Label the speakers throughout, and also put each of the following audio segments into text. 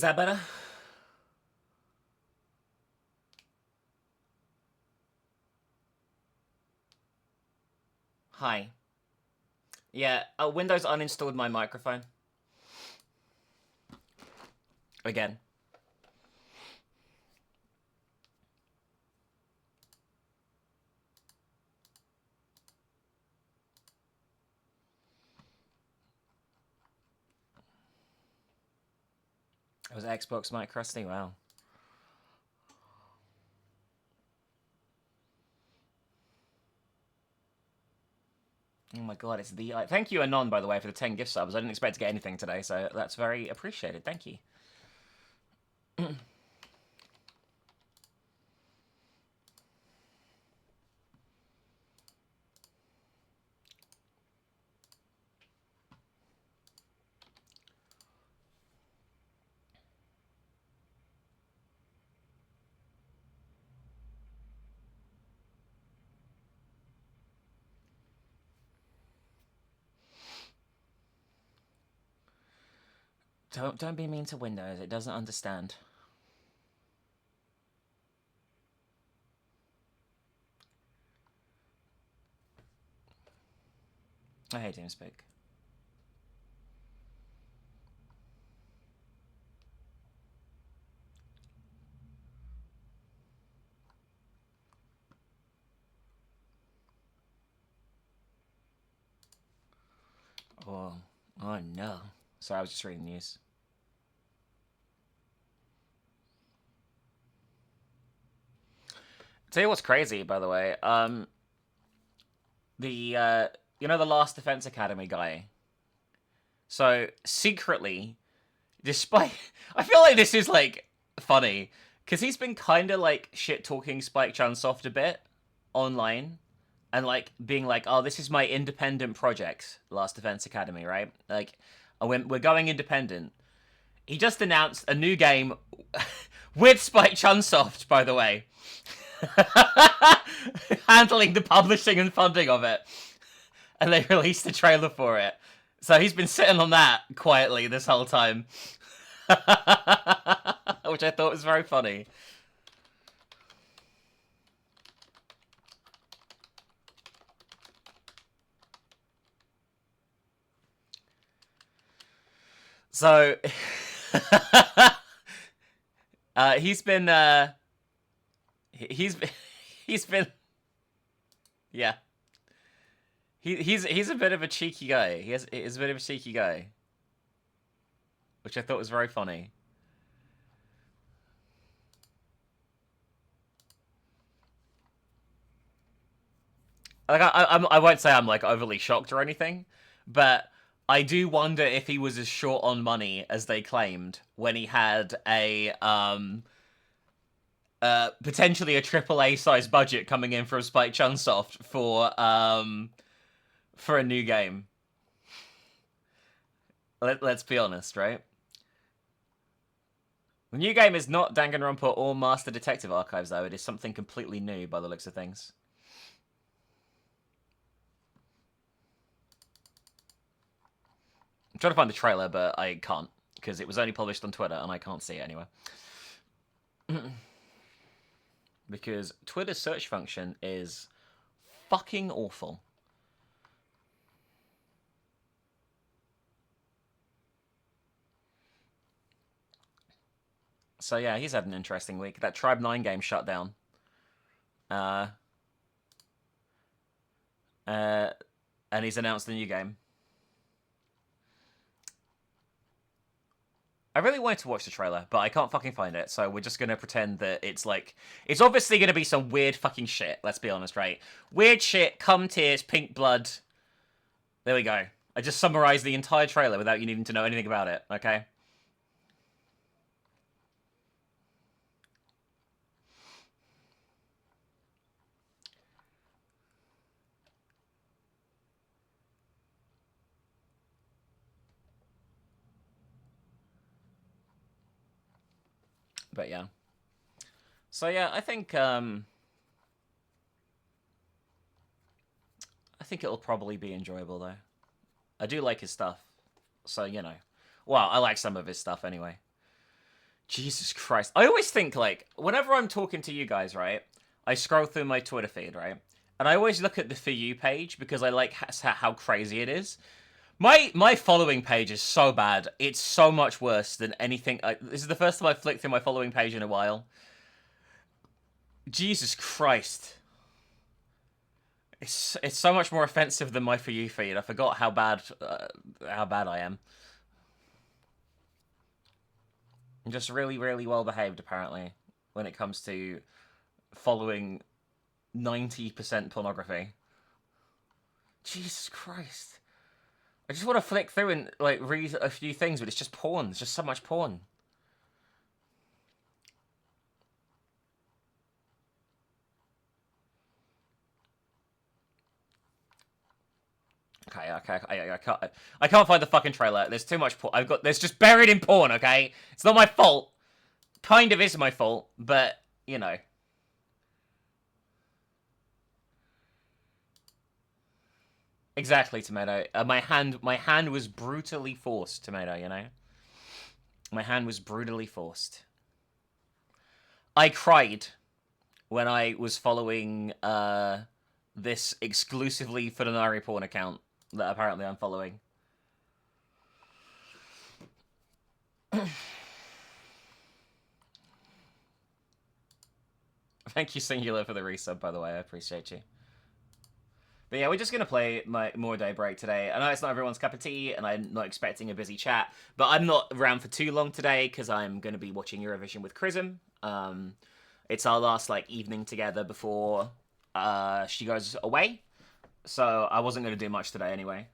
Speaker 1: Is that better? Hi. Yeah, Windows uninstalled my microphone. Again. It was Xbox mic crusty? Wow. Oh my god, it's the... thank you, Anon, by the way, for the 10 gift subs. I didn't expect to get anything today, so that's very appreciated. Thank you. Don't be mean to Windows. It doesn't understand. I hate TeamSpeak. Oh no. Sorry, I was just reading news. Tell you what's crazy, by the way. You know the Last Defense Academy guy? So, secretly, despite... I feel like this is, like, funny. Because he's been kind of, like, shit-talking Spike Chunsoft a bit online. And, like, being like, oh, this is my independent project, Last Defense Academy, right? Like, we're going independent. He just announced a new game with Spike Chunsoft, by the way. Handling the publishing and funding of it. And they released a trailer for it. So he's been sitting on that quietly this whole time. Which I thought was very funny. So he's been he's been yeah. He's a bit of a cheeky guy. He's a bit of a cheeky guy. Which I thought was very funny. Like I won't say I'm like overly shocked or anything, but I do wonder if he was as short on money as they claimed when he had a potentially a AAA size budget coming in from Spike Chunsoft for a new game. Let's be honest, right? The new game is not Danganronpa or Master Detective Archives, though. It is something completely new by the looks of things. I'm trying to find the trailer, but I can't, because it was only published on Twitter, and I can't see it anywhere. Because Twitter's search function is fucking awful. So yeah, he's had an interesting week. That Tribe 9 game shut down. And he's announced the new game. I really wanted to watch the trailer, but I can't fucking find it, so we're just gonna pretend that it's like... It's obviously gonna be some weird fucking shit, let's be honest, right? Weird shit, cum tears, pink blood. There we go. I just summarized the entire trailer without you needing to know anything about it, okay? But yeah. So yeah, I think it'll probably be enjoyable though. I do like his stuff. So, you know. Well, I like some of his stuff anyway. Jesus Christ. I always think, like, whenever I'm talking to you guys, right, I scroll through my Twitter feed, right, and I always look at the For You page because I like how crazy it is. My following page is so bad. It's so much worse than anything. This is the first time I've flicked through my following page in a while. Jesus Christ. It's so much more offensive than my For You feed. I forgot how bad I am. I'm just really, really well behaved, apparently, when it comes to following 90% pornography. Jesus Christ. I just want to flick through and, like, read a few things, but it's just porn. There's just so much porn. Okay, I can't find the fucking trailer. There's too much porn. There's just buried in porn, okay? It's not my fault. Kind of is my fault, but, you know. Exactly, Tomato. My hand was brutally forced, Tomato, you know? My hand was brutally forced. I cried when I was following, this exclusively Futanari porn account that apparently I'm following. Thank you, Singular, for the resub, by the way. I appreciate you. But yeah, we're just going to play more Daybreak today. I know it's not everyone's cup of tea, and I'm not expecting a busy chat, but I'm not around for too long today, because I'm going to be watching Eurovision with Chrism. It's our last, like, evening together before she goes away, so I wasn't going to do much today anyway.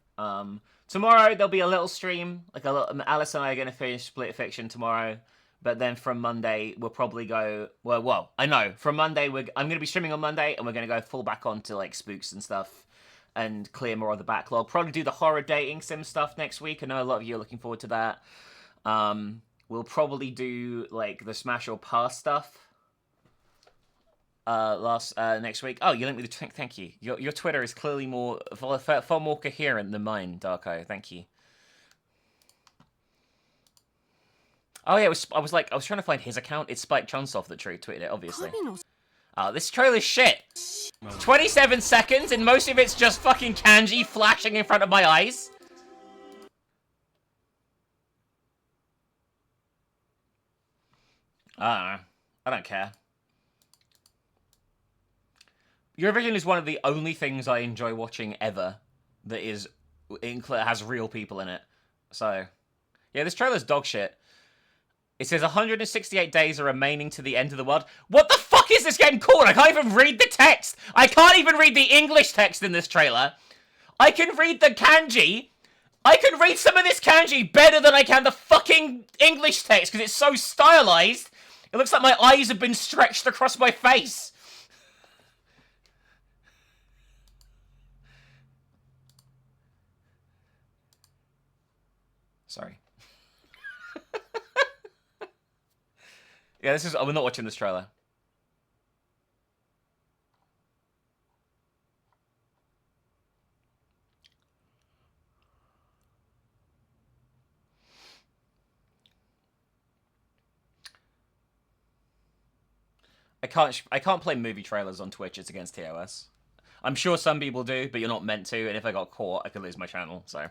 Speaker 1: Tomorrow, there'll be a little stream. Alice and I are going to finish Split Fiction tomorrow. But then from Monday, we'll probably go... Well, I know. From Monday, I'm going to be streaming on Monday, and we're going to go full back on to, like, spooks and stuff, and clear more of the backlog. Probably do the horror dating sim stuff next week. I know a lot of you are looking forward to that. We'll probably do, like, the Smash or Pass stuff next week. Oh, you linked me the twink. Thank you. Your Twitter is clearly far more coherent than mine, Darko. Thank you. Oh yeah, I was trying to find his account. It's Spike Chunsoft that tweeted it, obviously. Oh, this trailer's shit. 27 seconds, and most of it's just fucking kanji flashing in front of my eyes. I don't know. I don't care. Eurovision is one of the only things I enjoy watching ever that has real people in it. So, yeah, this trailer's dog shit. It says 168 days are remaining to the end of the world. What the fuck is this game called? I can't even read the text. I can't even read the English text in this trailer. I can read the kanji. I can read some of this kanji better than I can the fucking English text because it's so stylized. It looks like my eyes have been stretched across my face. Sorry. Yeah, we're not watching this trailer. I can't play movie trailers on Twitch. It's against TOS. I'm sure some people do, but you're not meant to, and if I got caught, I could lose my channel, so...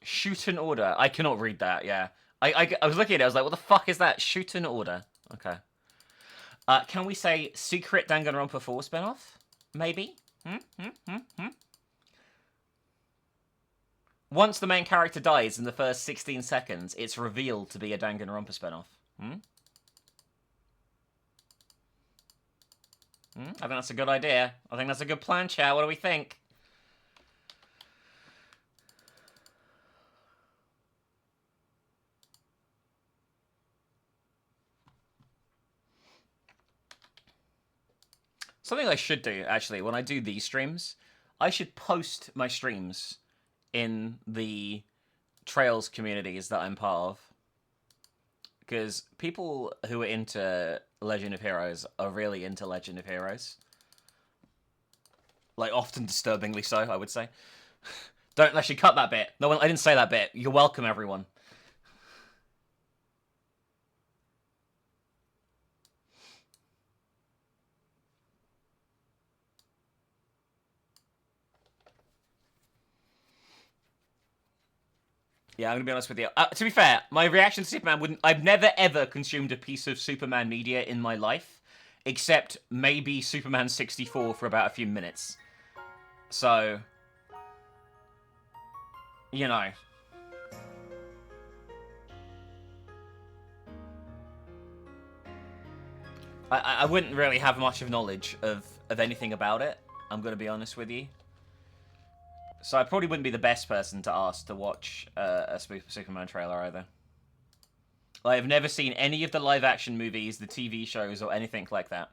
Speaker 1: Shoot an order. I cannot read that, yeah. I was looking at it, I was like, what the fuck is that? Shoot an order. Okay. Can we say Secret Danganronpa 4 spinoff? Maybe? Once the main character dies in the first 16 seconds, it's revealed to be a Danganronpa spinoff. I think that's a good idea. I think that's a good plan, chat. What do we think? Something I should do, actually, when I do these streams, I should post my streams in the Trails communities that I'm part of. Because people who are into Legend of Heroes are really into Legend of Heroes. Like, often disturbingly so, I would say. Don't actually cut that bit. No one, I didn't say that bit. You're welcome, everyone. Yeah, I'm gonna be honest with you. To be fair, my reaction to Superman wouldn't... I've never, ever consumed a piece of Superman media in my life, except maybe Superman 64 for about a few minutes. So... You know. I wouldn't really have much of knowledge of anything about it. I'm gonna be honest with you. So I probably wouldn't be the best person to ask to watch a Superman trailer either. I've never seen any of the live-action movies, the TV shows, or anything like that.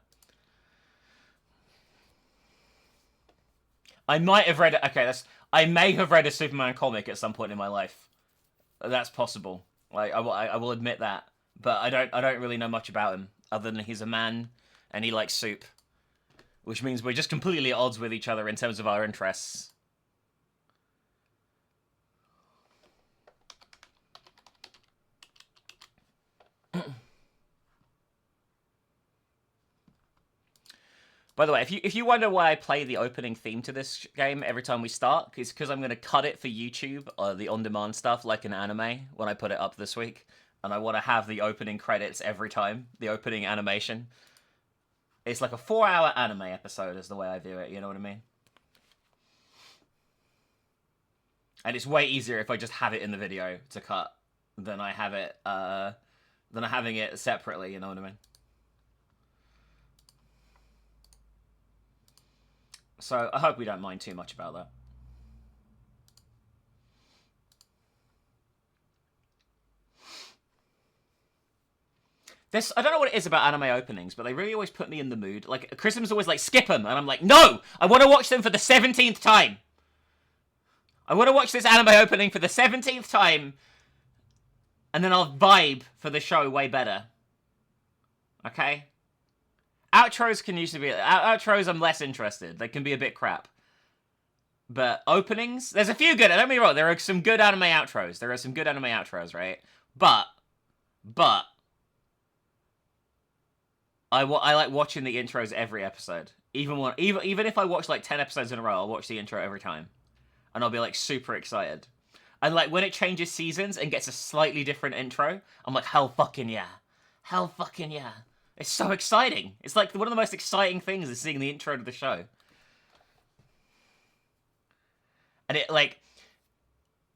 Speaker 1: I might have read... Okay, I may have read a Superman comic at some point in my life. That's possible. Like, I will admit that. But I don't really know much about him, other than he's a man, and he likes soup. Which means we're just completely at odds with each other in terms of our interests. By the way, if you wonder why I play the opening theme to this game every time we start, it's because I'm going to cut it for YouTube, the on-demand stuff, like an anime, when I put it up this week. And I want to have the opening credits every time, the opening animation. It's like a 4-hour anime episode is the way I view it, you know what I mean? And it's way easier if I just have it in the video to cut than I have it, than having it separately, you know what I mean? So I hope we don't mind too much about that. I don't know what it is about anime openings, but they really always put me in the mood. Like, Christmas always like, skip them, and I'm like, no! I want to watch them for the 17th time! I want to watch this anime opening for the 17th time, and then I'll vibe for the show way better. Okay? Outros can usually be... Outros, I'm less interested. They can be a bit crap. But openings... There's a few good... Don't get me wrong, there are some good anime outros. There are some good anime outros, right? But... I like watching the intros every episode. Even if I watch like 10 episodes in a row, I'll watch the intro every time. And I'll be like super excited. And like when it changes seasons and gets a slightly different intro, I'm like, hell fucking yeah. Hell fucking yeah. It's so exciting. It's like one of the most exciting things is seeing the intro to the show. And it like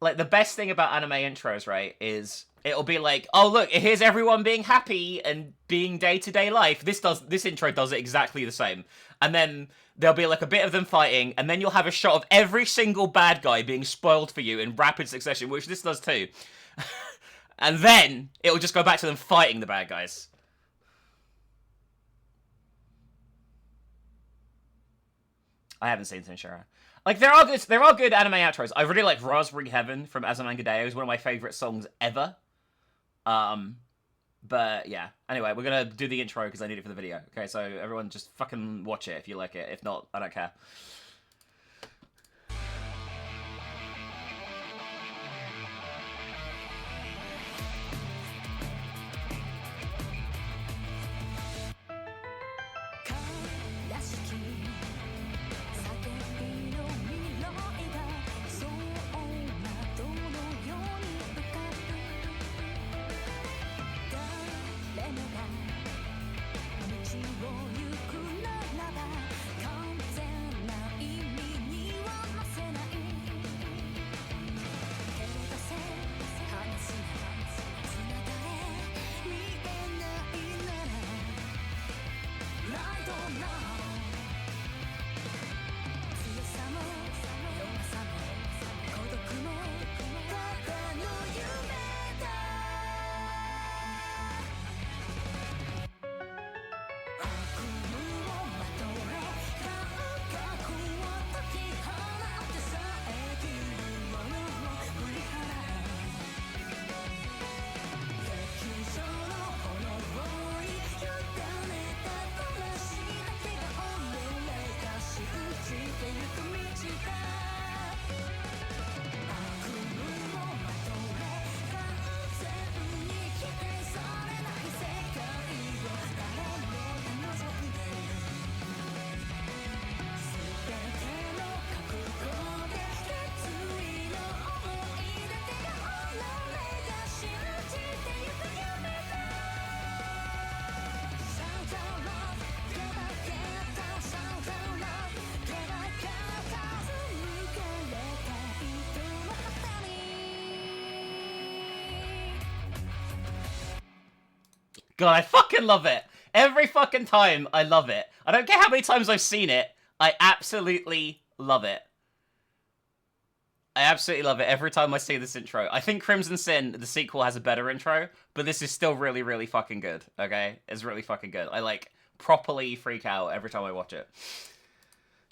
Speaker 1: the best thing about anime intros, right, is it'll be like, oh look, here's everyone being happy and being day-to-day life. This intro does it exactly the same. And then there'll be like a bit of them fighting, and then you'll have a shot of every single bad guy being spoiled for you in rapid succession, which this does too. And then it'll just go back to them fighting the bad guys. I haven't seen Sinshara. Like, there are good anime outros. I really like Raspberry Heaven from Azamangadeo. It's one of my favorite songs ever. But yeah. Anyway, we're gonna do the intro because I need it for the video. Okay, so everyone just fucking watch it if you like it. If not, I don't care. God, I fucking love it. Every fucking time, I love it. I don't care how many times I've seen it. I absolutely love it. I absolutely love it every time I see this intro. I think Crimson Sin, the sequel, has a better intro, but this is still really, really fucking good, okay? It's really fucking good. I, like, properly freak out every time I watch it.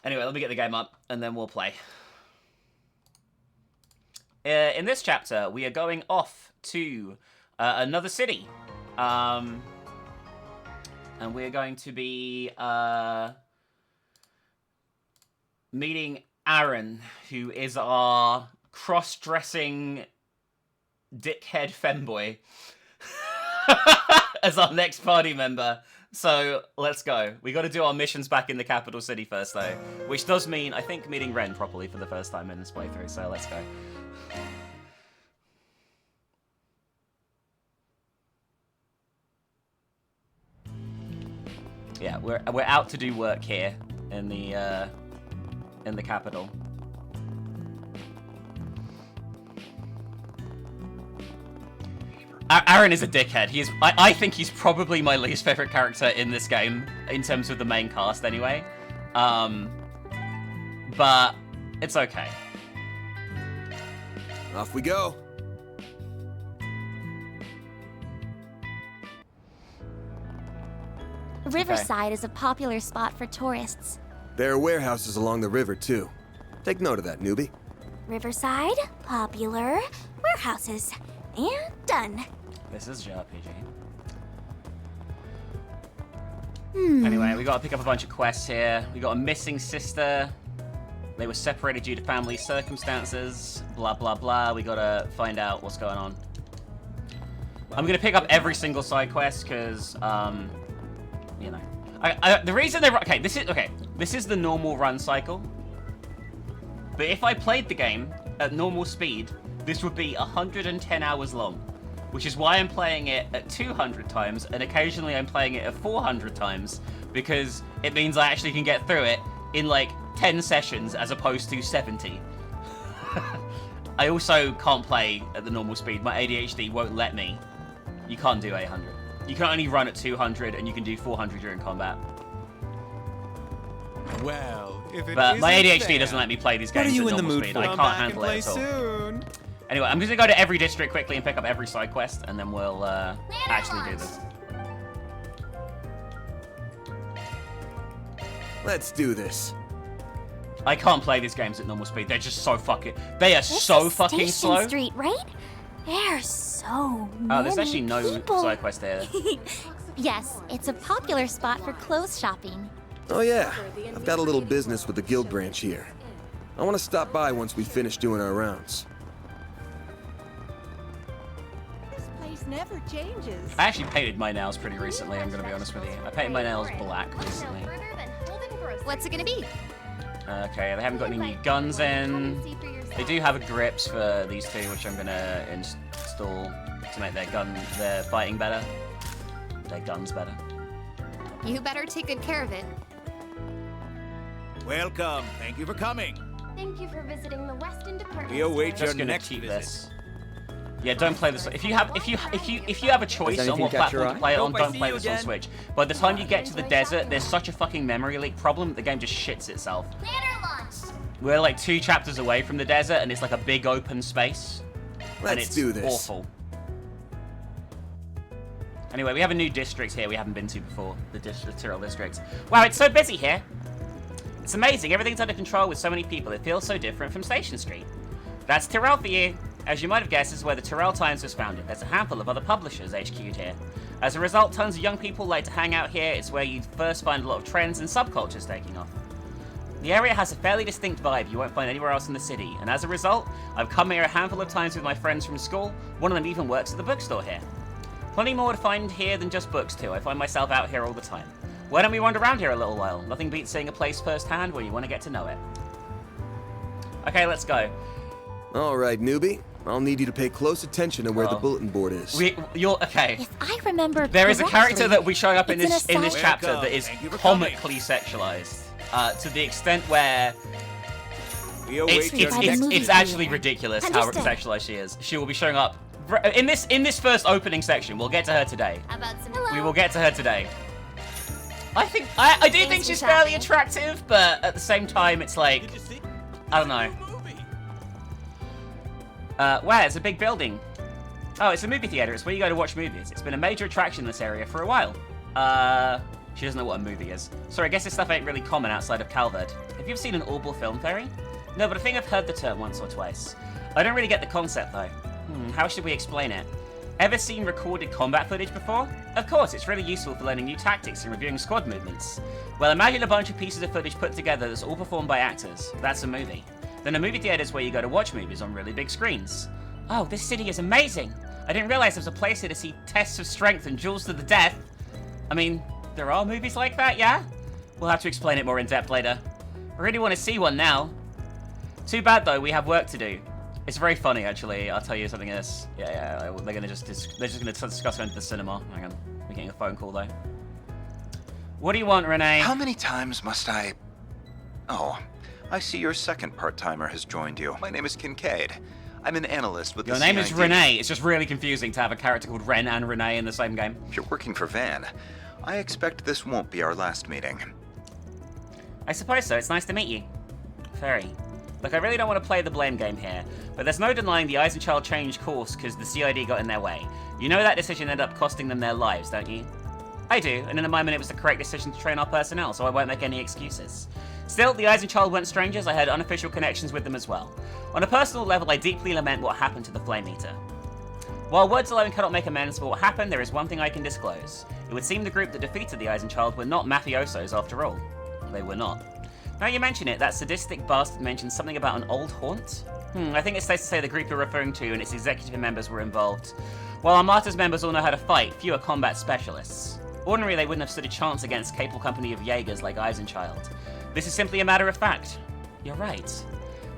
Speaker 1: Anyway, let me get the game up, and then we'll play. In this chapter, we are going off to another city. And we're going to be meeting Aaron, who is our cross-dressing dickhead femboy, as our next party member. So let's go. We got to do our missions back in the capital city first, though, which does mean, I think, meeting Ren properly for the first time in this playthrough. So let's go. Yeah, we're out to do work here in the capital. Aaron is a dickhead. He is. I think he's probably my least favorite character in this game in terms of the main cast, anyway. But it's okay.
Speaker 2: Off we go.
Speaker 3: Riverside is a popular spot for tourists.
Speaker 2: There are warehouses along the river, too. Take note of that, newbie.
Speaker 3: Riverside, popular, warehouses, and done.
Speaker 1: This is JRPG. Anyway, we gotta pick up a bunch of quests here. We got a missing sister. They were separated due to family circumstances. Blah, blah, blah. We gotta find out what's going on. I'm gonna pick up every single side quest, because, you know, the reason they're okay. This is the normal run cycle. But if I played the game at normal speed, this would be 110 hours long, which is why I'm playing it at 200 times, and occasionally I'm playing it at 400 times, because it means I actually can get through it in like 10 sessions as opposed to 70. I also can't play at the normal speed. My ADHD won't let me. You can't do 800. You can only run at 200, and you can do 400 during combat.
Speaker 4: Well, if it
Speaker 1: but my ADHD
Speaker 4: there,
Speaker 1: doesn't let me play these games
Speaker 4: what are you
Speaker 1: at
Speaker 4: in the
Speaker 1: normal
Speaker 4: mood
Speaker 1: speed.
Speaker 4: for?
Speaker 1: I
Speaker 4: Come
Speaker 1: can't
Speaker 4: back
Speaker 1: handle
Speaker 4: and
Speaker 1: it
Speaker 4: play
Speaker 1: at all.
Speaker 4: soon.
Speaker 1: Anyway, I'm just gonna go to every district quickly and pick up every side quest, and then we'll actually do this.
Speaker 2: Let's do this.
Speaker 1: I can't play these games at normal speed. They're just so fucking. They are so fucking
Speaker 3: Station
Speaker 1: slow.
Speaker 3: Street, right? There's so many
Speaker 1: Oh, there's actually no
Speaker 3: people.
Speaker 1: side quest there.
Speaker 3: Yes, it's a popular spot for clothes shopping.
Speaker 2: Oh yeah, I've got a little business with the guild branch here. I want to stop by once we finish doing our rounds.
Speaker 5: This place never changes.
Speaker 1: I actually painted my nails pretty recently. I'm gonna be honest with you. I painted my nails black recently.
Speaker 3: What's it gonna be?
Speaker 1: Okay, they haven't got any new guns in. They do have grips for these two, which I'm gonna install to make their fighting better. Their guns better.
Speaker 6: You better take good care of it.
Speaker 4: Welcome. Thank you for coming.
Speaker 7: Thank you for visiting the Weston Department
Speaker 4: We await your
Speaker 1: Just gonna
Speaker 4: next
Speaker 1: keep
Speaker 4: visit.
Speaker 1: this. Yeah, don't play this. If you have a choice on what platform to play it on, don't play this on Switch. By the time you get to the desert, there's such a fucking memory leak problem that the game just shits itself. We're like 2 chapters away from the desert, and it's like a big open space. And
Speaker 2: Let's
Speaker 1: it's
Speaker 2: do this.
Speaker 1: awful. Anyway, we have a new district here we haven't been to before. The Tyrrell district. Wow, it's so busy here. It's amazing. Everything's under control with so many people. It feels so different from Station Street. That's Tyrrell for you. As you might have guessed, this is where the Tyrrell Times was founded. There's a handful of other publishers HQ'd here. As a result, tons of young people like to hang out here. It's where you first find a lot of trends and subcultures taking off. The area has a fairly distinct vibe you won't find anywhere else in the city, and as a result, I've come here a handful of times with my friends from school. One of them even works at the bookstore here. Plenty more to find here than just books too. I find myself out here all the time. Why don't we wander around here a little while? Nothing beats seeing a place firsthand where you want to get to know it. Okay, let's go.
Speaker 2: Alright, newbie. I'll need you to pay close attention to where the bulletin board is.
Speaker 1: Okay.
Speaker 3: If I remember
Speaker 1: There is a character
Speaker 3: correctly,
Speaker 1: that we show up in
Speaker 3: it's
Speaker 1: this
Speaker 3: an
Speaker 1: chapter
Speaker 4: Welcome.
Speaker 1: that is
Speaker 4: Thank you for coming.
Speaker 1: comically sexualized. To the extent where
Speaker 4: We await your
Speaker 3: By the
Speaker 4: next...
Speaker 3: movie
Speaker 1: it's actually
Speaker 3: theater.
Speaker 1: ridiculous how
Speaker 3: Understood.
Speaker 1: sexualized she is. She will be showing up in this first opening section. We'll get to her today.
Speaker 6: How about some...
Speaker 1: We will get to her today. I do think
Speaker 6: Thanks
Speaker 1: she's
Speaker 6: for
Speaker 1: fairly
Speaker 6: shopping.
Speaker 1: attractive, but at the same time, it's like,
Speaker 4: Did you see?
Speaker 1: I don't know. Wow, it's a big building. Oh, it's a movie theater. It's where you go to watch movies. It's been a major attraction in this area for a while. She doesn't know what a movie is. Sorry, I guess this stuff ain't really common outside of Calvert. Have you ever seen an Audible film fairy? No, but I think I've heard the term once or twice. I don't really get the concept, though. How should we explain it? Ever seen recorded combat footage before? Of course, it's really useful for learning new tactics and reviewing squad movements. Well, imagine a bunch of pieces of footage put together that's all performed by actors. That's a movie. Then a movie theater is where you go to watch movies on really big screens. Oh, this city is amazing! I didn't realize there was a place here to see tests of strength and duels to the death. I mean, there are movies like that, yeah? We'll have to explain it more in depth later. I really want to see one now. Too bad though, we have work to do. It's very funny actually. I'll tell you something else. Yeah, they're gonna just gonna discuss going to the cinema. Hang on, we're getting a phone call though. What do you want, Renee?
Speaker 8: How many times must I... Oh, I see your second part-timer has joined you. My name is Kincaid. I'm an analyst with
Speaker 1: Your
Speaker 8: the
Speaker 1: name is
Speaker 8: CID.
Speaker 1: Renee. It's just really confusing to have a character called Ren and Renee in the same game.
Speaker 8: If you're working for Van, I expect this won't be our last meeting.
Speaker 1: I suppose so. It's nice to meet you. Very. Look, I really don't want to play the blame game here, but there's no denying the Eisenchild changed course because the CID got in their way. You know that decision ended up costing them their lives, don't you? I do, and in my mind it was the correct decision to train our personnel, so I won't make any excuses. Still, the Eisenchild weren't strangers. I had unofficial connections with them as well. On a personal level, I deeply lament what happened to the Flame Eater. While words alone cannot make amends for what happened, there is one thing I can disclose. It would seem the group that defeated the Eisenchild were not mafiosos after all. They were not. Now you mention it, that sadistic bastard mentioned something about an old haunt? I think it's safe to say the group you're referring to and its executive members were involved. While our Martyrs members all know how to fight, few are combat specialists. Ordinarily, they wouldn't have stood a chance against a capable company of Jaegers like Eisenchild. This is simply a matter of fact. You're right.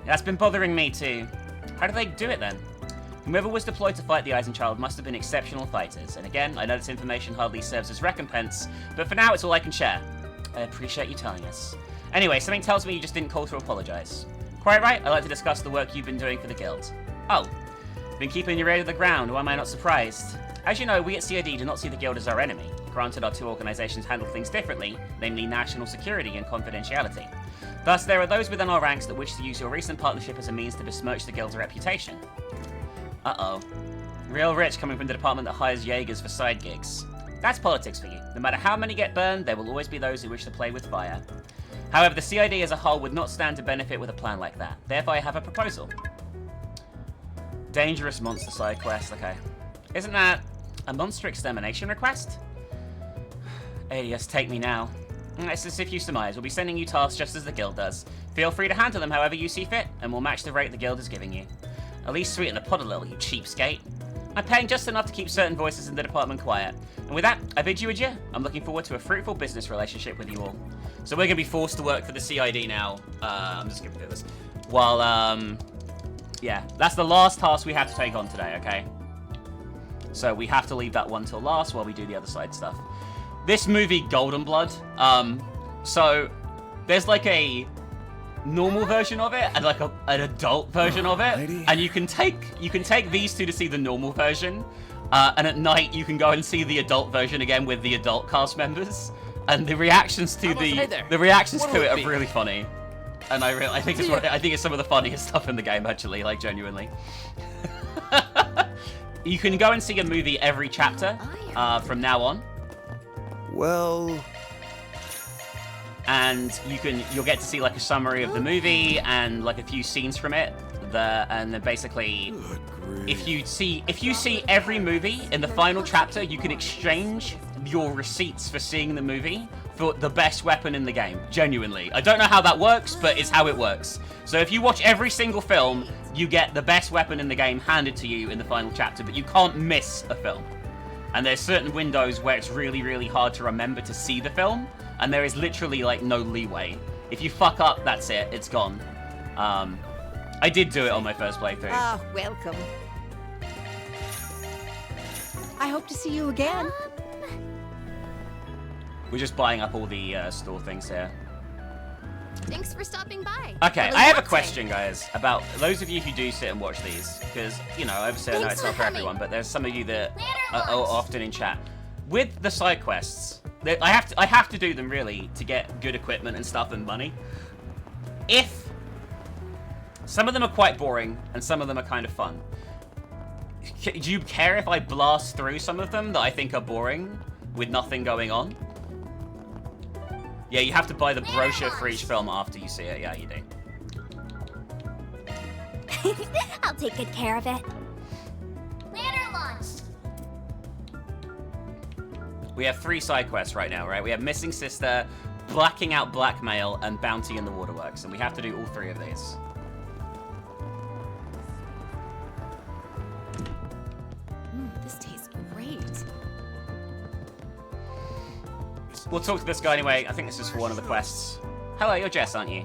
Speaker 1: That's been bothering me too. How did they do it then? Whoever was deployed to fight the Eisenchild must have been exceptional fighters, and again, I know this information hardly serves as recompense, but for now it's all I can share. I appreciate you telling us. Anyway, something tells me you just didn't call to apologize. Quite right, I'd like to discuss the work you've been doing for the Guild. Oh, been keeping your ear to the ground, why am I not surprised? As you know, we at CID do not see the Guild as our enemy. Granted, our two organizations handle things differently, namely national security and confidentiality. Thus, there are those within our ranks that wish to use your recent partnership as a means to besmirch the Guild's reputation. Uh-oh. Real rich coming from the department that hires Jaegers for side gigs. That's politics for you. No matter how many get burned, there will always be those who wish to play with fire. However, the CID as a whole would not stand to benefit with a plan like that. Therefore, I have a proposal. Dangerous monster side quest, okay. Isn't that a monster extermination request? Alias, take me now. It's as if you surmise. We'll be sending you tasks just as the Guild does. Feel free to handle them however you see fit, and we'll match the rate the Guild is giving you. At least sweeten the pot a little, you cheapskate. I'm paying just enough to keep certain voices in the department quiet. And with that, I bid you adieu. I'm looking forward to a fruitful business relationship with you all. So we're going to be forced to work for the CID now. I'm just going to do this. While, yeah, that's the last task we have to take on today, okay? So we have to leave that one till last while we do the other side stuff. This movie, Golden Blood, so there's like a normal version of it and like an adult version of it, and you can take these two to see the normal version, and at night you can go and see the adult version again with the adult cast members, and the reactions to the reactions to it are really funny, and I think it's some of the funniest stuff in the game actually, like genuinely. You can go and see a movie every chapter from now on.
Speaker 2: Well...
Speaker 1: And you'll get to see like a summary of the movie and like a few scenes from it. And then basically, if you see every movie in the final chapter, you can exchange your receipts for seeing the movie for the best weapon in the game. Genuinely. I don't know how that works, but it's how it works. So if you watch every single film, you get the best weapon in the game handed to you in the final chapter, but you can't miss a film. And there's certain windows where it's really, really hard to remember to see the film, and there is literally, like, no leeway. If you fuck up, that's it. It's gone. I did do it on my first playthrough.
Speaker 5: Ah, welcome. I hope to see you again.
Speaker 1: We're just buying up all the store things here.
Speaker 6: Thanks for stopping by.
Speaker 1: Okay, I have a question, guys, about those of you who do sit and watch these, because, you know, obviously I know it's not for everyone, but there's some of you that are often in chat. With the side quests, I have to do them, really, to get good equipment and stuff and money. If some of them are quite boring, and some of them are kind of fun, do you care if I blast through some of them that I think are boring, with nothing going on? Yeah, you have to buy the brochure for each film after you see it. Yeah, you do.
Speaker 3: I'll take good care of it.
Speaker 7: Ladder launch.
Speaker 1: We have 3 side quests right now, right? We have Missing Sister, Blacking Out Blackmail, and Bounty in the Waterworks, and we have to do all 3 of these.
Speaker 6: This tastes great.
Speaker 1: We'll talk to this guy anyway. I think this is for one of the quests. Hello, you're Jess, aren't you?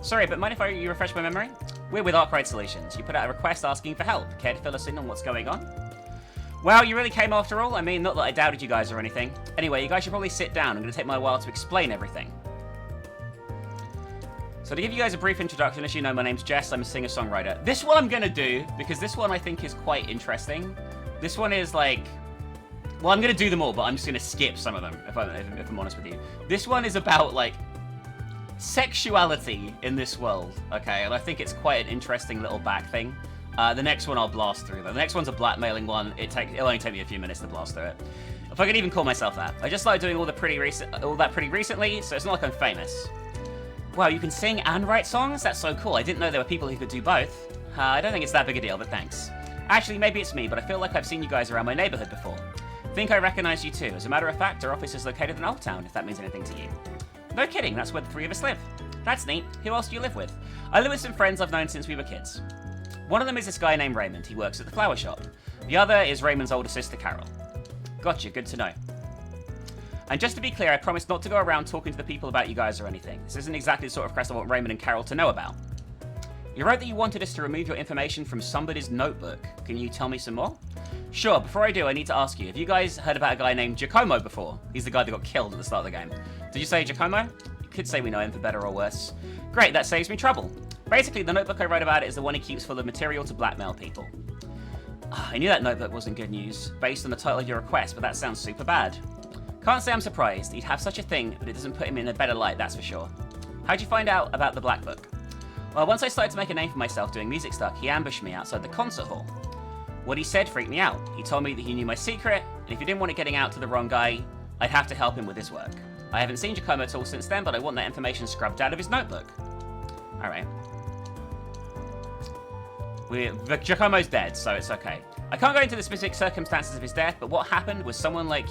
Speaker 1: Sorry, but mind if you refresh my memory? We're with Arkwright Solutions. You put out a request asking for help. Care to fill us in on what's going on? Wow, you really came after all? I mean, not that I doubted you guys or anything. Anyway, you guys should probably sit down. I'm going to take my while to explain everything. So to give you guys a brief introduction, as you know, my name's Jess. I'm a singer-songwriter. This one I'm going to do, because this one I think is quite interesting. This one is like... Well, I'm going to do them all, but I'm just going to skip some of them, if I'm honest with you. This one is about, like, sexuality in this world, okay? And I think it's quite an interesting little back thing. The next one I'll blast through, though. The next one's a blackmailing one. It'll only take me a few minutes to blast through it. If I can even call myself that. I just started doing all that pretty recently, so it's not like I'm famous. Wow, you can sing and write songs? That's so cool. I didn't know there were people who could do both. I don't think it's that big a deal, but thanks. Actually, maybe it's me, but I feel like I've seen you guys around my neighborhood before. Think I recognize you too. As a matter of fact, our office is located in Old Town, if that means anything to you. No kidding, that's where the 3 of us live. That's neat. Who else do you live with? I live with some friends I've known since we were kids. One of them is this guy named Raymond. He works at the flower shop. The other is Raymond's older sister, Carol. Gotcha, good to know. And just to be clear, I promise not to go around talking to the people about you guys or anything. This isn't exactly the sort of quest I want Raymond and Carol to know about. You wrote that you wanted us to remove your information from somebody's notebook. Can you tell me some more? Sure, before I do, I need to ask you, have you guys heard about a guy named Giacomo before? He's the guy that got killed at the start of the game. Did you say Giacomo? You could say we know him for better or worse. Great, that saves me trouble. Basically, the notebook I wrote about it is the one he keeps full of material to blackmail people. I knew that notebook wasn't good news, based on the title of your request, but that sounds super bad. Can't say I'm surprised. He'd have such a thing, but it doesn't put him in a better light, that's for sure. How'd you find out about the Black Book? Well, once I started to make a name for myself doing music stuff, he ambushed me outside the concert hall. What he said freaked me out. He told me that he knew my secret, and if he didn't want it getting out to the wrong guy, I'd have to help him with his work. I haven't seen Giacomo at all since then, but I want that information scrubbed out of his notebook. Alright. Giacomo's dead, so it's okay. I can't go into the specific circumstances of his death, but what happened with someone like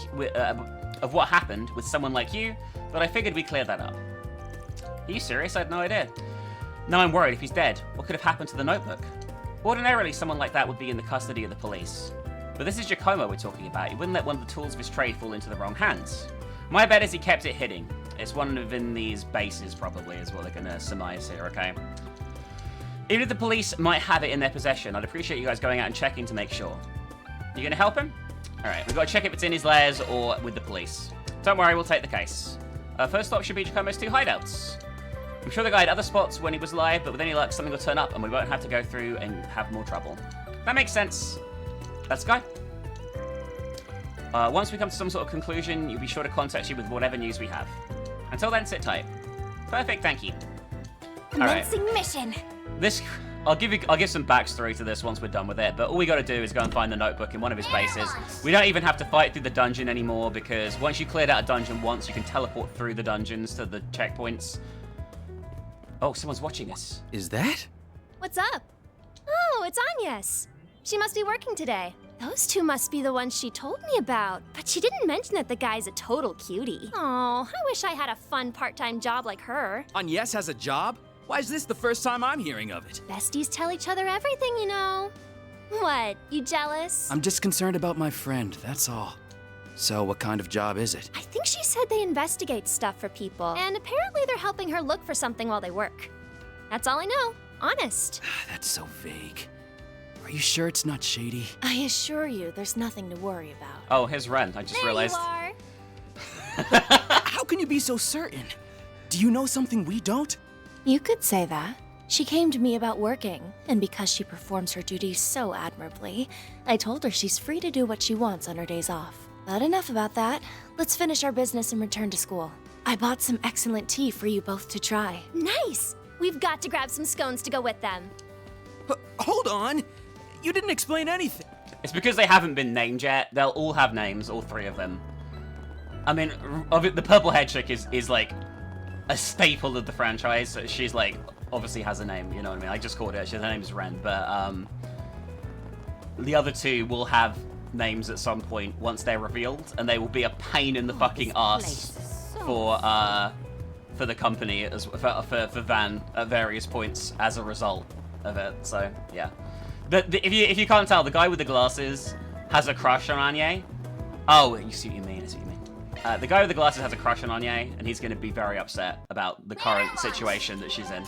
Speaker 1: you, but I figured we'd clear that up. Are you serious? I had no idea. Now I'm worried if he's dead. What could have happened to the notebook? Ordinarily, someone like that would be in the custody of the police. But this is Giacomo we're talking about. He wouldn't let one of the tools of his trade fall into the wrong hands. My bet is he kept it hidden. It's one within these bases, probably, is what they're going to surmise here, okay? Even if the police might have it in their possession, I'd appreciate you guys going out and checking to make sure. You going to help him? Alright, we've got to check if it's in his lairs or with the police. Don't worry, we'll take the case. First stop should be Giacomo's 2 hideouts. I'm sure the guy had other spots when he was alive, but with any luck, something will turn up and we won't have to go through and have more trouble. That makes sense. Let's go. Once we come to some sort of conclusion, you'll be sure to contact you with whatever news we have. Until then, sit tight. Perfect, thank you.
Speaker 3: Commencing mission.
Speaker 1: I'll give some backstory to this once we're done with it, but all we gotta do is go and find the notebook in one of his bases. We don't even have to fight through the dungeon anymore, because once you cleared out a dungeon once, you can teleport through the dungeons to the checkpoints. Oh, someone's watching us.
Speaker 9: Is that?
Speaker 3: What's up? Oh, it's Agnes. She must be working today.
Speaker 6: Those two must be the ones she told me about. But she didn't mention that the guy's a total cutie. Oh, I wish I had a fun part-time job like her.
Speaker 9: Agnes has a job? Why is this the first time I'm hearing of it?
Speaker 6: Besties tell each other everything, you know. What, you jealous?
Speaker 9: I'm just concerned about my friend, that's all. So what kind of job is it?
Speaker 6: I think she said they investigate stuff for people. And apparently they're helping her look for something while they work. That's all I know. Honest.
Speaker 9: That's so vague. Are you sure it's not shady?
Speaker 6: I assure you, there's nothing to worry about.
Speaker 1: Oh, here's Ren. I just realized.
Speaker 6: There you are.
Speaker 9: How can you be so certain? Do you know something we don't?
Speaker 6: You could say that. She came to me about working, and because she performs her duties so admirably, I told her she's free to do what she wants on her days off. But enough about that. Let's finish our business and return to school. I bought some excellent tea for you both to try. Nice! We've got to grab some scones to go with them.
Speaker 9: Hold on! You didn't explain anything.
Speaker 1: It's because they haven't been named yet. They'll all have names, all three of them. I mean, the purple head chick is like a staple of the franchise. So she's like, obviously has a name, you know what I mean? I just called her. Her name is Ren, but the other two will have names at some point once they're revealed, and they will be a pain in the fucking ass for the company, for Van at various points as a result of it. So yeah, if you can't tell, the guy with the glasses has a crush on Anya. Oh, you see what you mean? I see what you mean. The guy with the glasses has a crush on Anya, and he's going to be very upset about the current situation that she's in.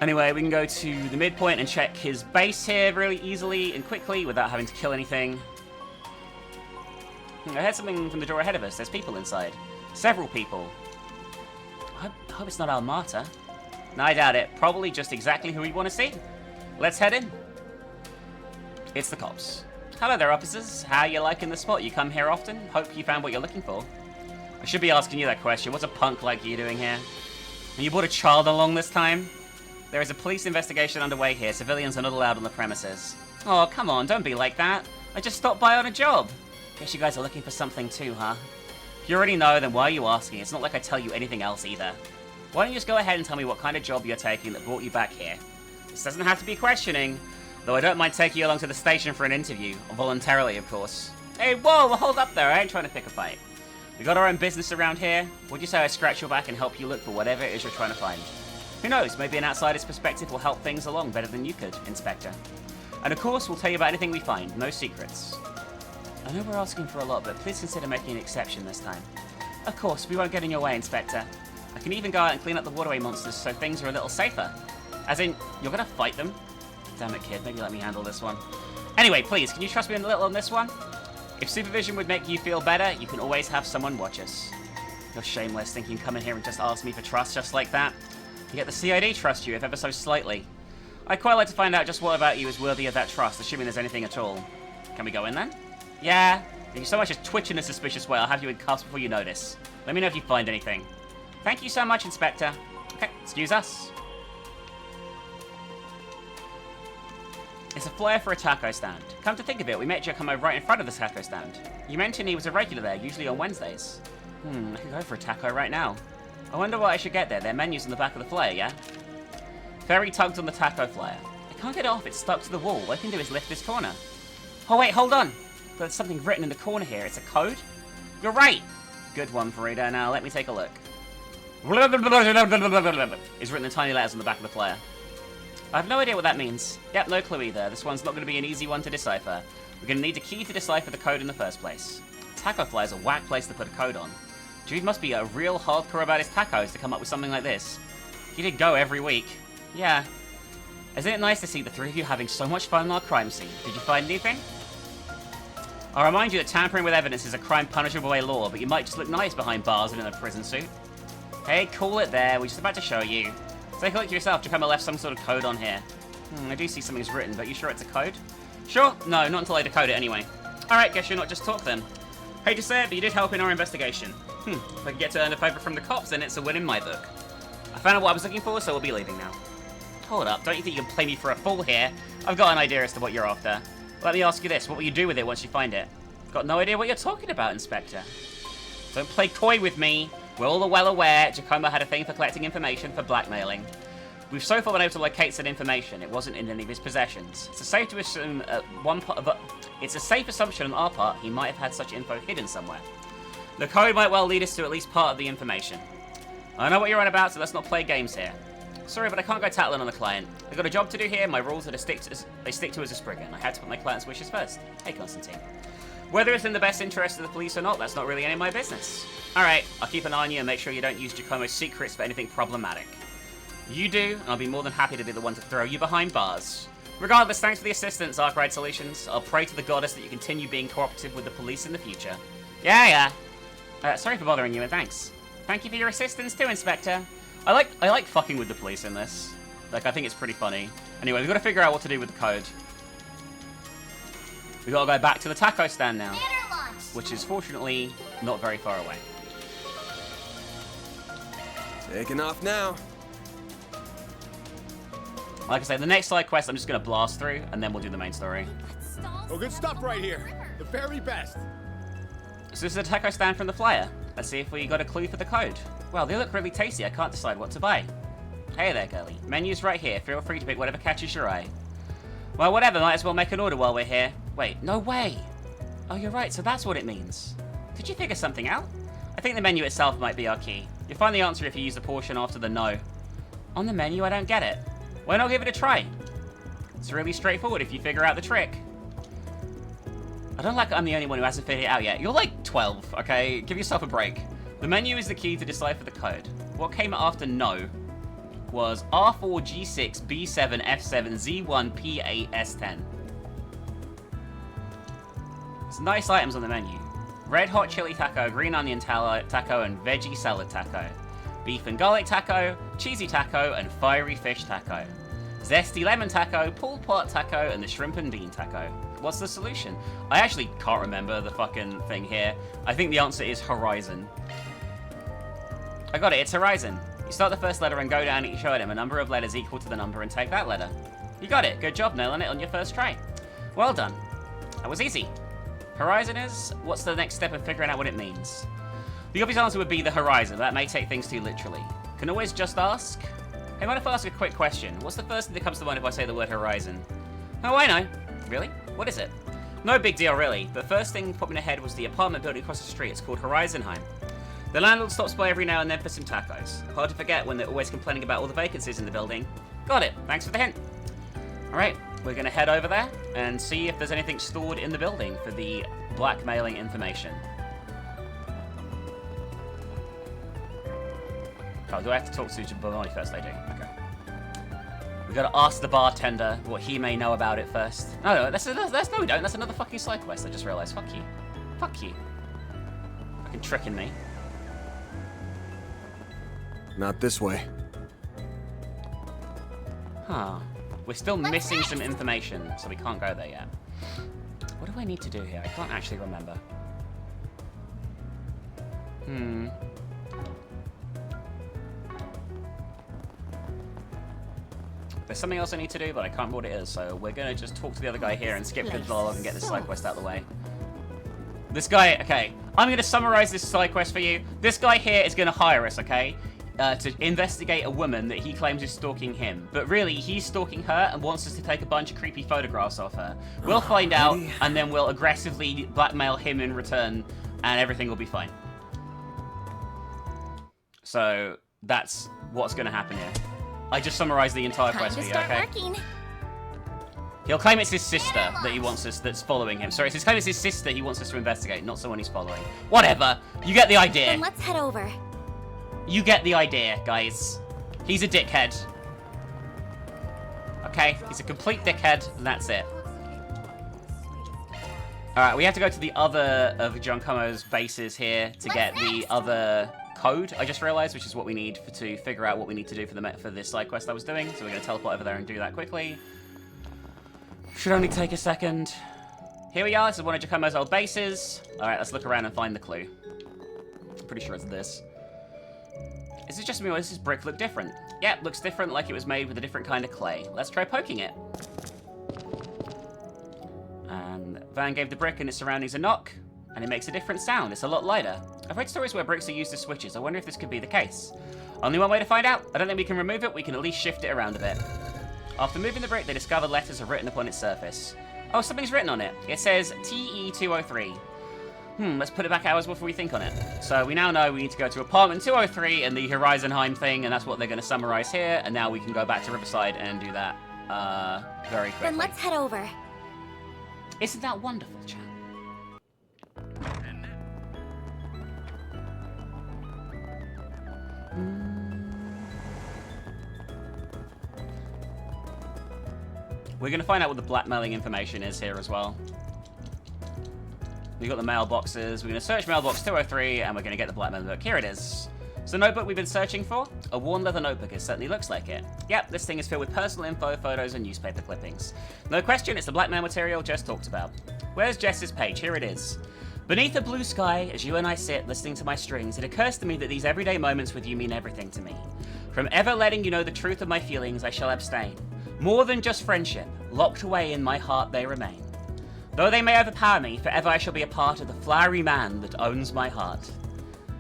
Speaker 1: Anyway, we can go to the midpoint and check his base here really easily and quickly without having to kill anything. I heard something from the door ahead of us. There's people inside. Several people. I hope it's not Almata. No, I doubt it. Probably just exactly who we want to see. Let's head in. It's the cops. Hello there, officers. How you liking the spot? You come here often? Hope you found what you're looking for. I should be asking you that question. What's a punk like you doing here? And you brought a child along this time? There is a police investigation underway here. Civilians are not allowed on the premises. Oh, come on, don't be like that. I just stopped by on a job. Guess you guys are looking for something too, huh? If you already know, then why are you asking? It's not like I tell you anything else either. Why don't you just go ahead and tell me what kind of job you're taking that brought you back here? This doesn't have to be questioning, though I don't mind taking you along to the station for an interview. Voluntarily, of course. Hey, whoa, hold up there. I ain't trying to pick a fight. We got our own business around here. Would you say I scratch your back and help you look for whatever it is you're trying to find? Who knows, maybe an outsider's perspective will help things along better than you could, Inspector. And of course, we'll tell you about anything we find, no secrets. I know we're asking for a lot, but please consider making an exception this time. Of course, we won't get in your way, Inspector. I can even go out and clean up the Waterway monsters so things are a little safer. As in, you're gonna fight them? Damn it, kid, maybe let me handle this one. Anyway, please, can you trust me a little on this one? If supervision would make you feel better, you can always have someone watch us. You're shameless, thinking you can come in here and just ask me for trust just like that. Yet the CID trust you, if ever so slightly. I'd quite like to find out just what about you is worthy of that trust, assuming there's anything at all. Can we go in then? Yeah. If you so much as twitch in a suspicious way, I'll have you in cuffs before you notice. Let me know if you find anything. Thank you so much, Inspector. Okay, excuse us. It's a flyer for a taco stand. Come to think of it, we met Giacomo right in front of the taco stand. You mentioned he was a regular there, usually on Wednesdays. I could go for a taco right now. I wonder what I should get there. Their menu's on the back of the flyer, yeah? Ferry tugged on the taco flyer. I can't get it off, it's stuck to the wall. What I can do is lift this corner. Oh wait, hold on! There's something written in the corner here. It's a code? You're right! Good one, Farida. Now let me take a look. It's written in tiny letters on the back of the flyer. I have no idea what that means. Yep, no clue either. This one's not going to be an easy one to decipher. We're going to need a key to decipher the code in the first place. Taco flyer's a whack place to put a code on. Dude must be a real hardcore about his tacos to come up with something like this. He did go every week. Yeah. Isn't it nice to see the three of you having so much fun in our crime scene? Did you find anything? I'll remind you that tampering with evidence is a crime punishable by law, but you might just look nice behind bars and in a prison suit. Hey, cool it there. We're just about to show you. Take a look yourself. Giacomo left some sort of code on here. I do see something's written, but you sure it's a code? Sure? No, not until I decode it anyway. Alright, guess you're not just talk then. Hate to say it, but you did help in our investigation. If I can get to earn a favour from the cops, then it's a win in my book. I found out what I was looking for, so we'll be leaving now. Hold up, don't you think you can play me for a fool here? I've got an idea as to what you're after. Let me ask you this, what will you do with it once you find it? Got no idea what you're talking about, Inspector. Don't play coy with me. We're all well aware Giacomo had a thing for collecting information for blackmailing. We've so far been able to locate said information. It wasn't in any of his possessions. It's a safe to assume it's a safe assumption on our part he might have had such info hidden somewhere. The code might well lead us to at least part of the information. I know what you're on about, so let's not play games here. Sorry, but I can't go tattling on the client. I've got a job to do here. My rules are they stick to as a Spriggan. I had to put my client's wishes first. Hey, Constantine. Whether it's in the best interest of the police or not, that's not really any of my business. Alright, I'll keep an eye on you and make sure you don't use Giacomo's secrets for anything problematic. You do, and I'll be more than happy to be the one to throw you behind bars. Regardless, thanks for the assistance, Arkwright Solutions. I'll pray to the goddess that you continue being cooperative with the police in the future. Yeah. Sorry for bothering you, and thanks. Thank you for your assistance too, Inspector. I like fucking with the police in this. Like, I think it's pretty funny. Anyway, we've got to figure out what to do with the code. We've got to go back to the taco stand now, which is fortunately not very far away.
Speaker 2: Taking off now.
Speaker 1: Like I say, the next side quest I'm just going to blast through, and then we'll do the main story.
Speaker 4: Oh, good stuff right here. The very best.
Speaker 1: So this is a taco stand from the flyer. Let's see if we got a clue for the code. Well, they look really tasty. I can't decide what to buy. Hey there, girlie. Menu's right here. Feel free to pick whatever catches your eye. Well, whatever. Might as well make an order while we're here. Wait, no way. Oh, you're right. So that's what it means. Did you figure something out? I think the menu itself might be our key. You'll find the answer if you use the portion after the no. On the menu, I don't get it. Why not give it a try? It's really straightforward if you figure out the trick. I don't like I'm the only one who hasn't figured it out yet. You're like 12, okay? Give yourself a break. The menu is the key to decipher the code. What came after no was R4, G6, B7, F7, Z1, P8, S10. Some nice items on the menu. Red hot chili taco, green onion taco, and veggie salad taco. Beef and garlic taco, cheesy taco, and fiery fish taco. Zesty lemon taco, pulled pork taco, and the shrimp and bean taco. What's the solution? I actually can't remember the fucking thing here. I think the answer is Horizon. I got it, it's Horizon. You start the first letter and go down each item, a number of letters equal to the number, and take that letter. You got it, good job nailing it on your first try. Well done. That was easy. Horizon is? What's the next step in figuring out what it means? The obvious answer would be the horizon, but that may take things too literally. Can always just ask? Hey, mind if I ask a quick question? What's the first thing that comes to mind if I say the word horizon? Oh, I know. Really? What is it? No big deal, really, but first thing popped in my head was the apartment building across the street. It's called Horizonheim. The landlord stops by every now and then for some tacos. Hard to forget when they're always complaining about all the vacancies in the building. Got it. Thanks for the hint. Alright, we're going to head over there and see if there's anything stored in the building for the blackmailing information. Oh, do I have to talk to Giovanni first? I do. Okay. We gotta ask the bartender what he may know about it first. No, we don't. That's another fucking side quest. I just realized. Fuck you. Fuck you. Fucking tricking me.
Speaker 2: Not this way.
Speaker 1: Huh. We're still missing some information, so we can't go there yet. What do I need to do here? I can't actually remember. There's something else I need to do, but I can't remember what it is, so we're gonna just talk to the other guy here and skip the dialogue and get this side quest out of the way. This guy, okay, I'm gonna summarize this side quest for you. This guy here is gonna hire us, okay? To investigate a woman that he claims is stalking him. But really, he's stalking her and wants us to take a bunch of creepy photographs of her. We'll find out, and then we'll aggressively blackmail him in return, and everything will be fine. So, that's what's gonna happen here. I just summarized the entire quest for you, okay? He'll claim it's his sister that he wants us, that's following him. Sorry, he's claiming it's his sister he wants us to investigate, not someone he's following. Whatever. You get the idea.
Speaker 3: Then let's head over.
Speaker 1: You get the idea, guys. He's a dickhead. Okay, he's a complete dickhead, and that's it. Alright, we have to go to the other of Giacomo's bases here to get the other code, I just realized, which is what we need to figure out what we need to do for this side quest I was doing. So we're going to teleport over there and do that quickly. Should only take a second. Here we are. This is one of Giacomo's old bases. Alright, let's look around and find the clue. I'm pretty sure it's this. Is it just me or does this brick look different? Yep, looks different, like it was made with a different kind of clay. Let's try poking it. And Van gave the brick and its surroundings a knock, and it makes a different sound. It's a lot lighter. I've read stories where bricks are used as switches. I wonder if this could be the case. Only one way to find out. I don't think we can remove it, we can at least shift it around a bit. After moving the brick, they discovered letters are written upon its surface. Oh, something's written on it. It says TE203. Let's put it back hours before we think on it. So we now know we need to go to apartment 203 and the Horizonheim thing, and that's what they're going to summarize here, and now we can go back to Riverside and do that very quickly.
Speaker 3: Then let's head over.
Speaker 1: Isn't that wonderful, chat? We're going to find out what the blackmailing information is here as well. We've got the mailboxes. We're going to search mailbox 203, and we're going to get the blackmail book. Here it is. It's the notebook we've been searching for. A worn leather notebook. It certainly looks like it. Yep, this thing is filled with personal info, photos, and newspaper clippings. No question, it's the blackmail material Jess talked about. Where's Jess's page? Here it is. Beneath a blue sky, as you and I sit listening to my strings, it occurs to me that these everyday moments with you mean everything to me. From ever letting you know the truth of my feelings, I shall abstain. More than just friendship, locked away in my heart they remain. Though they may overpower me, forever I shall be a part of the flowery man that owns my heart.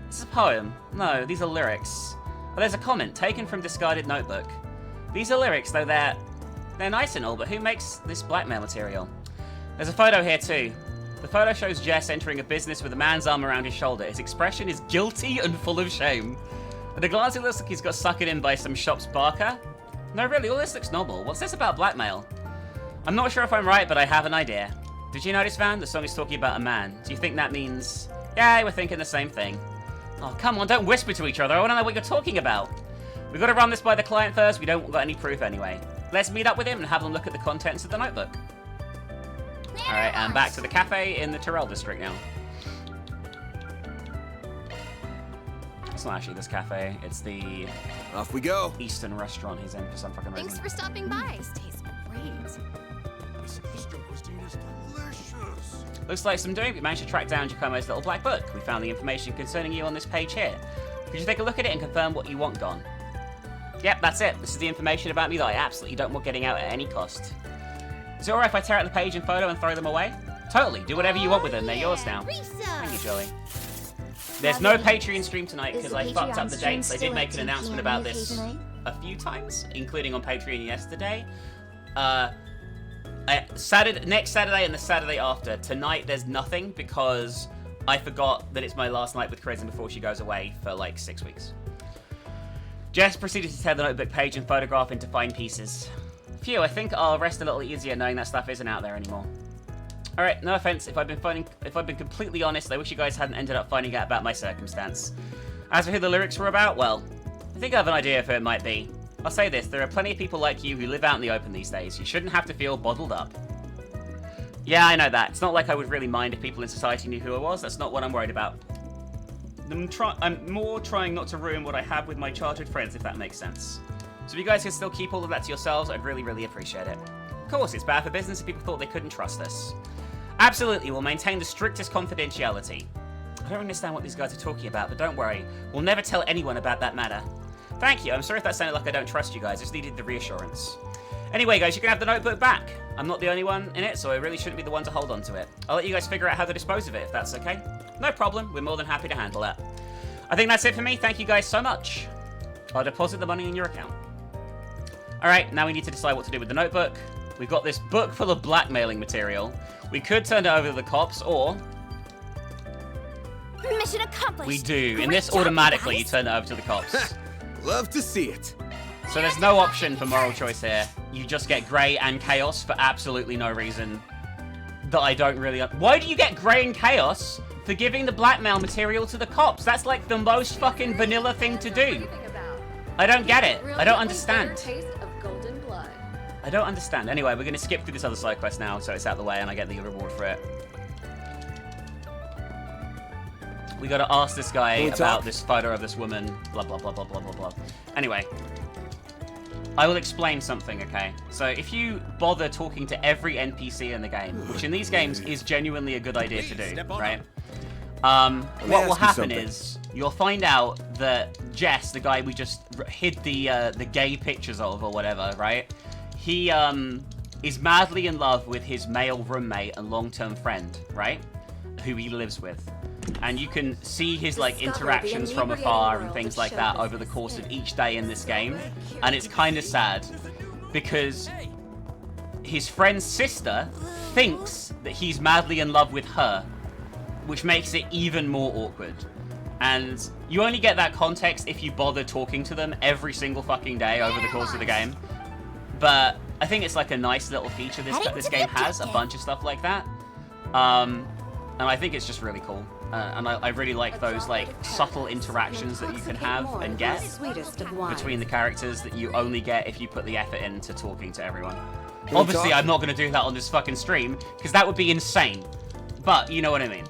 Speaker 1: This is a poem. No, these are lyrics. Oh, there's a comment taken from discarded notebook. These are lyrics, though they're nice and all, but who makes this blackmail material? There's a photo here too. The photo shows Jess entering a business with a man's arm around his shoulder. His expression is guilty and full of shame. At a glance, it looks like he's got suckered in by some shop's barker. No, really, all this looks normal. What's this about blackmail? I'm not sure if I'm right, but I have an idea. Did you notice, Van? The song is talking about a man. Do you think that means... Yeah, we're thinking the same thing. Oh, come on, don't whisper to each other. I want to know what you're talking about. We've got to run this by the client first. We don't got any proof anyway. Let's meet up with him and have a look at the contents of the notebook. Alright, and back to the cafe in the Tyrell district now. It's not actually this cafe, it's the...
Speaker 2: Off we go.
Speaker 1: Eastern restaurant he's in for some fucking reason.
Speaker 3: Thanks for stopping by.
Speaker 5: This tastes great.
Speaker 4: This Christine is delicious.
Speaker 1: Looks like some doing. We managed to track down Giacomo's little black book. We found the information concerning you on this page here. Could you take a look at it and confirm what you want gone? Yep, that's it. This is the information about me that I absolutely don't want getting out at any cost. Is it alright if I tear out the page and photo and throw them away? Totally. Do whatever you want with them. They're yours now. Thank you, Joey. There's no Patreon stream tonight because I fucked up the dates. I did make an announcement about this a few times, including on Patreon yesterday. Next Saturday and the Saturday after. Tonight there's nothing because I forgot that it's my last night with Chris before she goes away for like 6 weeks. Jess proceeded to tear the notebook page and photograph into fine pieces. Phew, I think I'll rest a little easier knowing that stuff isn't out there anymore. Alright, no offense, if I've been completely honest, I wish you guys hadn't ended up finding out about my circumstance. As for who the lyrics were about, well, I think I have an idea of who it might be. I'll say this, there are plenty of people like you who live out in the open these days. You shouldn't have to feel bottled up. Yeah, I know that. It's not like I would really mind if people in society knew who I was. That's not what I'm worried about. I'm more trying not to ruin what I have with my childhood friends, if that makes sense. So if you guys can still keep all of that to yourselves, I'd really, really appreciate it. Of course, it's bad for business if people thought they couldn't trust us. Absolutely, we'll maintain the strictest confidentiality. I don't understand what these guys are talking about, but don't worry. We'll never tell anyone about that matter. Thank you. I'm sorry if that sounded like I don't trust you guys. I just needed the reassurance. Anyway, guys, you can have the notebook back. I'm not the only one in it, so I really shouldn't be the one to hold on to it. I'll let you guys figure out how to dispose of it, if that's okay. No problem. We're more than happy to handle that. I think that's it for me. Thank you guys so much. I'll deposit the money in your account. Alright, now we need to decide what to do with the notebook. We've got this book full of blackmailing material. We could turn it over to the cops, or...
Speaker 3: Mission accomplished.
Speaker 1: We do.
Speaker 3: Great
Speaker 1: In this,
Speaker 3: job,
Speaker 1: automatically, you
Speaker 3: guys.
Speaker 1: turn it over to the cops.
Speaker 2: Love to see it.
Speaker 1: So there's no option for moral choice here. You just get grey and chaos for absolutely no reason that I don't really... Why do you get grey and chaos for giving the blackmail material to the cops? That's like the most fucking vanilla thing to do. I don't get it. I don't understand. I don't understand. Anyway, we're going to skip through this other side quest now, so it's out of the way and I get the reward for it. We got to ask this guy about this photo of this woman, blah, blah, blah, blah, blah, blah, blah. Anyway, I will explain something, okay? So if you bother talking to every NPC in the game, which in these games is genuinely a good idea to do, right? What will happen is you'll find out that Jess, the guy we just hid the gay pictures of or whatever, right? He is madly in love with his male roommate and long-term friend, right? Who he lives with. and you can see his like interactions from afar and things like that over the course of each day in this game, and it's kind of sad because his friend's sister thinks that he's madly in love with her, which makes it even more awkward. And you only get that context if you bother talking to them every single fucking day over the course of the game. But I think it's like a nice little feature this game has, a bunch of stuff like that. And I think it's just really cool. And I really like those like subtle interactions that you can have and get between the characters that you only get if you put the effort into talking to everyone. Obviously, I'm not going to do that on this fucking stream, because that would be insane. But you know what I mean.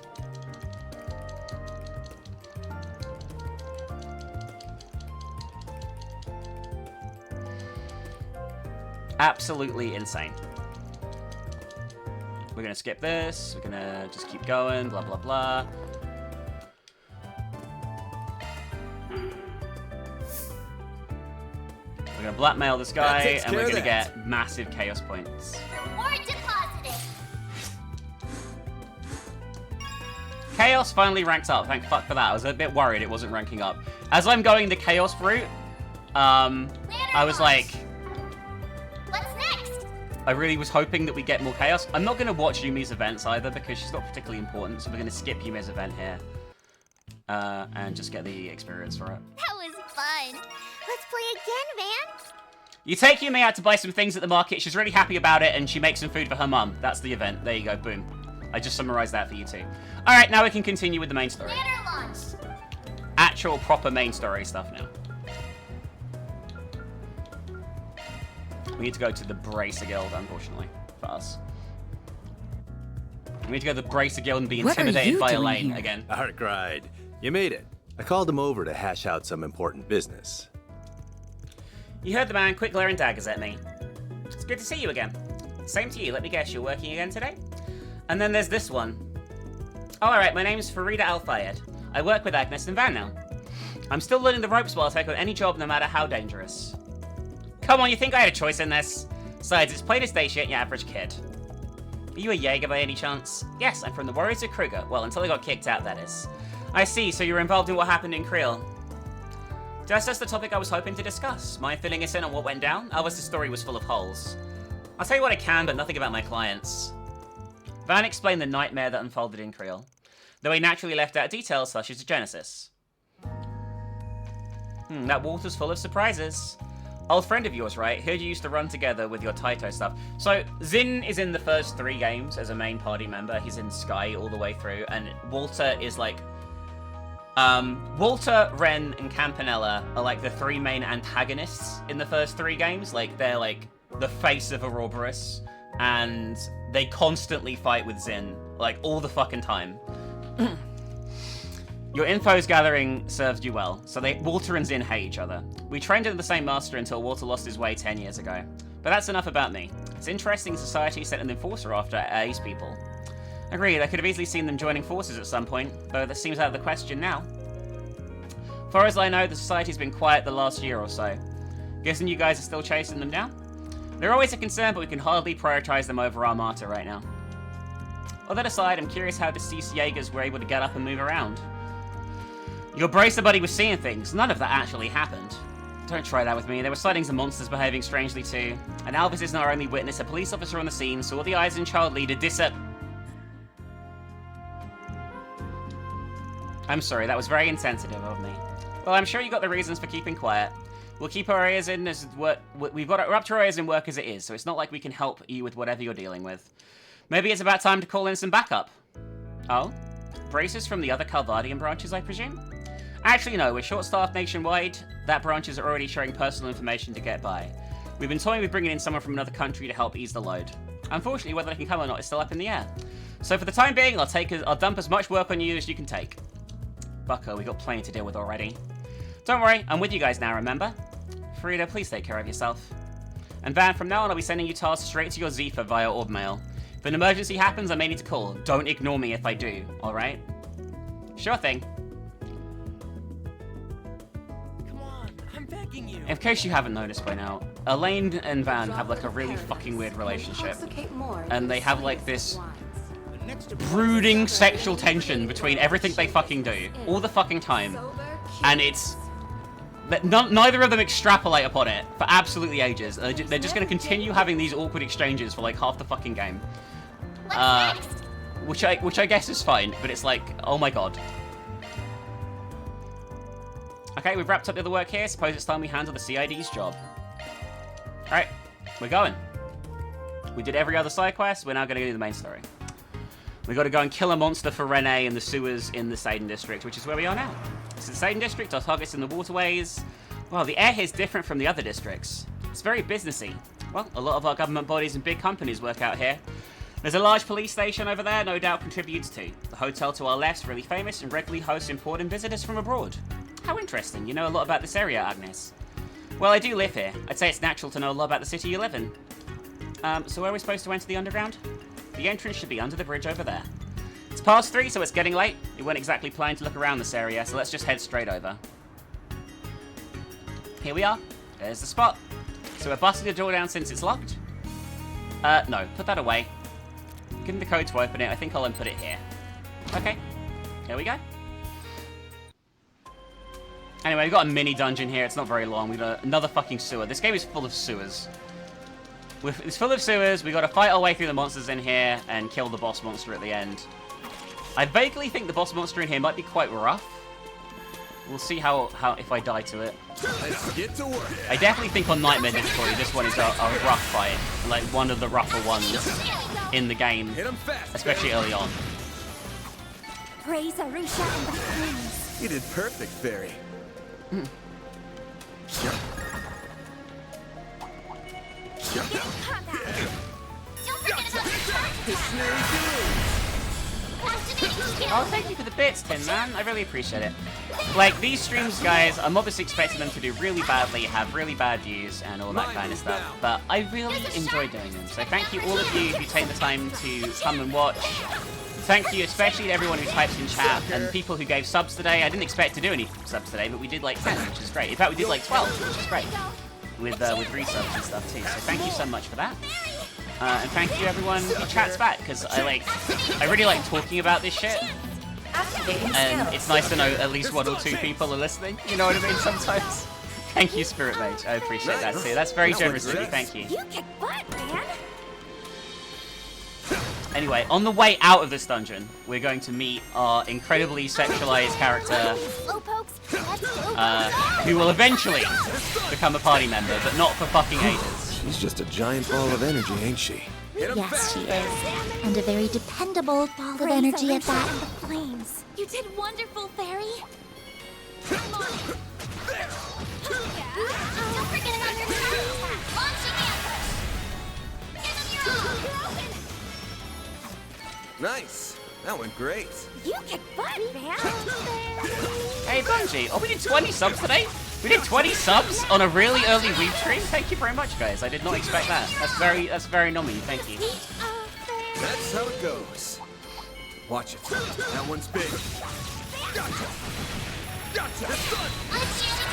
Speaker 1: Absolutely insane. We're gonna skip this. We're gonna just keep going. Blah blah blah. We're gonna blackmail this guy, and we're gonna get massive chaos points.
Speaker 7: Reward deposited.
Speaker 1: Chaos finally ranked up. Thank fuck for that. I was a bit worried it wasn't ranking up. As I'm going the chaos route, I was like,
Speaker 7: What's next?
Speaker 1: I really was hoping that we get more chaos. I'm not going to watch Yumi's events either because she's not particularly important, so we're going to skip Yumi's event here. And just get the experience for it.
Speaker 7: That was fun. Let's play again, man.
Speaker 1: You take Yumi out to buy some things at the market. She's really happy about it, and she makes some food for her mum. That's the event. There you go. Boom. I just summarized that for you too. All right, now we can continue with the main story.
Speaker 7: Banner launch.
Speaker 1: Actual proper main story stuff now. We need to go to the Bracer Guild, unfortunately, for us. We need to go to the Bracer Guild and be intimidated by Elaine again.
Speaker 10: Arkwright, you made it. I called him over to hash out some important business.
Speaker 1: You heard the man, quick glaring daggers at me. It's good to see you again. Same to you, let me guess, you're working again today? And then there's this one. Oh, alright, my name's Farida Al-Fayed. I work with Agnes and Van now. I'm still learning the ropes while I take on any job, no matter how dangerous. Come on, you think I had a choice in this? Besides, it's plain as day shit, you average kid. Are you a Jaeger by any chance? Yes, I'm from the Warriors of Kruger. Well, until I got kicked out, that is. I see, so you were involved in what happened in Creel. That's the topic I was hoping to discuss. Mind filling us in on what went down? Otherwise, the story was full of holes. I'll tell you what I can, but nothing about my clients. Van explained the nightmare that unfolded in Creel, though he naturally left out details such as the Genesis. That water's full of surprises. Old friend of yours, right? Heard you used to run together with your Taito stuff. So, Zin is in the first 3 games as a main party member. He's in Sky all the way through, and Walter is like... Walter, Ren, and Campanella are like the 3 main antagonists in the first 3 games. Like, they're like the face of Ouroboros, and they constantly fight with Zin, like all the fucking time. Your info's gathering serves you well, so Walter and Zin hate each other. We trained under the same master until Walter lost his way 10 years ago. But that's enough about me. It's interesting society sent an enforcer after A's people. Agreed, I could have easily seen them joining forces at some point, though that seems out of the question now. Far as I know, the society's been quiet the last year or so. Guessing you guys are still chasing them down? They're always a concern, but we can hardly prioritize them over Armata right now. All that aside, I'm curious how deceased Jaegers were able to get up and move around. Your bracer buddy was seeing things. None of that actually happened. Don't try that with me. There were sightings of monsters behaving strangely too. And Alvis isn't our only witness. A police officer on the scene saw the Eisen child leader I'm sorry, that was very insensitive of me. Well, I'm sure you got the reasons for keeping quiet. We'll keep our ears in as we're up to our ears in work as it is, so it's not like we can help you with whatever you're dealing with. Maybe it's about time to call in some backup. Oh? Bracers from the other Calvardian branches, I presume? Actually, no, we're short-staffed nationwide. That branches are already sharing personal information to get by. We've been toying with bringing in someone from another country to help ease the load. Unfortunately, whether they can come or not is still up in the air. So for the time being, I'll dump as much work on you as you can take. Bucko, we got plenty to deal with already. Don't worry, I'm with you guys now, remember? Farida, please take care of yourself. And Van, from now on, I'll be sending you tasks straight to your Zephyr via orb mail. If an emergency happens, I may need to call. Don't ignore me if I do, alright? Sure thing.
Speaker 4: Come on, I'm begging you.
Speaker 1: In case you haven't noticed by now, Elaine and Van have like a really fucking weird relationship. And they have like this brooding sexual tension between everything they fucking do, all the fucking time, and it's neither of them extrapolate upon it for absolutely ages. They're just going to continue having these awkward exchanges for like half the fucking game, which I guess is fine, but it's like, oh my god. Okay, we've wrapped up the other work here. Suppose it's time we handle the CID's job. All right, we're going. We did every other side quest. We're now going to do the main story. We got to go and kill a monster for Renee in the sewers in the Saden district, which is where we are now. This is the Saden district. Our target's in the waterways. Well, the air here is different from the other districts. It's very businessy. Well, a lot of our government bodies and big companies work out here. There's a large police station over there, no doubt contributes to. The hotel to our left's really famous and regularly hosts important visitors from abroad. How interesting. You know a lot about this area, Agnes. Well, I do live here. I'd say it's natural to know a lot about the city you live in. So where are we supposed to enter the underground? The entrance should be under the bridge over there. It's past 3, so it's getting late. We weren't exactly planning to look around this area, so let's just head straight over. Here we are. There's the spot. So we're busting the door down since it's locked? No. Put that away. Give me the code to open it. I think I'll input it here. Okay. Here we go. Anyway, we've got a mini dungeon here. It's not very long. We've got another fucking sewer. This game is full of sewers. It's full of sewers. We've got to fight our way through the monsters in here and kill the boss monster at the end. I vaguely think the boss monster in here might be quite rough. We'll see how if I die to it.
Speaker 2: Let's get to work.
Speaker 1: I definitely think on Nightmare difficulty, this one is a rough fight. Like, one of the rougher ones in the game.
Speaker 2: Hit 'em fast,
Speaker 1: especially early on.
Speaker 7: Praise Arusha and the flames.
Speaker 2: You did perfect, Fairy.
Speaker 1: Oh, thank you for the bits, Tin Man. I really appreciate it. Like, these streams, guys, I'm obviously expecting them to do really badly, have really bad views, and all that kind of stuff. But I really enjoy doing them. So thank you, all of you, who take the time to come and watch. Thank you especially to everyone who typed in chat, and people who gave subs today. I didn't expect to do any subs today, but we did like 10, which is great. In fact, we did like 12, which is great. With resubs and stuff too. So thank you so much for that. And thank you everyone who chats back, because I really like talking about this shit. And it's nice to know at least 1 or 2 people are listening. You know what I mean? Sometimes. Thank you, Spirit Mage. I appreciate that too. That's very generous of you. Thank you.
Speaker 7: You kick butt, man.
Speaker 1: Anyway, on the way out of this dungeon, we're going to meet our incredibly sexualized character, who will eventually become a party member, but not for fucking ages.
Speaker 2: She's just a giant ball of energy, ain't she?
Speaker 3: Yes, she is. And a very dependable ball of energy at that.
Speaker 7: And the flames. You did wonderful, Fairy. Come on. Don't forget it on your charge attack. Launching ambush. Give them your own.
Speaker 2: Nice. That went great.
Speaker 7: You kick butt, man.
Speaker 1: Hey, Bungie. Oh, we did 20 subs today? We did 20 subs on a really early week stream? Thank you very much, guys. I did not expect that. That's very normal. Thank you.
Speaker 2: That's how it goes. Watch it. That one's big. Gotcha. Gotcha. It's done.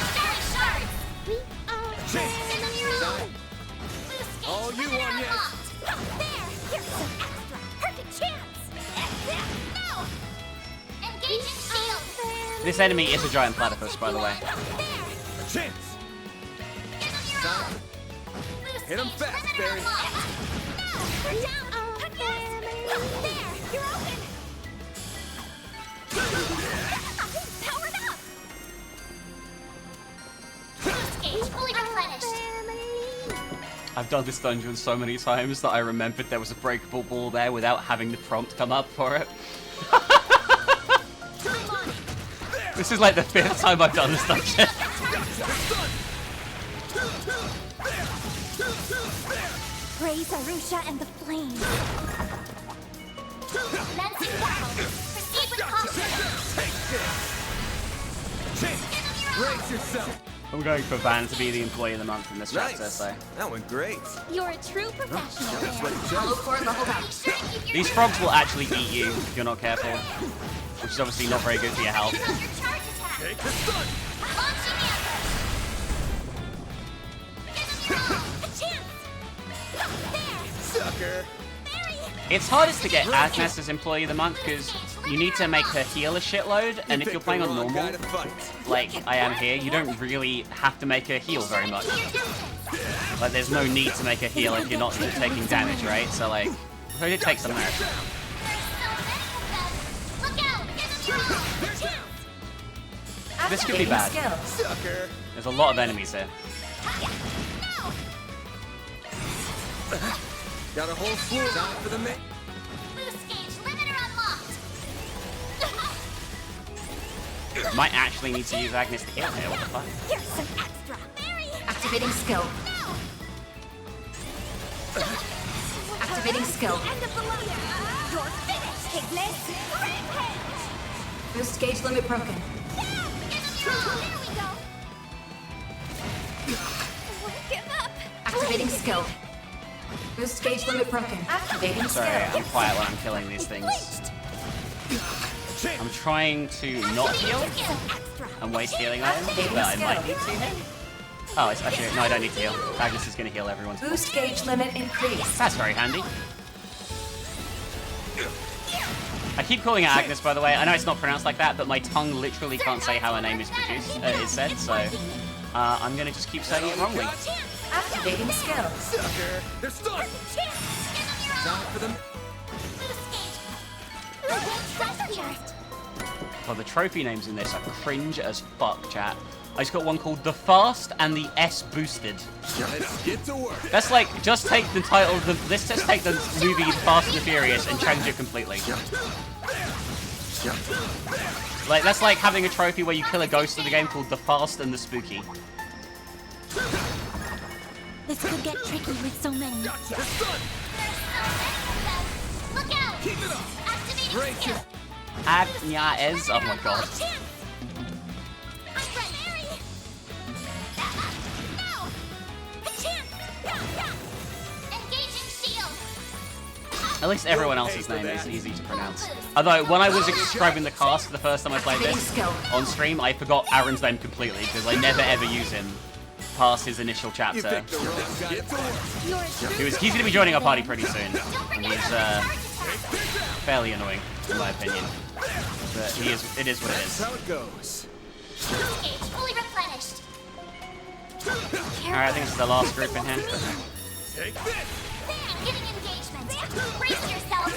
Speaker 7: Starry shards. Give them your own.
Speaker 2: All you want, yes.
Speaker 7: There. Here's some extra. Perfect chance. No. Engaging shield.
Speaker 1: This enemy is a giant platypus, by the way.
Speaker 2: Chance. Hit him fast, Barry.
Speaker 7: No. Down. Cut this. There. You're open. Powered up. Boost gauge fully replenished.
Speaker 1: I've done this dungeon so many times that I remembered there was a breakable ball there without having the prompt come up for it. This is like the 5th time I've done this dungeon.
Speaker 7: Praise Arusha and the flames. Lancing battle. Proceed with caution.
Speaker 2: Brace yourself.
Speaker 1: I'm going for Van to be the employee of the month in this chapter,
Speaker 2: Nice.
Speaker 1: so.
Speaker 2: That went great.
Speaker 7: You're a true professional.
Speaker 2: That's what it
Speaker 7: Follow
Speaker 2: says.
Speaker 7: for the whole house.
Speaker 1: These frogs will actually eat you if you're not careful, which is obviously not very good for your health.
Speaker 2: Take the stun.
Speaker 7: Launching ambush. A chance. There.
Speaker 2: Sucker.
Speaker 7: Barry.
Speaker 11: It's hardest to get Agnes as Employee of the Month because you need to make her heal a shitload, and if you're playing on normal, like I am here, you don't really have to make her heal very much. Like, there's no need to make her heal if you're not taking damage, right? So, like, it takes some merit. This could be bad. There's a lot of enemies here.
Speaker 2: Got a whole slew time for the main.
Speaker 7: Boost gauge limiter unlocked.
Speaker 11: Might actually need to use Agnes to heal here. What the fuck?
Speaker 7: Here's some extra.
Speaker 5: Activating skill. Activating skill.
Speaker 7: End of the line. You're finished, Ignis. Rampage.
Speaker 5: Boost gauge limit broken.
Speaker 7: There we go. Won't give up.
Speaker 5: Activating skill. Boost gauge limit broken. Activating
Speaker 11: Sorry,
Speaker 5: skill.
Speaker 11: I'm quiet when I'm killing these things. I'm trying to not heal and waste healing items, but I might need to here. Oh, it's actually, no, I don't need to heal. Agnes is going to heal everyone's.
Speaker 5: Boost gauge limit increased.
Speaker 11: That's very handy. I keep calling her Agnes, by the way. I know it's not pronounced like that, but my tongue literally can't say how her name is said, so I'm going to just keep saying it wrongly.
Speaker 5: Activating skill.
Speaker 2: Sucker! They're stuck! Time for them.
Speaker 11: Oh, the trophy names in this are cringe as fuck, chat. I just got one called The Fast and the S Boosted.
Speaker 2: Let's get to work.
Speaker 11: That's like, just take the title of the, let's just take the movie Fast and the Furious and change it completely. Like, that's like having a trophy where you kill a ghost in the game called The Fast and the Spooky.
Speaker 3: This could get tricky with so many.
Speaker 7: Look out!
Speaker 2: Keep it up.
Speaker 7: Activating
Speaker 2: Break
Speaker 7: skill.
Speaker 2: it.
Speaker 11: Agnes, oh my god.
Speaker 7: I'm ready. No! A chance! Engaging shield.
Speaker 11: At least everyone else's name is easy to pronounce. Although, when I was describing the cast the first time I played this on stream, I forgot Aaron's name completely because I never ever use him past his initial chapter. He's going to be joining our party pretty soon. And he's fairly annoying, in my opinion. But it is what it is.
Speaker 2: That's how it goes.
Speaker 7: Boost gauge fully replenished.
Speaker 11: Alright, I think this is the last group in here.
Speaker 2: Take this.
Speaker 7: There, getting engagement. Brace yourself.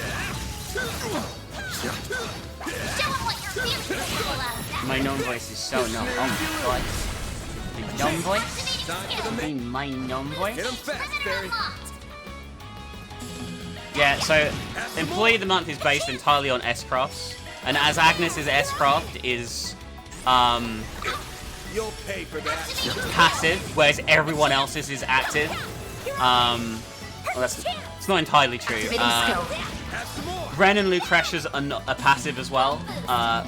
Speaker 7: Show them what you're really capable of.
Speaker 11: My gnome voice is so gnome. Oh my god. The gnome voice?
Speaker 2: Time for the main.
Speaker 11: My gnome voice?
Speaker 2: Hit 'em fast, Barry.
Speaker 11: Yeah, so Employee of the Month is based entirely on S-Crafts. And as Agnes's S-Craft is
Speaker 2: You'll pay for that.
Speaker 11: passive, whereas everyone else's is active. Well, it's not entirely true.
Speaker 2: Have some more.
Speaker 11: Ren and Lucretia's are passive as well,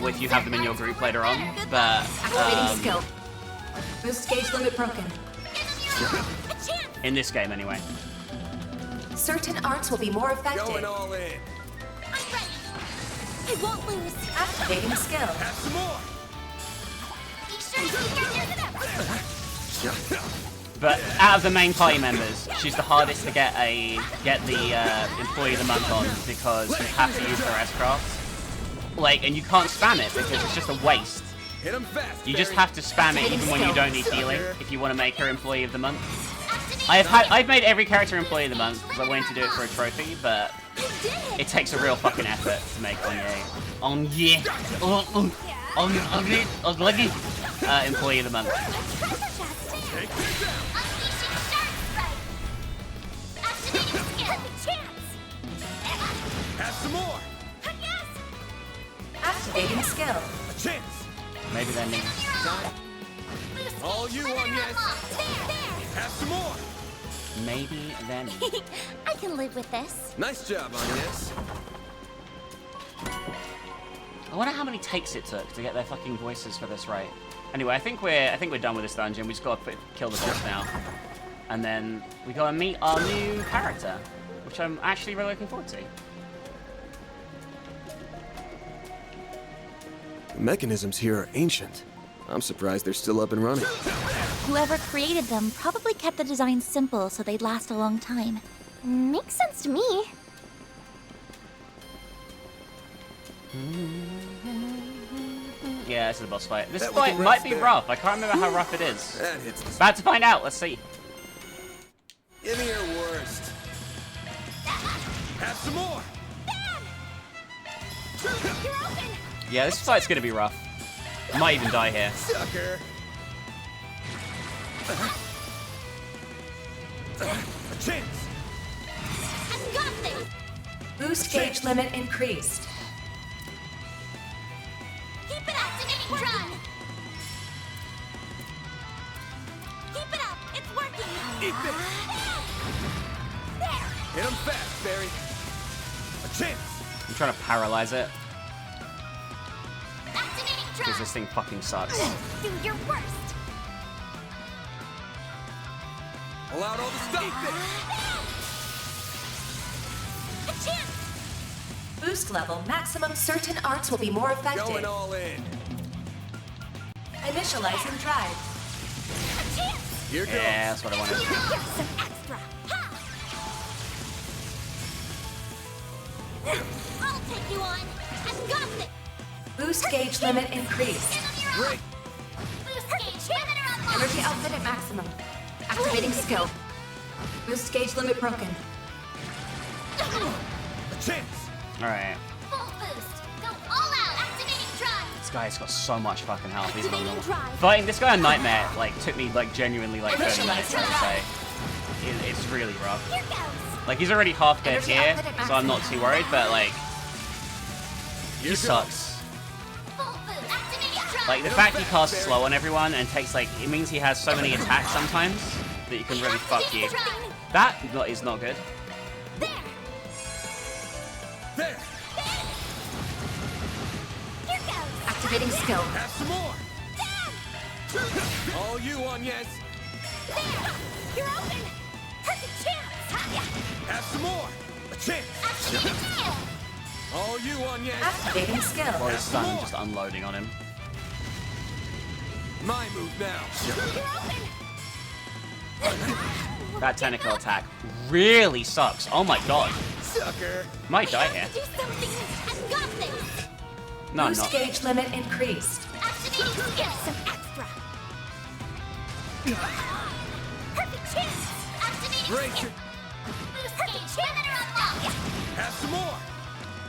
Speaker 11: if you have them in your group later on. But
Speaker 5: Activating skill. Boost gauge limit broken.
Speaker 11: in this game, anyway.
Speaker 5: Certain arts will be more effective.
Speaker 2: Going all in.
Speaker 7: I'm ready. I won't lose.
Speaker 5: Activating skill.
Speaker 2: Have some more.
Speaker 7: Be sure to keep your
Speaker 11: But out of the main party members, she's the hardest to get the Employee of the Month on because you have to use her S-Craft. Like, and you can't spam it because it's just a waste.
Speaker 2: Hit 'em fast.
Speaker 11: You just
Speaker 2: Barry.
Speaker 11: have to spam it even when you don't need healing if you want to make her Employee of the Month. I've made every character Employee of the Month because I wanted to do it for a trophy, but it takes a real fucking effort to make Employee of the Month.
Speaker 2: Take this out.
Speaker 7: unleashing shark strike. Activating skill. Chance.
Speaker 2: Have some more.
Speaker 7: Yes.
Speaker 5: Activating skill.
Speaker 2: A chance.
Speaker 11: Maybe then.
Speaker 2: Time. All you on, yes. Have some more.
Speaker 11: Maybe then.
Speaker 3: I can live with this.
Speaker 2: Nice job, Agnes.
Speaker 11: I wonder how many takes it took to get their fucking voices for this right. Anyway, I think we're done with this dungeon. We just got to kill the boss now, and then we got to meet our new character, which I'm actually really looking forward to.
Speaker 2: The mechanisms here are ancient. I'm surprised they're still up and running.
Speaker 3: Whoever created them probably kept the design simple so they'd last a long time.
Speaker 7: Makes sense to me.
Speaker 11: Yeah, this is the boss fight. This
Speaker 2: That was
Speaker 11: fight
Speaker 2: a rough
Speaker 11: might be
Speaker 2: start.
Speaker 11: rough. I can't remember how rough it is.
Speaker 2: That hits the
Speaker 11: About to find out. Let's see.
Speaker 2: Give me your worst. Have some more.
Speaker 7: You're open.
Speaker 11: Yeah, this fight's gonna be rough. I might even die here.
Speaker 2: Sucker. A chance.
Speaker 7: I've got this.
Speaker 5: Boost gauge limit increased.
Speaker 7: Keep it up. Activating run. Keep it up. It's working.
Speaker 2: Eat this.
Speaker 7: There.
Speaker 2: Hit him fast, Barry. A chance.
Speaker 11: I'm trying to paralyze it
Speaker 7: Activating
Speaker 11: because
Speaker 7: drop.
Speaker 11: this thing fucking sucks.
Speaker 7: Do your worst.
Speaker 2: Pull out all the stuff. Eat
Speaker 7: A chance.
Speaker 5: Boost level maximum. Certain arts will be more
Speaker 2: this.
Speaker 5: effective.
Speaker 2: Going all in.
Speaker 5: Initializing drive.
Speaker 7: A chance.
Speaker 2: Here goes.
Speaker 11: Yeah, that's what I wanted.
Speaker 7: Here's some extra. Ha. I'll take you on. I've got this.
Speaker 5: Boost gauge limit increased.
Speaker 2: Great.
Speaker 7: Boost gauge limiter unlocked.
Speaker 5: Energy output at maximum. Activating skill. Boost gauge limit broken.
Speaker 2: A chance.
Speaker 11: All right.
Speaker 7: Full boost. Go all out. Activating drive.
Speaker 11: This guy's got so much fucking health. He's not
Speaker 7: Activating
Speaker 11: normal.
Speaker 7: drive.
Speaker 11: Fighting this guy on Nightmare like took me like genuinely like 30 minutes. I would say. It's really rough.
Speaker 7: Here goes.
Speaker 11: Like he's already half dead
Speaker 5: Energy
Speaker 11: here,
Speaker 5: output at
Speaker 11: so I'm not too worried. But like, he
Speaker 2: Here
Speaker 11: sucks.
Speaker 7: Full boost. Activating drive.
Speaker 11: Like the fact he casts slow on everyone and takes like it means he has so many attacks sometimes that you can really fuck you.
Speaker 7: Activating drive.
Speaker 11: That is not good.
Speaker 7: There.
Speaker 2: There.
Speaker 7: Here goes.
Speaker 5: Activating skill.
Speaker 2: Have some more. All you on, yes.
Speaker 7: There. You're open. Perfect chance. Ha.
Speaker 2: Have some more. A chance.
Speaker 7: Activating skill.
Speaker 2: All you on, yes.
Speaker 5: Activating skill.
Speaker 11: Or his son just unloading on him.
Speaker 2: My move now.
Speaker 7: You're open.
Speaker 11: That tentacle attack really sucks. Oh my god.
Speaker 2: Sucker.
Speaker 11: Might die here.
Speaker 7: Do something. I've got this.
Speaker 11: No, I'm
Speaker 5: Boost
Speaker 11: not.
Speaker 5: gauge limit increased.
Speaker 7: Activating skill. Some extra. Perfect chance. Activating
Speaker 2: Break
Speaker 7: skill.
Speaker 2: it.
Speaker 7: Boost gauge limiter unlocked.
Speaker 2: Have some more.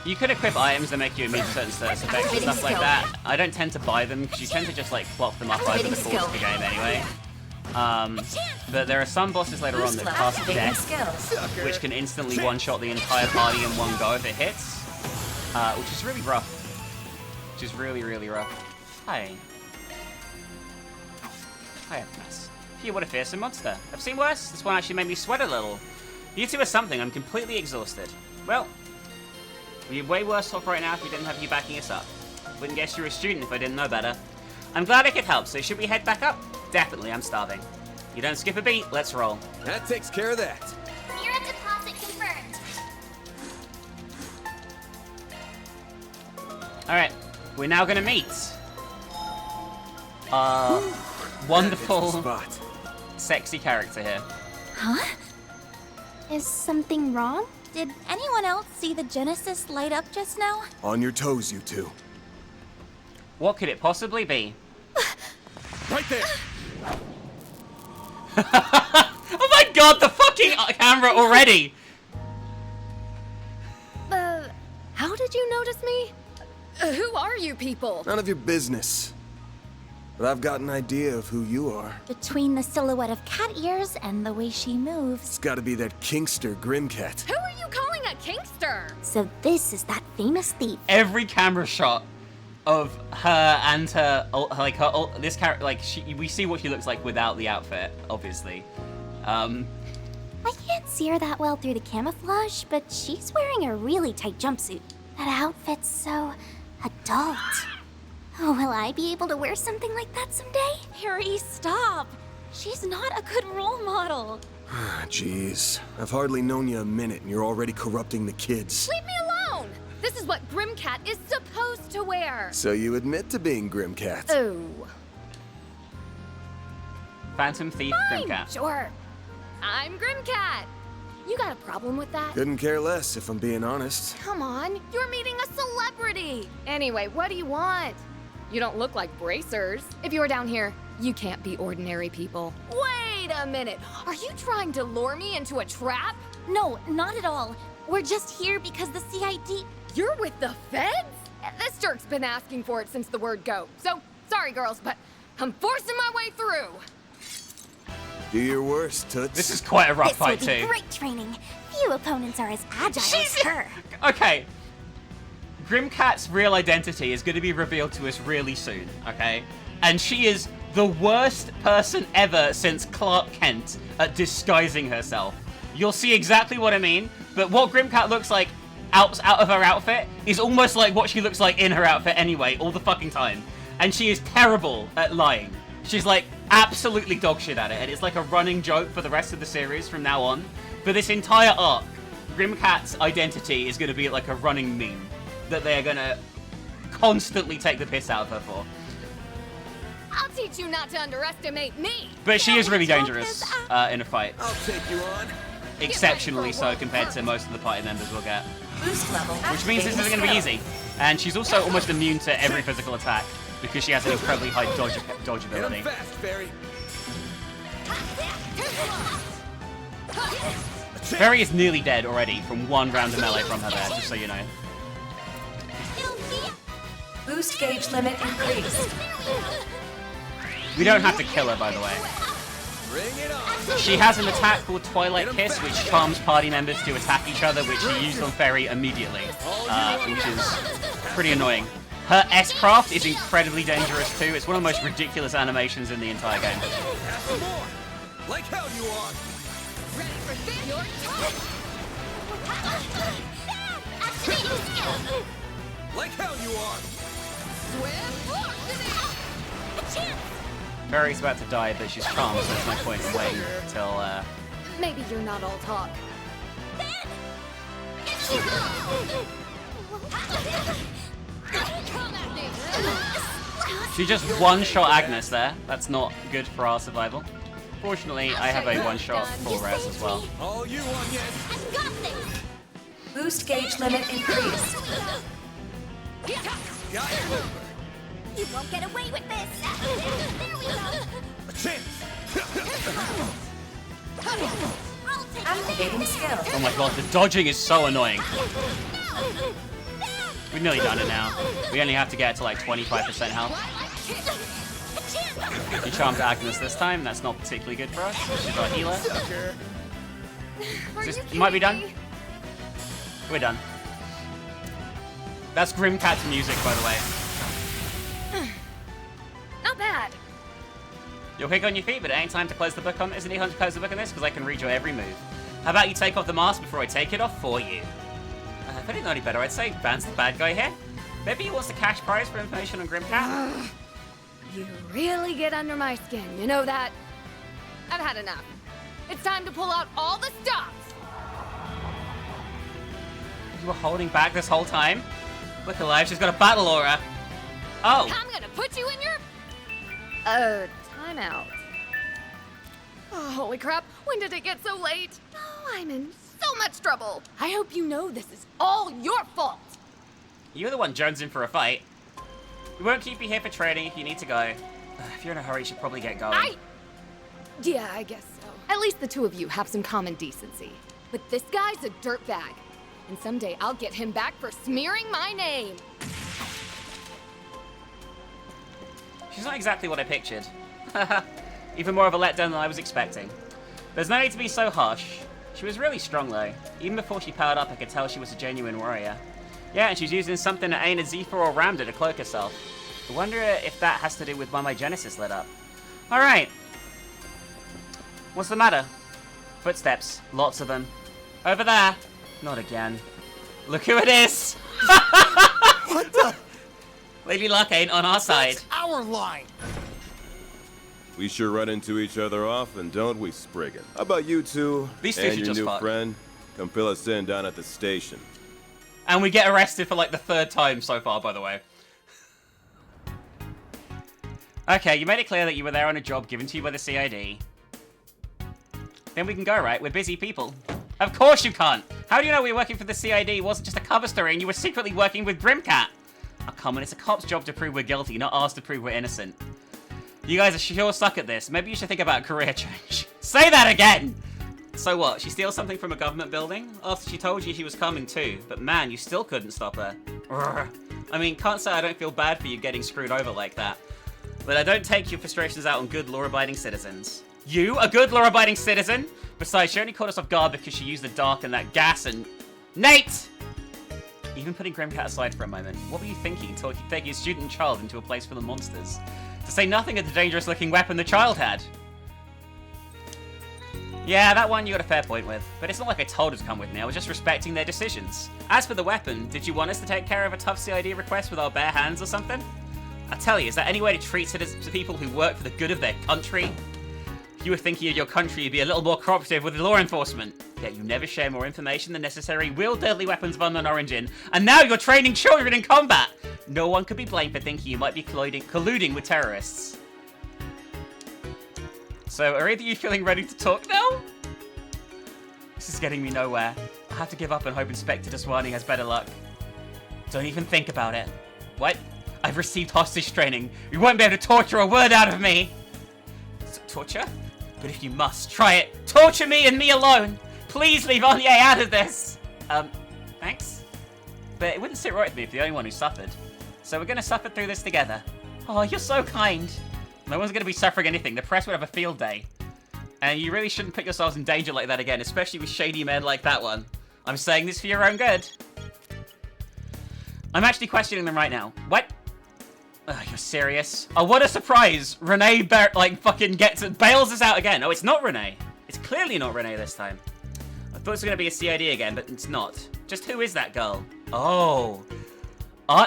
Speaker 11: You could equip items that make you immune to certain status effects and stuff like that. I don't tend to buy them because you tend to just like plop them up over the course of the game anyway. But there are some bosses later on that cast
Speaker 5: Activating
Speaker 11: Death,
Speaker 5: skill.
Speaker 2: Sucker.
Speaker 11: which can instantly one-shot the entire party in one go if it hits, which is really rough. Which is really, really rough. Hi. Hi, Mess. Phew, what a fearsome monster. I've seen worse. This one actually made me sweat a little. You two are something. I'm completely exhausted. Well, we'd be way worse off right now if we didn't have you backing us up. Wouldn't guess you were a student if I didn't know better. I'm glad I could help, so should we head back up? Definitely, I'm starving. You don't skip a beat, let's roll.
Speaker 2: That takes care of that.
Speaker 7: Mira deposit confirmed.
Speaker 11: Alright, we're now gonna meet. Wonderful,
Speaker 2: Spot.
Speaker 11: sexy character here.
Speaker 3: Huh? Is something wrong? Did anyone else see the Genesis light up just now?
Speaker 2: On your toes, you two.
Speaker 11: What could it possibly be?
Speaker 2: Right there.
Speaker 11: Oh my god, the fucking camera already!
Speaker 6: How did you notice me? Who are you people?
Speaker 2: None of your business. But I've got an idea of who you are.
Speaker 3: Between the silhouette of cat ears and the way she moves.
Speaker 2: It's gotta be that Kingster Grimcat.
Speaker 6: Who are you calling a kinkster?
Speaker 3: So this is that famous thief.
Speaker 11: Every camera shot of her and her, like her, this character, like we see what she looks like without the outfit, obviously.
Speaker 3: I can't see her that well through the camouflage, but she's wearing a really tight jumpsuit. That outfit's so adult. Oh, will I be able to wear something like that someday? Harry, stop. She's not a good role model.
Speaker 2: Jeez, I've hardly known you a minute and you're already corrupting the kids.
Speaker 6: Leave me alone! This is what Grimcat is supposed to wear.
Speaker 2: So you admit to being Grimcat?
Speaker 6: Oh.
Speaker 11: Phantom Thief
Speaker 6: Fine,
Speaker 11: Grimcat.
Speaker 6: sure. I'm Grimcat. You got a
Speaker 12: problem with that?
Speaker 2: Couldn't care less, if I'm being honest.
Speaker 12: Come on, you're meeting a celebrity! Anyway, what do you want? You don't look like bracers. If you were down here, you can't be ordinary people. Wait a minute! Are you trying to lure me into a trap?
Speaker 3: No, not at all. We're just here because the CID...
Speaker 12: You're with the feds? This jerk's been asking for it since the word go. So, sorry girls, but I'm forcing my way through.
Speaker 2: Do your worst, Toots.
Speaker 1: This is quite a rough fight
Speaker 3: This will
Speaker 1: too.
Speaker 3: be great training. Few opponents are as agile as her.
Speaker 1: Okay. Grimcat's real identity is going to be revealed to us really soon, okay? And she is the worst person ever since Clark Kent at disguising herself. You'll see exactly what I mean, but what Grimcat looks like out of her outfit is almost like what she looks like in her outfit anyway, all the fucking time. And she is terrible at lying. She's like absolutely dogshit at it, and it's like a running joke for the rest of the series from now on. For this entire arc, Grimcat's identity is going to be like a running meme that they're going to constantly take the piss out of her for.
Speaker 12: I'll teach you not to underestimate me.
Speaker 1: But she is really dangerous in a fight.
Speaker 2: I'll take you on.
Speaker 1: Exceptionally so compared to most of the party members we'll get.
Speaker 5: Boost level.
Speaker 1: Which means this isn't going to be easy. And she's also almost immune to every physical attack because she has an incredibly high dodge ability.
Speaker 2: Hit 'em fast, Barry.
Speaker 1: Barry is nearly dead already from one round of melee from her there, just so you know.
Speaker 5: Boost gauge limit increased.
Speaker 1: We don't have to kill her, by the way.
Speaker 2: Bring it on.
Speaker 1: She has an attack called Twilight Kiss, which charms party members to attack each other, which she used on Fairy immediately, which is pretty annoying. Her S-Craft is incredibly dangerous too. It's one of the most ridiculous animations in the entire game.
Speaker 2: Have some more. Like hell you are.
Speaker 12: Ready for this? Your turn.
Speaker 7: Activating skill.
Speaker 2: Like hell you are.
Speaker 12: Swim.
Speaker 1: Fairy's about to die, but she's charmed, so there's no point in waiting until,
Speaker 12: Maybe you're not all talk.
Speaker 1: She just one-shot Agnes there. That's not good for our survival. Fortunately, I have a one-shot full res as well.
Speaker 2: All you want yet?
Speaker 7: I've got this.
Speaker 5: Boost gauge limit increased.
Speaker 2: Got it.
Speaker 3: You won't get away with this. There we go.
Speaker 2: A chance.
Speaker 3: I'll take
Speaker 5: Activating skill.
Speaker 1: Oh my god, the dodging is so annoying. We've nearly done it now. We only have to get to like 25% health. We charmed Agnes this time. That's not particularly good for us. She's our healer. Might be done. We're done. That's Grimcat's music, by the way.
Speaker 12: Not bad.
Speaker 1: You're quick on your feet, but it ain't time to close the book on. Isn't it time to close the book on this? Because I can read your every move. How about you take off the mask before I take it off for you? If I didn't know any better, I'd say Van's the bad guy here. Maybe he wants a cash prize for information on Grimcat.
Speaker 12: You really get under my skin, you know that? I've had enough. It's time to pull out all the stops.
Speaker 1: You were holding back this whole time? Look alive, she's got a battle aura. Oh.
Speaker 12: I'm gonna put you in your... timeout. Oh, holy crap, when did it get so late? Oh, I'm in so much trouble. I hope you know this is all your fault.
Speaker 1: You're the one jonesing for a fight. We won't keep you here for training if you need to go. If you're in a hurry, you should probably get going.
Speaker 12: Yeah, I guess so. At least the two of you have some common decency. But this guy's a dirtbag. And someday I'll get him back for smearing my name.
Speaker 1: She's not exactly what I pictured. Even more of a letdown than I was expecting. There's no need to be so harsh. She was really strong though. Even before she powered up, I could tell she was a genuine warrior. Yeah, and she's using something that ain't a Z4 or Ramda to cloak herself. I wonder if that has to do with why my Genesis lit up. Alright. What's the matter? Footsteps. Lots of them. Over there. Not again. Look who it is!
Speaker 2: What the?
Speaker 1: Lady Luck ain't on our side.
Speaker 2: That's our line.
Speaker 13: We sure run into each other often, don't we, Spriggan? How about you two
Speaker 1: These two
Speaker 13: and
Speaker 1: should
Speaker 13: your
Speaker 1: just
Speaker 13: new
Speaker 1: fuck.
Speaker 13: friend come fill us in down at the station?
Speaker 1: And we get arrested for like the third time so far, by the way. Okay, you made it clear that you were there on a job given to you by the CID. Then we can go, right? We're busy people.
Speaker 11: Of course you can't. How do you know we were working for the CID wasn't just a cover story and you were secretly working with Grimcat? Oh, come on, it's a cop's job to prove we're guilty, not ours to prove we're innocent. You guys are sure suck at this. Maybe you should think about a career change. Say that again! So what, she steals something from a government building? After she told you she was coming too, but man, you still couldn't stop her. Urgh. I mean, can't say I don't feel bad for you getting screwed over like that. But I don't take your frustrations out on good law-abiding citizens. You, a good law-abiding citizen? Besides, she only caught us off guard because she used the dark and that gas and... Nate! Even putting Grimcat aside for a moment, what were you thinking taking a student child into a place full of monsters? To say nothing of the dangerous-looking weapon the child had. Yeah, that one you got a fair point with, but it's not like I told her to come with me, I was just respecting their decisions. As for the weapon, did you want us to take care of a tough CID request with our bare hands or something? I tell you, is there any way to treat citizens to people who work for the good of their country? If you were thinking of your country, you'd be a little more cooperative with law enforcement. Yet you never share more information than necessary, wield deadly weapons of unknown origin, and now you're training children in combat! No one could be blamed for thinking you might be colluding with terrorists. So, are either of you feeling ready to talk now? This is getting me nowhere. I have to give up and hope Inspector Deswani has better luck. Don't even think about it. What? I've received hostage training. You won't be able to torture a word out of me! Torture? But if you must, try it. Torture me and me alone! Please leave Anya out of this! Thanks? But it wouldn't sit right with me if the only one who suffered. So we're gonna suffer through this together. Oh, you're so kind. No one's gonna be suffering anything. The press would have a field day. And you really shouldn't put yourselves in danger like that again, especially with shady men like that one. I'm saying this for your own good. I'm actually questioning them right now. What? You're serious? Oh, what a surprise! Renee, fucking bails us out again. Oh, it's not Renee. It's clearly not Renee this time. I thought it was gonna be a CID again, but it's not. Just who is that girl? Oh.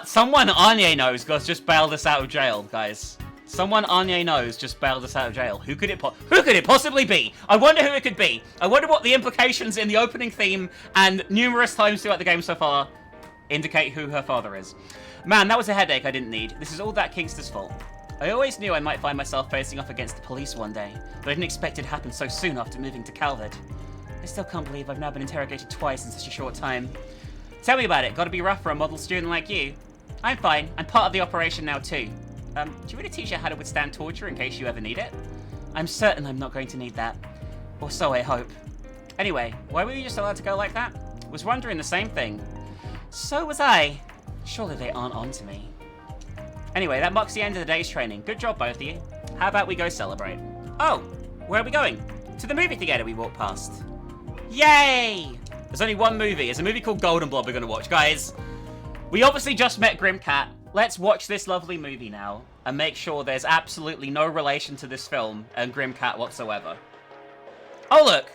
Speaker 11: Someone Anya knows just bailed us out of jail, guys. Someone Anya knows just bailed us out of jail. Who could it possibly be? I wonder who it could be. I wonder what the implications in the opening theme and numerous times throughout the game so far indicate who her father is. Man, that was a headache I didn't need. This is all that Kingster's fault. I always knew I might find myself facing off against the police one day, but I didn't expect it to happen so soon after moving to Calvert. I still can't believe I've now been interrogated twice in such a short time. Tell me about it. Gotta be rough for a model student like you. I'm fine. I'm part of the operation now too. Do you really teach you how to withstand torture in case you ever need it? I'm certain I'm not going to need that. Or so I hope. Anyway, why were you just allowed to go like that? Was wondering the same thing. So was I. Surely they aren't on to me. Anyway, that marks the end of the day's training. Good job, both of you. How about we go celebrate? Oh, where are we going? To the movie theater we walked past. Yay! There's only one movie. It's a movie called Golden Blob we're going to watch. Guys, we obviously just met Grimcat. Let's watch this lovely movie now and make sure there's absolutely no relation to this film and Grimcat whatsoever. Oh, look!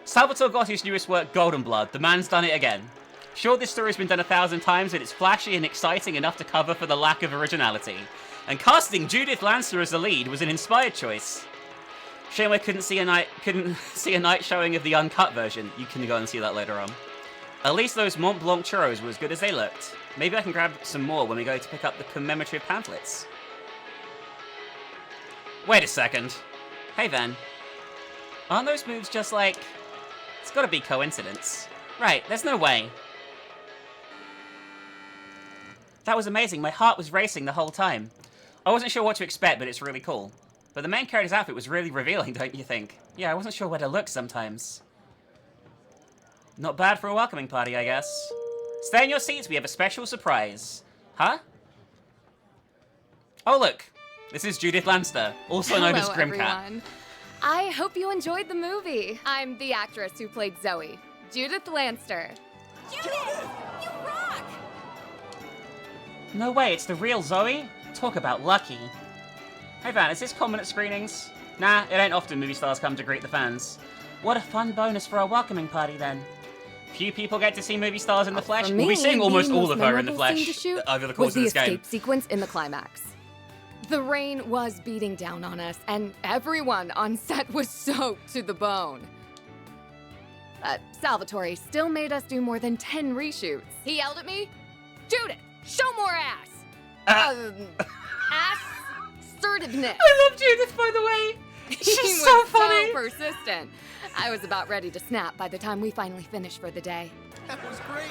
Speaker 11: Salvatore Gotti's newest work, Golden Blood. The man's done it again. Sure, this story's been done 1,000 times, but it's flashy and exciting enough to cover for the lack of originality. And casting Judith Lancer as the lead was an inspired choice. Shame I couldn't see a night showing of the uncut version. You can go and see that later on. At least those Mont Blanc churros were as good as they looked. Maybe I can grab some more when we go to pick up the commemorative pamphlets. Wait a second. Hey, Van. Aren't those moves just like... It's gotta be coincidence. Right, there's no way. That was amazing. My heart was racing the whole time. I wasn't sure what to expect, but it's really cool. But the main character's outfit was really revealing, don't you think? Yeah, I wasn't sure where to look sometimes. Not bad for a welcoming party, I guess. Stay in your seats, we have a special surprise. Huh? Oh, look. This is Judith Lancer, also known as Grimcat.
Speaker 12: Everyone. I hope you enjoyed the movie. I'm the actress who played Zoe, Judith Lancer.
Speaker 7: Judith! You rock!
Speaker 1: No way, it's the real Zoe? Talk about lucky. Hey Van, is this common at screenings? Nah, it ain't often movie stars come to greet the fans. What a fun bonus for our welcoming party then. Few people get to see movie stars in the flesh.
Speaker 12: For me,
Speaker 1: we'll be seeing almost
Speaker 12: the
Speaker 1: all of her in the
Speaker 12: memorable scene
Speaker 1: flesh
Speaker 12: to shoot
Speaker 1: over the course of this game.
Speaker 12: was the escape sequence in the climax. The rain was beating down on us, and everyone on set was soaked to the bone. But Salvatore still made us do more than 10 reshoots. He yelled at me, "Judith, show more ass!" Ass assertiveness.
Speaker 1: I love Judith, by the way.
Speaker 12: She's
Speaker 1: so funny.
Speaker 12: So persistent. I was about ready to snap by the time we finally finished for the day.
Speaker 2: That was great.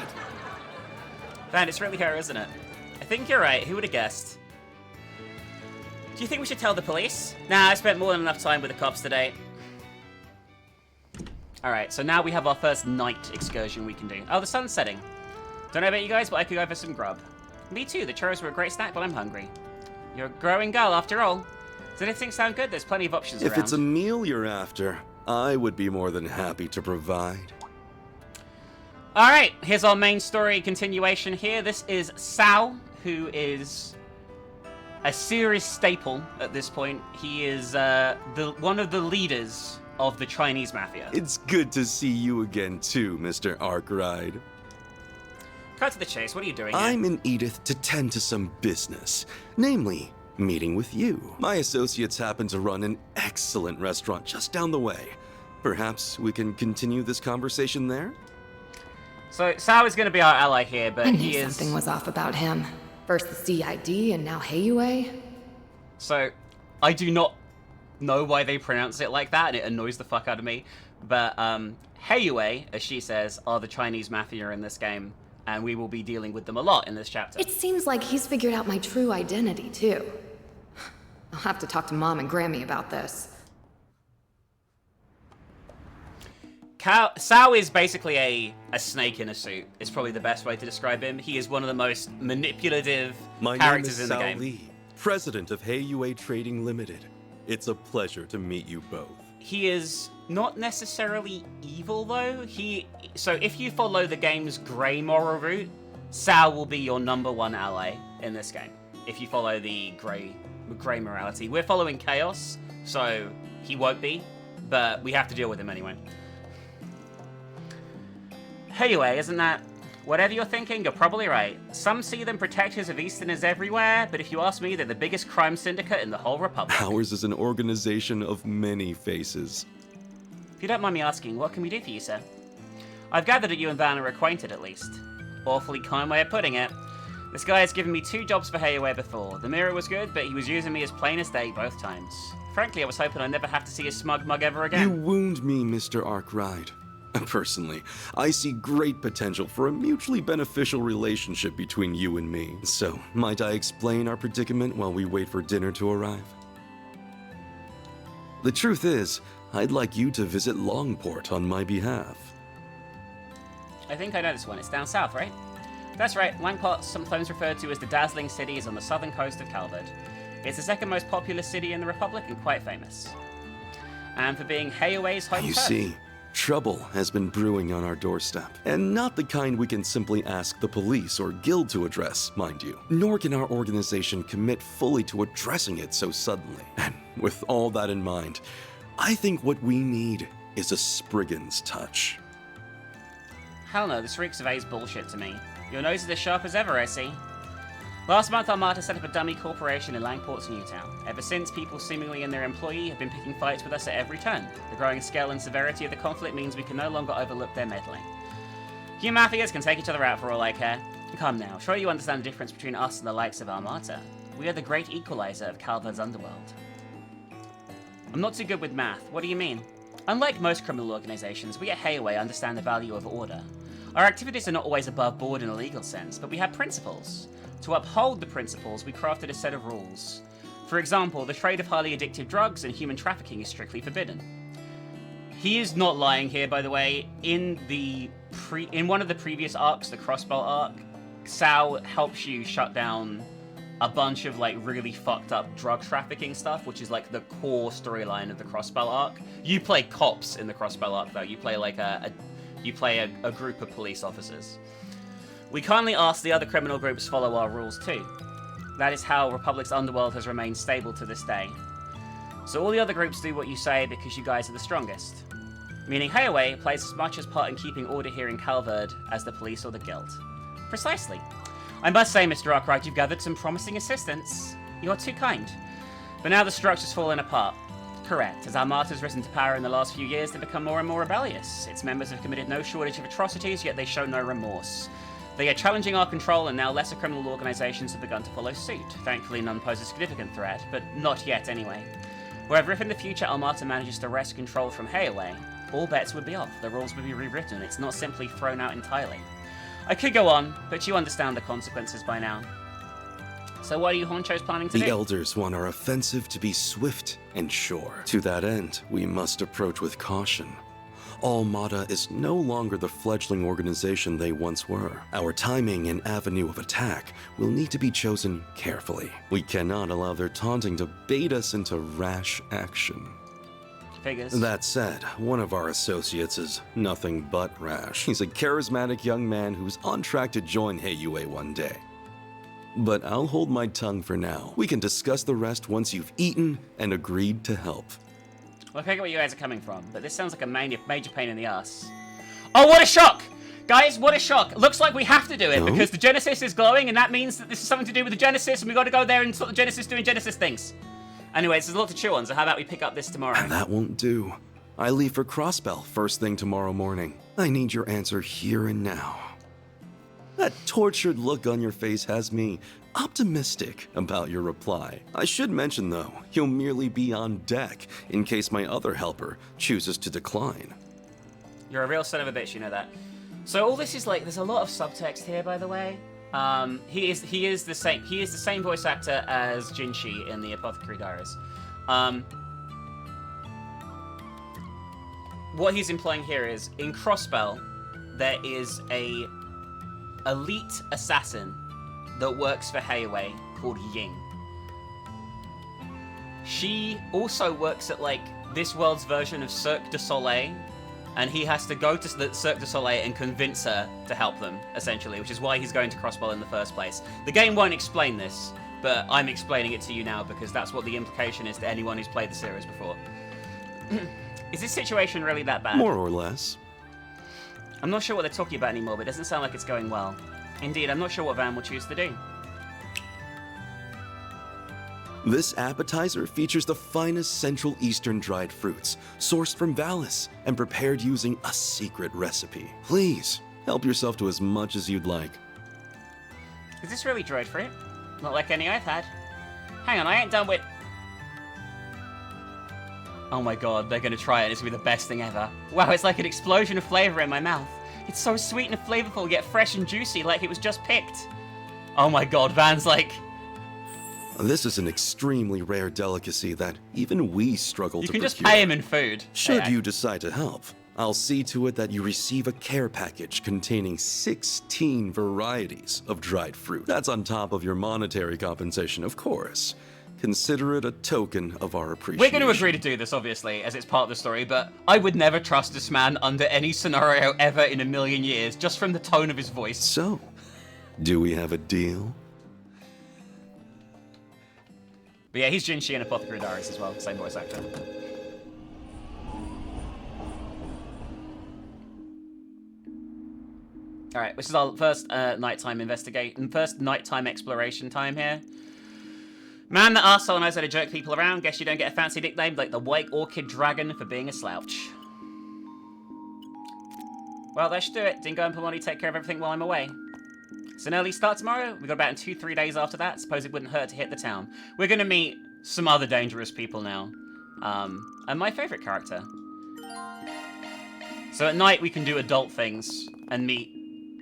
Speaker 1: Man, it's really her, isn't it? I think you're right. Who would have guessed? Do you think we should tell the police? Nah, I spent more than enough time with the cops today. Alright, so now we have our first night excursion we can do. Oh, the sun's setting. Don't know about you guys, but I could go for some grub. Me too, the churros were a great snack, but I'm hungry. You're a growing girl, after all. Does anything sound good? There's plenty of options around.
Speaker 10: If it's a meal you're after, I would be more than happy to provide.
Speaker 1: Alright, here's our main story continuation here. This is Sao, who is a serious staple at this point. He is one of the leaders of the Chinese mafia.
Speaker 10: It's good to see you again too, Mr. Arkwright.
Speaker 1: Cut to the chase, what are you doing here?
Speaker 10: I'm in Edith to tend to some business, namely, meeting with you. My associates happen to run an excellent restaurant just down the way. Perhaps we can continue this conversation there?
Speaker 1: So, Sao is going to be our ally here, but
Speaker 12: I
Speaker 1: he
Speaker 12: knew
Speaker 1: is...
Speaker 12: something was off about him. First the CID and now Heiyue.
Speaker 1: So, I do not know why they pronounce it like that, and it annoys the fuck out of me. But, Heiyue, as she says, are the Chinese mafia in this game, and we will be dealing with them a lot in this chapter.
Speaker 12: It seems like he's figured out my true identity, too. I'll have to talk to Mom and Grammy about this.
Speaker 1: Sao is basically a snake in a suit. It's probably the best way to describe him. He is one of the most manipulative characters in the game.
Speaker 10: My name is Sao Lee, president of Heiyue Trading Limited. It's a pleasure to meet you both.
Speaker 1: He is not necessarily evil, though. So if you follow the game's grey moral route, Sao will be your #1 ally in this game. If you follow the grey morality. We're following chaos, so he won't be, but we have to deal with him anyway. Heiyue, isn't that... Whatever you're thinking, you're probably right. Some see them protectors of Easterners everywhere, but if you ask me, they're the biggest crime syndicate in the whole Republic.
Speaker 10: Ours is an organization of many faces.
Speaker 1: If you don't mind me asking, what can we do for you, sir? I've gathered that you and Van are acquainted, at least. Awfully kind way of putting it. This guy has given me 2 jobs for Heiyue before. The mirror was good, but he was using me as plain as day both times. Frankly, I was hoping I'd never have to see a smug mug ever again.
Speaker 10: You wound me, Mr. Arkwright. Personally, I see great potential for a mutually beneficial relationship between you and me. So, might I explain our predicament while we wait for dinner to arrive? The truth is, I'd like you to visit Langport on my behalf.
Speaker 1: I think I know this one. It's down south, right? That's right. Langport, sometimes referred to as the Dazzling City, is on the southern coast of Calvard. It's the second most populous city in the Republic and quite famous. And for being Heiyue's home
Speaker 10: You
Speaker 1: turf.
Speaker 10: see, trouble has been brewing on our doorstep. And not the kind we can simply ask the police or guild to address, mind you. Nor can our organization commit fully to addressing it so suddenly. And with all that in mind, I think what we need is a Spriggan's touch.
Speaker 1: Hell no, this reeks of A's bullshit to me. Your nose is as sharp as ever, I see. Last month, Armata set up a dummy corporation in Langport's Newtown. Ever since, people seemingly and their employee have been picking fights with us at every turn. The growing scale and severity of the conflict means we can no longer overlook their meddling. You mafias can take each other out for all I care. Come now, sure you understand the difference between us and the likes of Armata. We are the great equalizer of Calvard's underworld. I'm not too good with math. What do you mean? Unlike most criminal organizations, we at Heiyue understand the value of order. Our activities are not always above board in a legal sense, but we have principles. To uphold the principles, we crafted a set of rules. For example, the trade of highly addictive drugs and human trafficking is strictly forbidden. He is not lying here, by the way. In one of the previous arcs, the Crossbow arc, Sao helps you shut down a bunch of like really fucked up drug trafficking stuff, which is like the core storyline of the Crossbow arc. You play cops in the Crossbow arc, though. You play like a group of police officers. We kindly ask the other criminal groups to follow our rules too. That is how Republic's underworld has remained stable to this day. So all the other groups do what you say because you guys are the strongest. Meaning Heiyue plays as much as part in keeping order here in Calvard as the police or the guild. Precisely. I must say, Mr. Arkwright, you've gathered some promising assistants. You're too kind. But now the structure's fallen apart. Correct. As Armata's risen to power in the last few years, they've become more and more rebellious. Its members have committed no shortage of atrocities, yet they show no remorse. They are challenging our control, and now lesser criminal organizations have begun to follow suit. Thankfully, none pose a significant threat, but not yet anyway.
Speaker 11: However, if in the future Armata manages to wrest control from Hayaway, all bets would be off. The rules would be rewritten. It's not simply thrown out entirely. I could go on, but you understand the consequences by now. So what are you honchos planning to do?
Speaker 10: The Elders want our offensive to be swift and sure. To that end, we must approach with caution. Armata is no longer the fledgling organization they once were. Our timing and avenue of attack will need to be chosen carefully. We cannot allow their taunting to bait us into rash action.
Speaker 11: Figures.
Speaker 10: That said, one of our associates is nothing but rash. He's a charismatic young man who's on track to join Hayue one day. But I'll hold my tongue for now. We can discuss the rest once you've eaten and agreed to help.
Speaker 11: Look, I get where you guys are coming from, but this sounds like a major pain in the ass. Oh, what a shock! Guys, what a shock. Looks like we have to do it because the Genesis is glowing, and that means that this is something to do with the Genesis, and we've got to go there and stop the Genesis doing Genesis things. Anyways, there's a lot to chew on, so how about we pick up this tomorrow?
Speaker 10: And that won't do. I leave for Crossbell first thing tomorrow morning. I need your answer here and now. That tortured look on your face has me optimistic about your reply. I should mention, though, you'll merely be on deck in case my other helper chooses to decline.
Speaker 11: You're a real son of a bitch, you know that. So all this is like, there's a lot of subtext here, by the way. He is the same voice actor as Jinshi in the Apothecary Diaries. What he's implying here is, in Crossbell, there is a elite assassin that works for Hayaway called Ying. She also works at, like, this world's version of Cirque du Soleil, and he has to go to the Cirque du Soleil and convince her to help them, essentially, which is why he's going to Crossbell in the first place. The game won't explain this, but I'm explaining it to you now because that's what the implication is to anyone who's played the series before. Is this situation really that bad?
Speaker 10: More or less.
Speaker 11: I'm not sure what they're talking about anymore, but it doesn't sound like it's going well. Indeed, I'm not sure what Van will choose to do.
Speaker 10: This appetizer features the finest Central Eastern dried fruits, sourced from Valis and prepared using a secret recipe. Please, help yourself to as much as you'd like.
Speaker 11: Is this really dried fruit? Not like any I've had. Hang on, I ain't done with... Oh my god, they're gonna try it. It's gonna be the best thing ever. Wow, it's like an explosion of flavor in my mouth. It's so sweet and flavorful, yet fresh and juicy, like it was just picked. Oh my god, Van's like...
Speaker 10: This is an extremely rare delicacy that even we struggle to procure.
Speaker 11: You can just pay him in food.
Speaker 10: Should you decide to help, I'll see to it that you receive a care package containing 16 varieties of dried fruit. That's on top of your monetary compensation, of course. Consider it a token of our appreciation.
Speaker 11: We're going to agree to do this, obviously, as it's part of the story, but I would never trust this man under any scenario ever in a million years, just from the tone of his voice.
Speaker 10: So, do we have a deal?
Speaker 11: But yeah, he's Jinshi in Apothecary Diaries as well, same voice actor. Alright, this is our first nighttime exploration time here. Man, that arsehole knows how to jerk people around. Guess you don't get a fancy nickname like the White Orchid Dragon for being a slouch. Well, that should do it. Dingo and Pomoni take care of everything while I'm away. It's an early start tomorrow. We've got about 2-3 days after that. Suppose it wouldn't hurt to hit the town. We're going to meet some other dangerous people now. And my favorite character. So at night we can do adult things and meet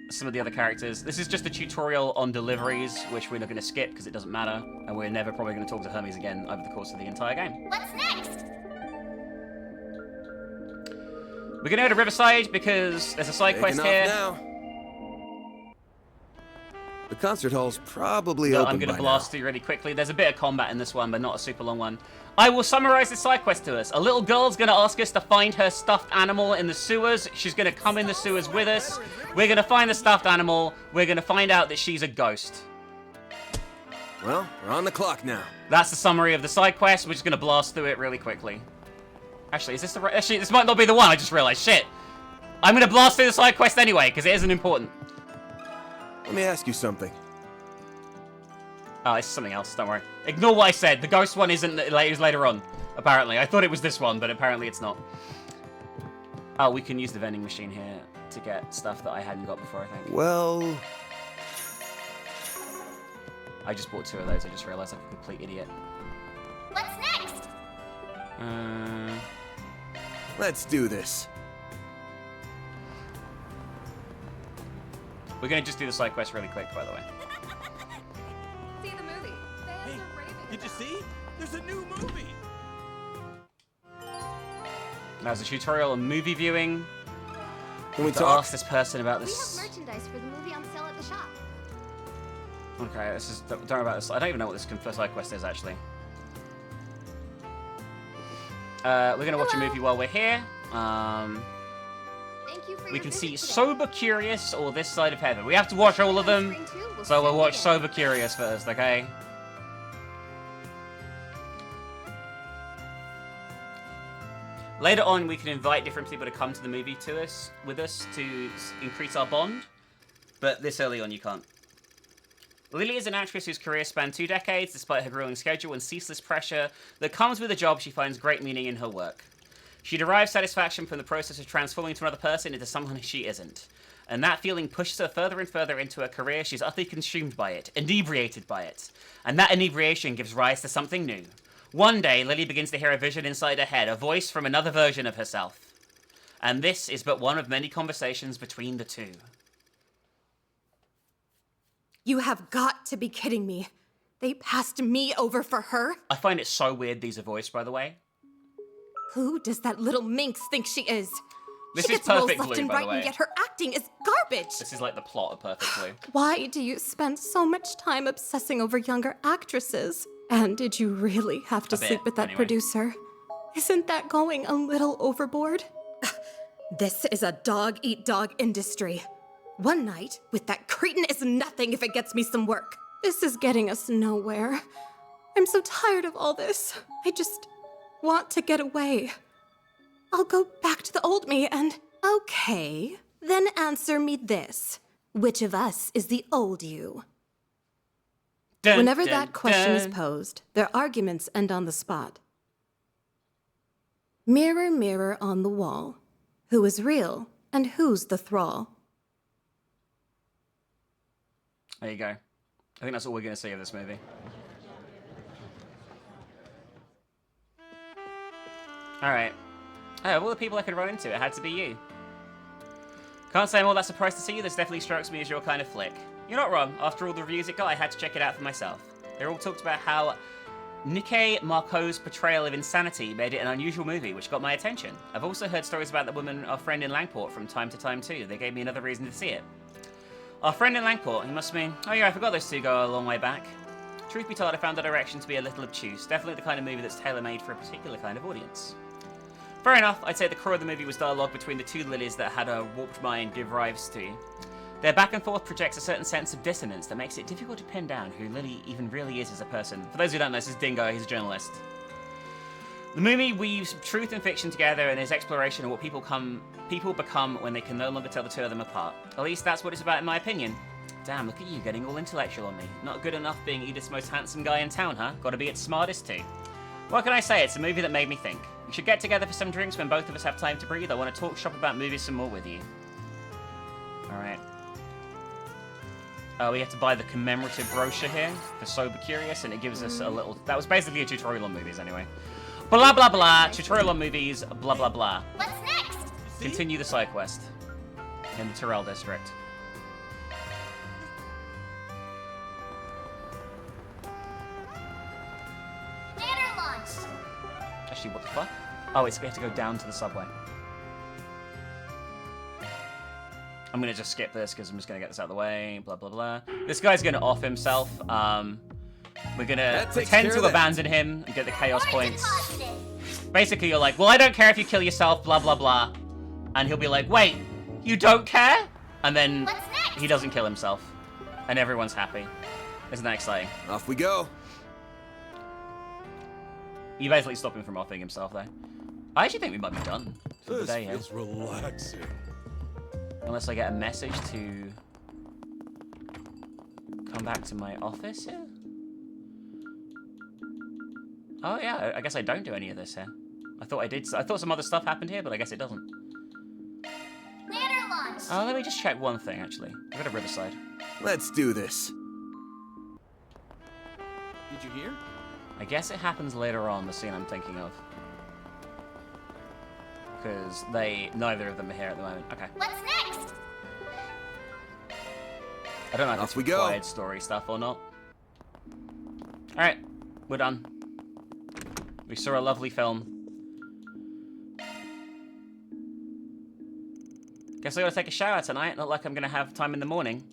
Speaker 11: some of the other characters. This is just a tutorial on deliveries, which we're not going to skip because it doesn't matter. And we're never probably going to talk to Hermes again over the course of the entire game.
Speaker 7: What's next?
Speaker 11: We're going to go to Riverside because there's a side quest here.
Speaker 2: Now. The concert hall's probably open
Speaker 11: I'm going to
Speaker 2: by
Speaker 11: blast through really quickly. There's a bit of combat in this one, but not a super long one. I will summarize this side quest to us. A little girl's going to ask us to find her stuffed animal in the sewers. She's going to come in the sewers with us. We're going to find the stuffed animal. We're going to find out that she's a ghost.
Speaker 2: Well, we're on the clock now.
Speaker 11: That's the summary of the side quest. We're just going to blast through it really quickly. Actually, is this the right... Actually, this might not be the one. I just realized. Shit. I'm going to blast through the side quest anyway, because it isn't important.
Speaker 2: Let me ask you something.
Speaker 11: Oh, it's something else. Don't worry. Ignore what I said. The ghost one isn't later on, apparently. I thought it was this one, but apparently it's not. Oh, we can use the vending machine here to get stuff that I hadn't got before, I think.
Speaker 2: Well...
Speaker 11: I just bought 2 of those. I just realized I'm a complete idiot.
Speaker 7: What's next?
Speaker 2: Let's do this.
Speaker 1: We're gonna just do the side quest really quick, by the way.
Speaker 12: See the movie. Fans are raving
Speaker 4: Did you
Speaker 12: about
Speaker 4: see? There's a new movie.
Speaker 1: That was a tutorial on movie viewing.
Speaker 2: Can we
Speaker 1: to
Speaker 2: talk?
Speaker 1: ask this person about
Speaker 7: We
Speaker 1: this.
Speaker 7: have merchandise for the movie on sale at the shop.
Speaker 1: Okay, this is. Don't worry about this. I don't even know what this side quest is actually. We're gonna watch a movie while we're here.
Speaker 7: Thank you for
Speaker 1: We
Speaker 7: your
Speaker 1: can
Speaker 7: visit
Speaker 1: see
Speaker 7: today.
Speaker 1: Sober Curious or This Side of Heaven. We have to watch all of them, so we'll watch Sober Curious first, okay? Later on, we can invite different people to come to the movie with us to increase our bond, but this early on you can't. Lily is an actress whose career spanned 2 decades. Despite her grueling schedule and ceaseless pressure that comes with a job, she finds great meaning in her work. She derives satisfaction from the process of transforming into another person into someone she isn't. And that feeling pushes her further and further into her career. She's utterly consumed by it, inebriated by it. And that inebriation gives rise to something new. One day, Lily begins to hear a vision inside her head, a voice from another version of herself. And this is but one of many conversations between the two.
Speaker 14: You have got to be kidding me. They passed me over for her?
Speaker 1: I find it so weird these are voiced, by the way.
Speaker 14: Who does that little minx think she is?
Speaker 1: This
Speaker 14: she
Speaker 1: is
Speaker 14: gets roles
Speaker 1: Perfect
Speaker 14: left
Speaker 1: Blue,
Speaker 14: and
Speaker 1: by the
Speaker 14: right,
Speaker 1: way.
Speaker 14: and yet her acting is garbage.
Speaker 1: This is like the plot of Perfect Blue.
Speaker 14: Why do you spend so much time obsessing over younger actresses? And did you really have to
Speaker 1: A bit,
Speaker 14: sleep with that
Speaker 1: anyway.
Speaker 14: producer? Isn't that going a little overboard? This is a dog-eat-dog industry. One night with that cretin is nothing if it gets me some work. This is getting us nowhere. I'm so tired of all this. I just want to get away. I'll go back to the old me and... Okay, then answer me this. Which of us is the old you?
Speaker 1: Dun,
Speaker 14: Whenever
Speaker 1: dun,
Speaker 14: that question is
Speaker 1: dun.
Speaker 14: posed, their arguments end on the spot. Mirror, mirror on the wall, who is real and who's the thrall?
Speaker 1: There you go. I think that's all we're going to see of this movie. Alright. Oh, of all the people I could run into, it had to be you. Can't say I'm all that surprised to see you. This definitely strikes me as your kind of flick. You're not wrong. After all the reviews it got, I had to check it out for myself. They all talked about how Nikkei Marco's portrayal of insanity made it an unusual movie, which got my attention. I've also heard stories about the woman, our friend in Langport, from time to time too. They gave me another reason to see it. Our friend in Langport, he must mean... Oh yeah, I forgot those two go a long way back. Truth be told, I found the direction to be a little obtuse. Definitely the kind of movie that's tailor-made for a particular kind of audience. Fair enough, I'd say the core of the movie was dialogue between the two Lilies that had a warped mind give rise to. Their back and forth projects a certain sense of dissonance that makes it difficult to pin down who Lily even really is as a person. For those who don't know, this is Dingo, he's a journalist. The movie weaves truth and fiction together in its exploration of what people become when they can no longer tell the two of them apart. At least that's what it's about in my opinion. Damn, look at you getting all intellectual on me. Not good enough being Edith's most handsome guy in town, huh? Gotta be its smartest too. What can I say? It's a movie that made me think. We should get together for some drinks when both of us have time to breathe. I want to talk shop about movies some more with you. Alright. We have to buy the commemorative brochure here for Sober Curious, and it gives us a little... That was basically a tutorial on movies, anyway. Blah, blah, blah. Tutorial on movies, blah, blah, blah.
Speaker 7: What's next?
Speaker 1: Continue the side quest in the Tyrell district.
Speaker 7: Banner launched.
Speaker 1: Actually, what the fuck? Oh, we have to go down to the subway. I'm gonna just skip this because I'm just gonna get this out of the way. Blah, blah, blah. This guy's gonna off himself. We're gonna pretend to abandon him and get the chaos points. Basically, you're like, well, I don't care if you kill yourself, blah, blah, blah. And he'll be like, wait, you don't care? And then he doesn't kill himself. And everyone's happy. Isn't that exciting?
Speaker 2: Off we go.
Speaker 1: You basically stop him from offing himself, though. I actually think we might be done for the day here.
Speaker 13: This feels relaxing.
Speaker 1: Unless I get a message to come back to my office here. Oh yeah, I guess I don't do any of this here. I thought I did. I thought some other stuff happened here, but I guess it doesn't.
Speaker 7: Banner launched.
Speaker 1: Oh, let me just check one thing, actually. I've got a Riverside.
Speaker 2: Let's do this.
Speaker 9: Did you hear?
Speaker 1: I guess it happens later on, the scene I'm thinking of. because neither of them are here at the moment. Okay.
Speaker 7: What's next?
Speaker 1: I don't know if
Speaker 2: Off
Speaker 1: it's
Speaker 2: we go.
Speaker 1: required story stuff or not. Alright, we're done. We saw a lovely film. Guess I gotta take a shower tonight, not like I'm gonna have time in the morning.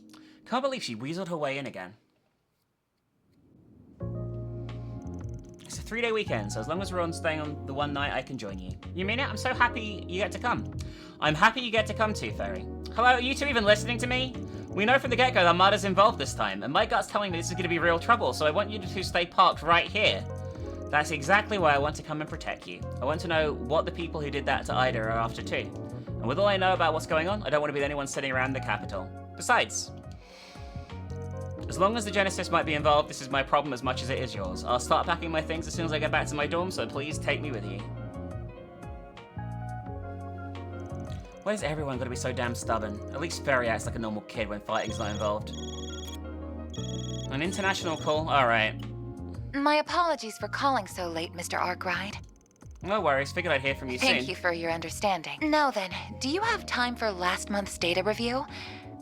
Speaker 1: Can't believe she weaseled her way in again. It's a 3-day weekend, so as long as we're on staying on the one night, I can join you. You mean it? I'm so happy you get to come. I'm happy you get to come too, Fairy. Hello, are you two even listening to me? We know from the get-go that Mada's involved this time, and my gut's telling me this is gonna be real trouble, so I want you to stay parked right here. That's exactly why I want to come and protect you. I want to know what the people who did that to Ida are after too. And with all I know about what's going on, I don't want to be the only one sitting around the capital. Besides, as long as the Genesis might be involved, this is my problem as much as it is yours. I'll start packing my things as soon as I get back to my dorm, so please take me with you. Why is everyone gotta be so damn stubborn? At least Fairy acts like a normal kid when fighting's not involved. An international call? Alright.
Speaker 5: My apologies for calling so late, Mr. Arkwright.
Speaker 1: No worries, figured I'd hear from you soon.
Speaker 5: Thank you for your understanding. Now then, do you have time for last month's data review?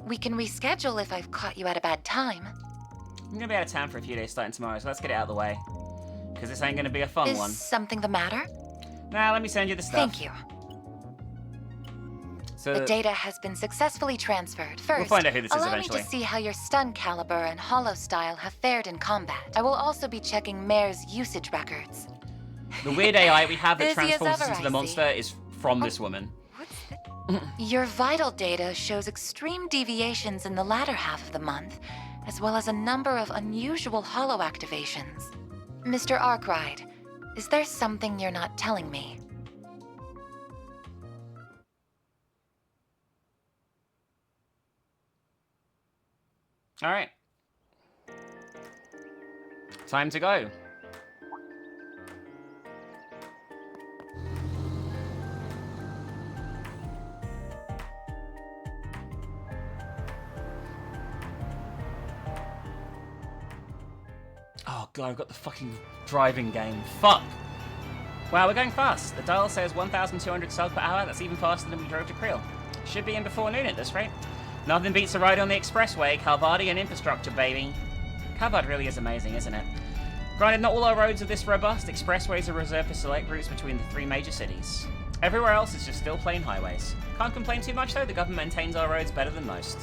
Speaker 5: We can reschedule if I've caught you at a bad time.
Speaker 1: I'm gonna be out of town for a few days starting tomorrow, so let's get it out of the way. Because this ain't gonna be a fun one.
Speaker 5: Is something the matter?
Speaker 1: Nah, let me send you the stuff.
Speaker 5: Thank you.
Speaker 1: So
Speaker 5: The data has been successfully transferred. First,
Speaker 1: we'll find out who this is
Speaker 5: allow
Speaker 1: eventually.
Speaker 5: me to see how your stun caliber and hollow style have fared in combat. I will also be checking Mare's usage records.
Speaker 1: The weird AI we have that
Speaker 5: Busy as
Speaker 1: transforms us
Speaker 5: ever,
Speaker 1: into the
Speaker 5: I
Speaker 1: monster is from this woman.
Speaker 5: Your vital data shows extreme deviations in the latter half of the month, as well as a number of unusual hollow activations. Mr. Arkwright, is there something you're not telling me?
Speaker 1: Alright. Time to go. Oh god, I've got the fucking driving game. Fuck! Wow, we're going fast. The dial says 1,200 sub per hour. That's even faster than we drove to Creel. Should be in before noon at this rate. Nothing beats a ride on the expressway. Calvardian infrastructure, baby. Calvard really is amazing, isn't it? Granted, not all our roads are this robust. Expressways are reserved for select routes between the 3 major cities. Everywhere else is just still plain highways. Can't complain too much though, the government maintains our roads better than most.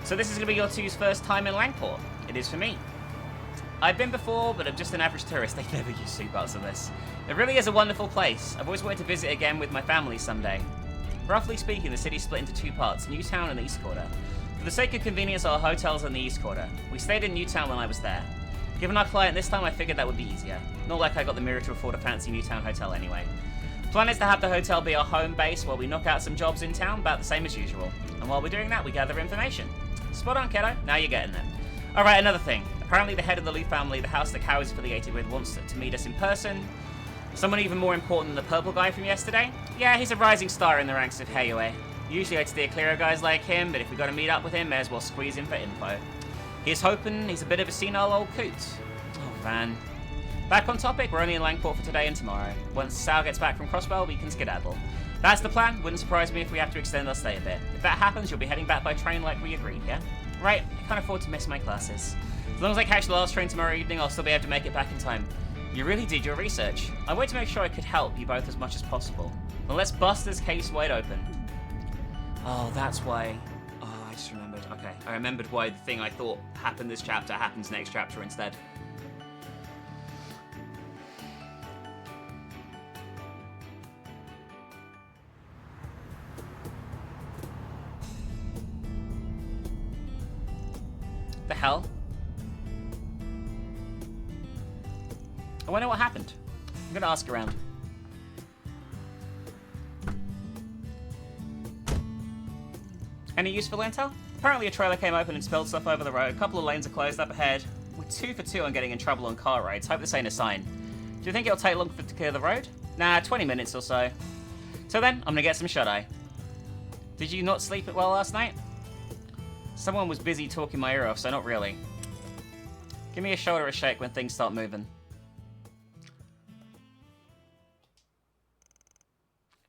Speaker 1: So this is going to be your two's first time in Langport. It is for me. I've been before, but I'm just an average tourist. They never use seatbelts in this. It really is a wonderful place. I've always wanted to visit again with my family someday. Roughly speaking, the city's split into 2 parts, Newtown and the East Quarter. For the sake of convenience, our hotel's in the East Quarter. We stayed in Newtown when I was there. Given our client this time, I figured that would be easier. Not like I got the mirror to afford a fancy Newtown hotel anyway. Plan is to have the hotel be our home base while we knock out some jobs in town, about the same as usual. And while we're doing that, we gather information. Spot on, kiddo. Now you're getting it. Alright, another thing. Apparently the head of the Lee family, the house that Cow is affiliated with, wants to meet us in person. Someone even more important than the purple guy from yesterday? Yeah, he's a rising star in the ranks of Hayway. Usually I'd steer clear of guys like him, but if we gotta meet up with him, may as well squeeze him for info. He's hoping he's a bit of a senile old coot. Oh, man. Back on topic, we're only in Langport for today and tomorrow. Once Sal gets back from Crosswell, we can skedaddle. That's the plan. Wouldn't surprise me if we have to extend our stay a bit. If that happens, you'll be heading back by train like we agreed, yeah? Right, I can't afford to miss my classes. As long as I catch the last train tomorrow evening, I'll still be able to make it back in time. You really did your research. I wanted to make sure I could help you both as much as possible. Well, let's bust this case wide open. Oh, that's why... Oh, I just remembered. Okay, I remembered why the thing I thought happened this chapter happens next chapter instead. The hell? I wonder what happened. I'm gonna ask around. Any useful intel? Apparently a trailer came open and spilled stuff over the road. A couple of lanes are closed up ahead. We're 2 for 2 on getting in trouble on car rides. Hope this ain't a sign. Do you think it'll take long to clear the road? Nah, 20 minutes or so. So then, I'm gonna get some shut-eye. Did you not sleep well last night? Someone was busy talking my ear off, so not really. Give me a shoulder a shake when things start moving.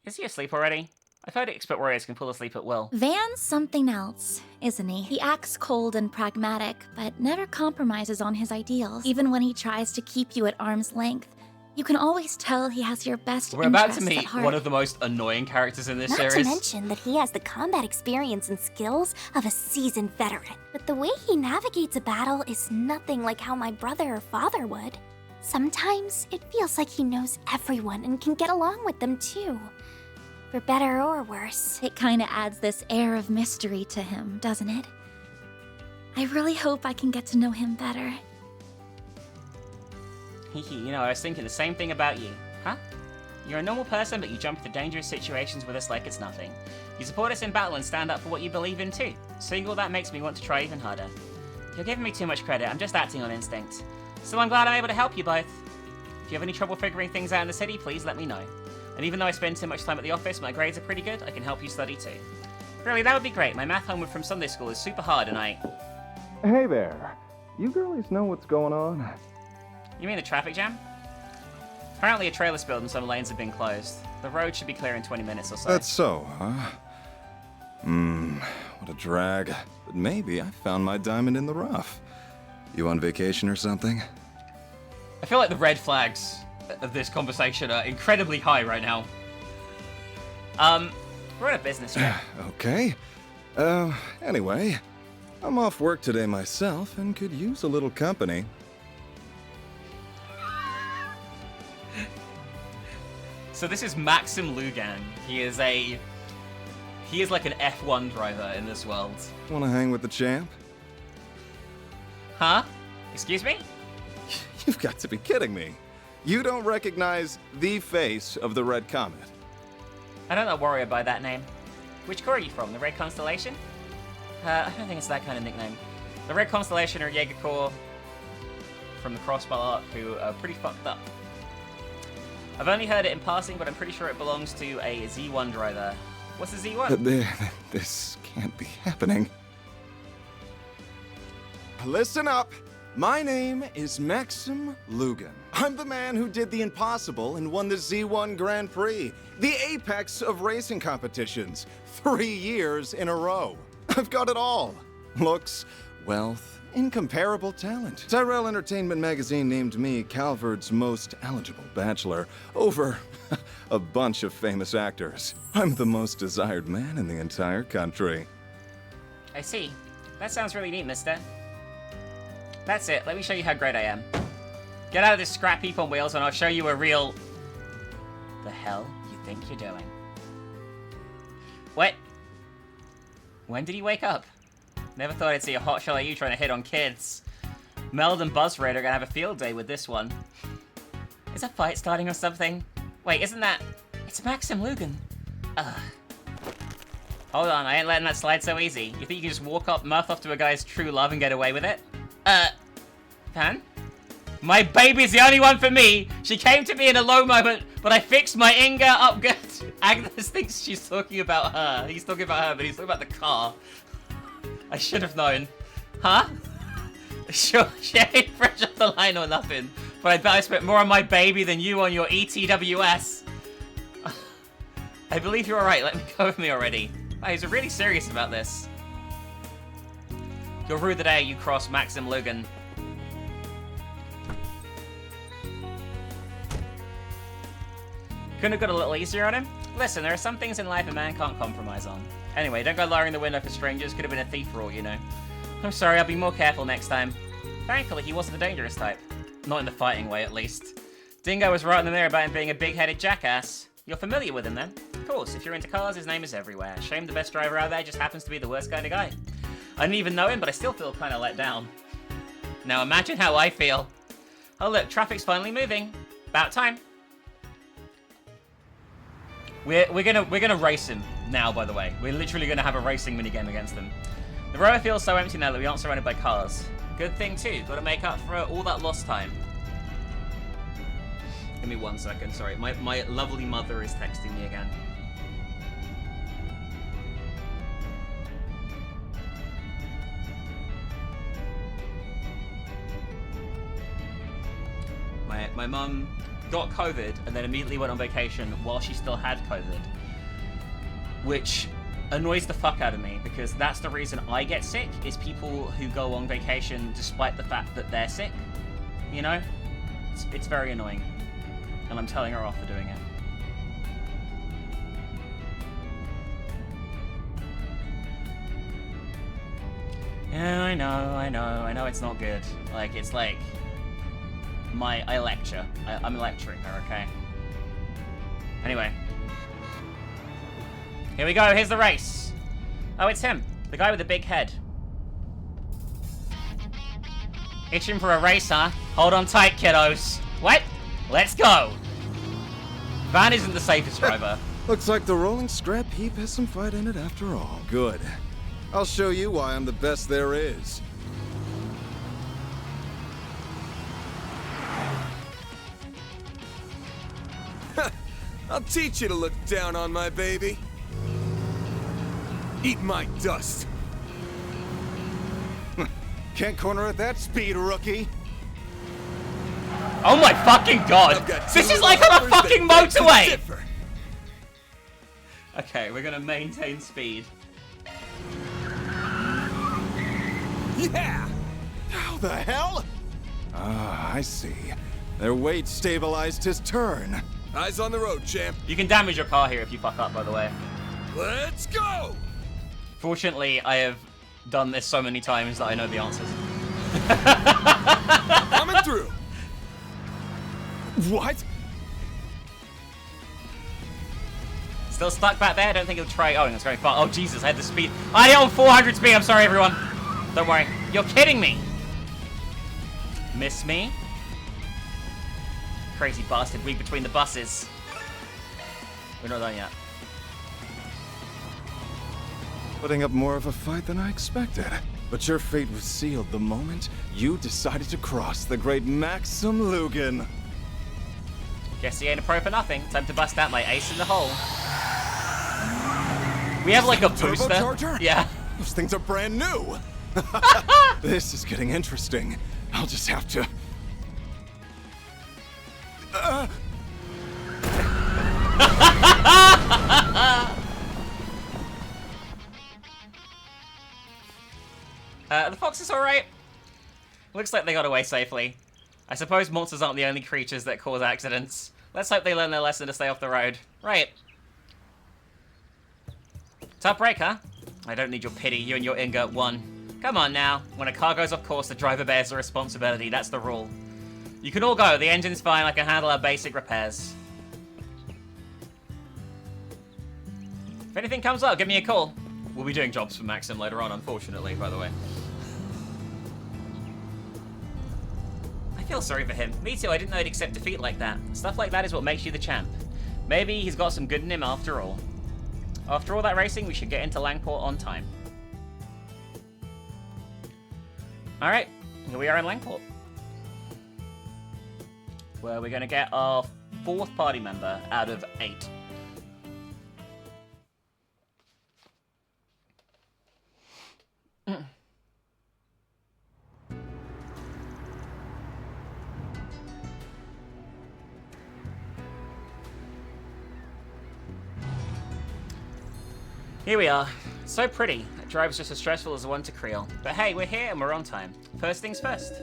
Speaker 1: Is he asleep already? I've heard expert warriors can fall asleep at will.
Speaker 3: Van's something else, isn't he? He acts cold and pragmatic, but never compromises on his ideals. Even when he tries to keep you at arm's length, you can always tell he has your best
Speaker 1: We're about to
Speaker 3: interests
Speaker 1: meet
Speaker 3: at heart.
Speaker 1: one of the most annoying characters in this series.
Speaker 3: Not to mention that he has the combat experience and skills of a seasoned veteran. But the way he navigates a battle is nothing like how my brother or father would. Sometimes it feels like he knows everyone and can get along with them too. For better or worse. It kinda adds this air of mystery to him, doesn't it? I really hope I can get to know him better.
Speaker 1: You know, I was thinking the same thing about you. Huh? You're a normal person, but you jump into dangerous situations with us like it's nothing. You support us in battle and stand up for what you believe in too. Seeing all that makes me want to try even harder. You're giving me too much credit, I'm just acting on instinct. So I'm glad I'm able to help you both. If you have any trouble figuring things out in the city, please let me know. And even though I spend too much time at the office, my grades are pretty good, I can help you study too. Really, that would be great. My math homework from Sunday school is super hard and
Speaker 15: Hey there. You girlies know what's going on?
Speaker 1: You mean the traffic jam? Apparently a trailer spilled and some lanes have been closed. The road should be clear in 20 minutes or so.
Speaker 15: That's so, huh? What a drag. But maybe I found my diamond in the rough. You on vacation or something?
Speaker 1: I feel like the red flags of this conversation are incredibly high right now. We're on a business trip.
Speaker 15: Okay. Anyway, I'm off work today myself and could use a little company.
Speaker 1: So this is Maxim Lugan. He is like an F1 driver in this world.
Speaker 15: Wanna hang with the champ?
Speaker 1: Huh? Excuse me?
Speaker 15: You've got to be kidding me. You don't recognize the face of the Red Comet.
Speaker 1: I don't know warrior by that name. Which corps are you from? The Red Constellation? I don't think it's that kind of nickname. The Red Constellation or Jaeger Corps from the Crossbow Arc who are pretty fucked up. I've only heard it in passing, but I'm pretty sure it belongs to a Z1 driver. What's a Z1?
Speaker 15: This can't be happening. Listen up. My name is Maxim Lugan. I'm the man who did the impossible and won the Z1 Grand Prix, the apex of racing competitions, 3 years in a row. I've got it all. Looks, wealth, incomparable talent. Tyrell Entertainment magazine named me Calvard's most eligible bachelor over a bunch of famous actors. I'm the most desired man in the entire country.
Speaker 1: I see. That sounds really neat, mister. That's it. Let me show you how great I am. Get out of this scrap heap on wheels and I'll show you a real... The hell you think you're doing? What? When did you wake up? Never thought I'd see a hotshot like you trying to hit on kids. Meld and Buzzraid are gonna have a field day with this one. Is a fight starting or something? Wait, isn't that... It's Maxim Lugan. Ugh. Hold on, I ain't letting that slide so easy. You think you can just walk up, mouth off to a guy's true love and get away with it? Fan? My baby's the only one for me! She came to me in a low moment, but I fixed my Inga up good. Agnes thinks she's talking about her. He's talking about her, but he's talking about the car. I should have known. Huh? Sure, she ain't fresh off the line or nothing, but I bet I spent more on my baby than you on your ETWS. I believe you're alright, let me go with me already. Wow, he's really serious about this. You'll rue the day you cross Maxim Lugan. Couldn't have got a little easier on him? Listen, there are some things in life a man can't compromise on. Anyway, don't go lowering the window for strangers, could have been a thief for all you know. I'm sorry, I'll be more careful next time. Thankfully, he wasn't the dangerous type. Not in the fighting way, at least. Dingo was right in the mirror about him being a big-headed jackass. You're familiar with him, then? Of course, if you're into cars, his name is everywhere. Shame the best driver out there just happens to be the worst kind of guy. I didn't even know him, but I still feel kind of let down. Now imagine how I feel. Oh look, traffic's finally moving. About time. We're gonna race him now, by the way. We're literally gonna have a racing minigame against them. The road feels so empty now that we aren't surrounded by cars. Good thing too, gotta make up for all that lost time. Give me 1 second, sorry. My lovely mother is texting me again. My mum got COVID and then immediately went on vacation while she still had COVID, which annoys the fuck out of me because that's the reason I get sick, is people who go on vacation despite the fact that they're sick, you know? It's very annoying, and I'm telling her off for doing it. Yeah, I know it's not good. Like, it's like, I lecture. I'm lecturing her, okay? Anyway. Here we go, here's the race. Oh, it's him. The guy with the big head. Itching for a race, huh? Hold on tight, kiddos. What? Let's go. Van isn't the safest driver.
Speaker 15: Looks like the rolling scrap heap has some fight in it after all. Good. I'll show you why I'm the best there is.
Speaker 2: I'll teach you to look down on my baby. Eat my dust.
Speaker 15: Can't corner at that speed, rookie.
Speaker 1: Oh my fucking god! This is like on a fucking motorway! Okay, we're gonna maintain speed.
Speaker 15: Yeah! How the hell? Ah, I see. Their weight stabilized his turn.
Speaker 2: Eyes on the road, champ.
Speaker 1: You can damage your car here if you fuck up, by the way.
Speaker 2: Let's go!
Speaker 1: Fortunately, I have done this so many times that I know the answers.
Speaker 2: Coming through.
Speaker 15: What?
Speaker 1: Still stuck back there? I don't think he'll try. Oh, it's going far. Oh, Jesus, I had the speed. I had it on 400 speed. I'm sorry, everyone. Don't worry. You're kidding me. Miss me? Crazy bastard. Week between the buses. We're not done yet.
Speaker 15: Putting up more of a fight than I expected. But your fate was sealed the moment you decided to cross the great Maxim Lugan.
Speaker 1: Guess he ain't a pro for nothing. Time to bust out my ace in the hole. We have like a booster.
Speaker 15: Turbocharger?
Speaker 1: Yeah.
Speaker 15: Those things are brand new. This is getting interesting. I'll just have to...
Speaker 1: The fox is alright. Looks like they got away safely. I suppose monsters aren't the only creatures that cause accidents. Let's hope they learn their lesson to stay off the road. Right. Tough break, huh? I don't need your pity. You and your Inga won. Come on now. When a car goes off course, the driver bears the responsibility. That's the rule. You can all go. The engine's fine. I can handle our basic repairs. If anything comes up, give me a call. We'll be doing jobs for Maxim later on, unfortunately, by the way. I feel sorry for him. Me too, I didn't know he'd accept defeat like that. Stuff like that is what makes you the champ. Maybe he's got some good in him after all. After all that racing, we should get into Langport on time. Alright, here we are in Langport. Where we're going to get our 4th party member out of 8. Here we are. So pretty. That drive's just as stressful as the one to Creel. But hey, we're here and we're on time. First things first.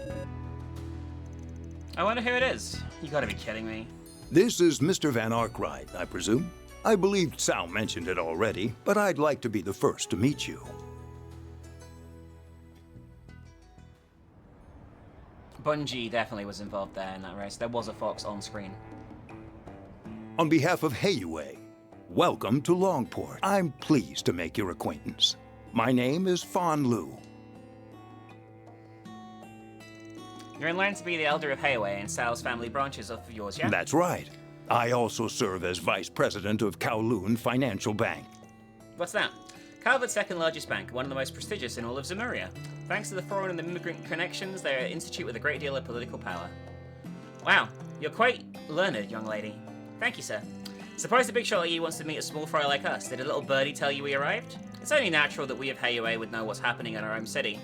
Speaker 1: I wonder who it is. You gotta be kidding me.
Speaker 16: This is Mr. Van Arkwright, I presume. I believe Sal mentioned it already, but I'd like to be the first to meet you.
Speaker 1: Bungie definitely was involved there in that race. There was a fox on screen.
Speaker 16: On behalf of Waterway, welcome to Langport. I'm pleased to make your acquaintance. My name is Fan Lu.
Speaker 1: You're in line to be the elder of Waterway and Sal's family branches of yours, yeah?
Speaker 16: That's right. I also serve as vice president of Kowloon Financial Bank.
Speaker 1: What's that? Calvert's second largest bank, one of the most prestigious in all of Zemuria. Thanks to the foreign and the immigrant connections, they're an institute with a great deal of political power. Wow, you're quite learned, young lady. Thank you, sir. Suppose the big shot like you wants to meet a small fry like us. Did a little birdie tell you we arrived? It's only natural that we of Waterway would know what's happening in our own city.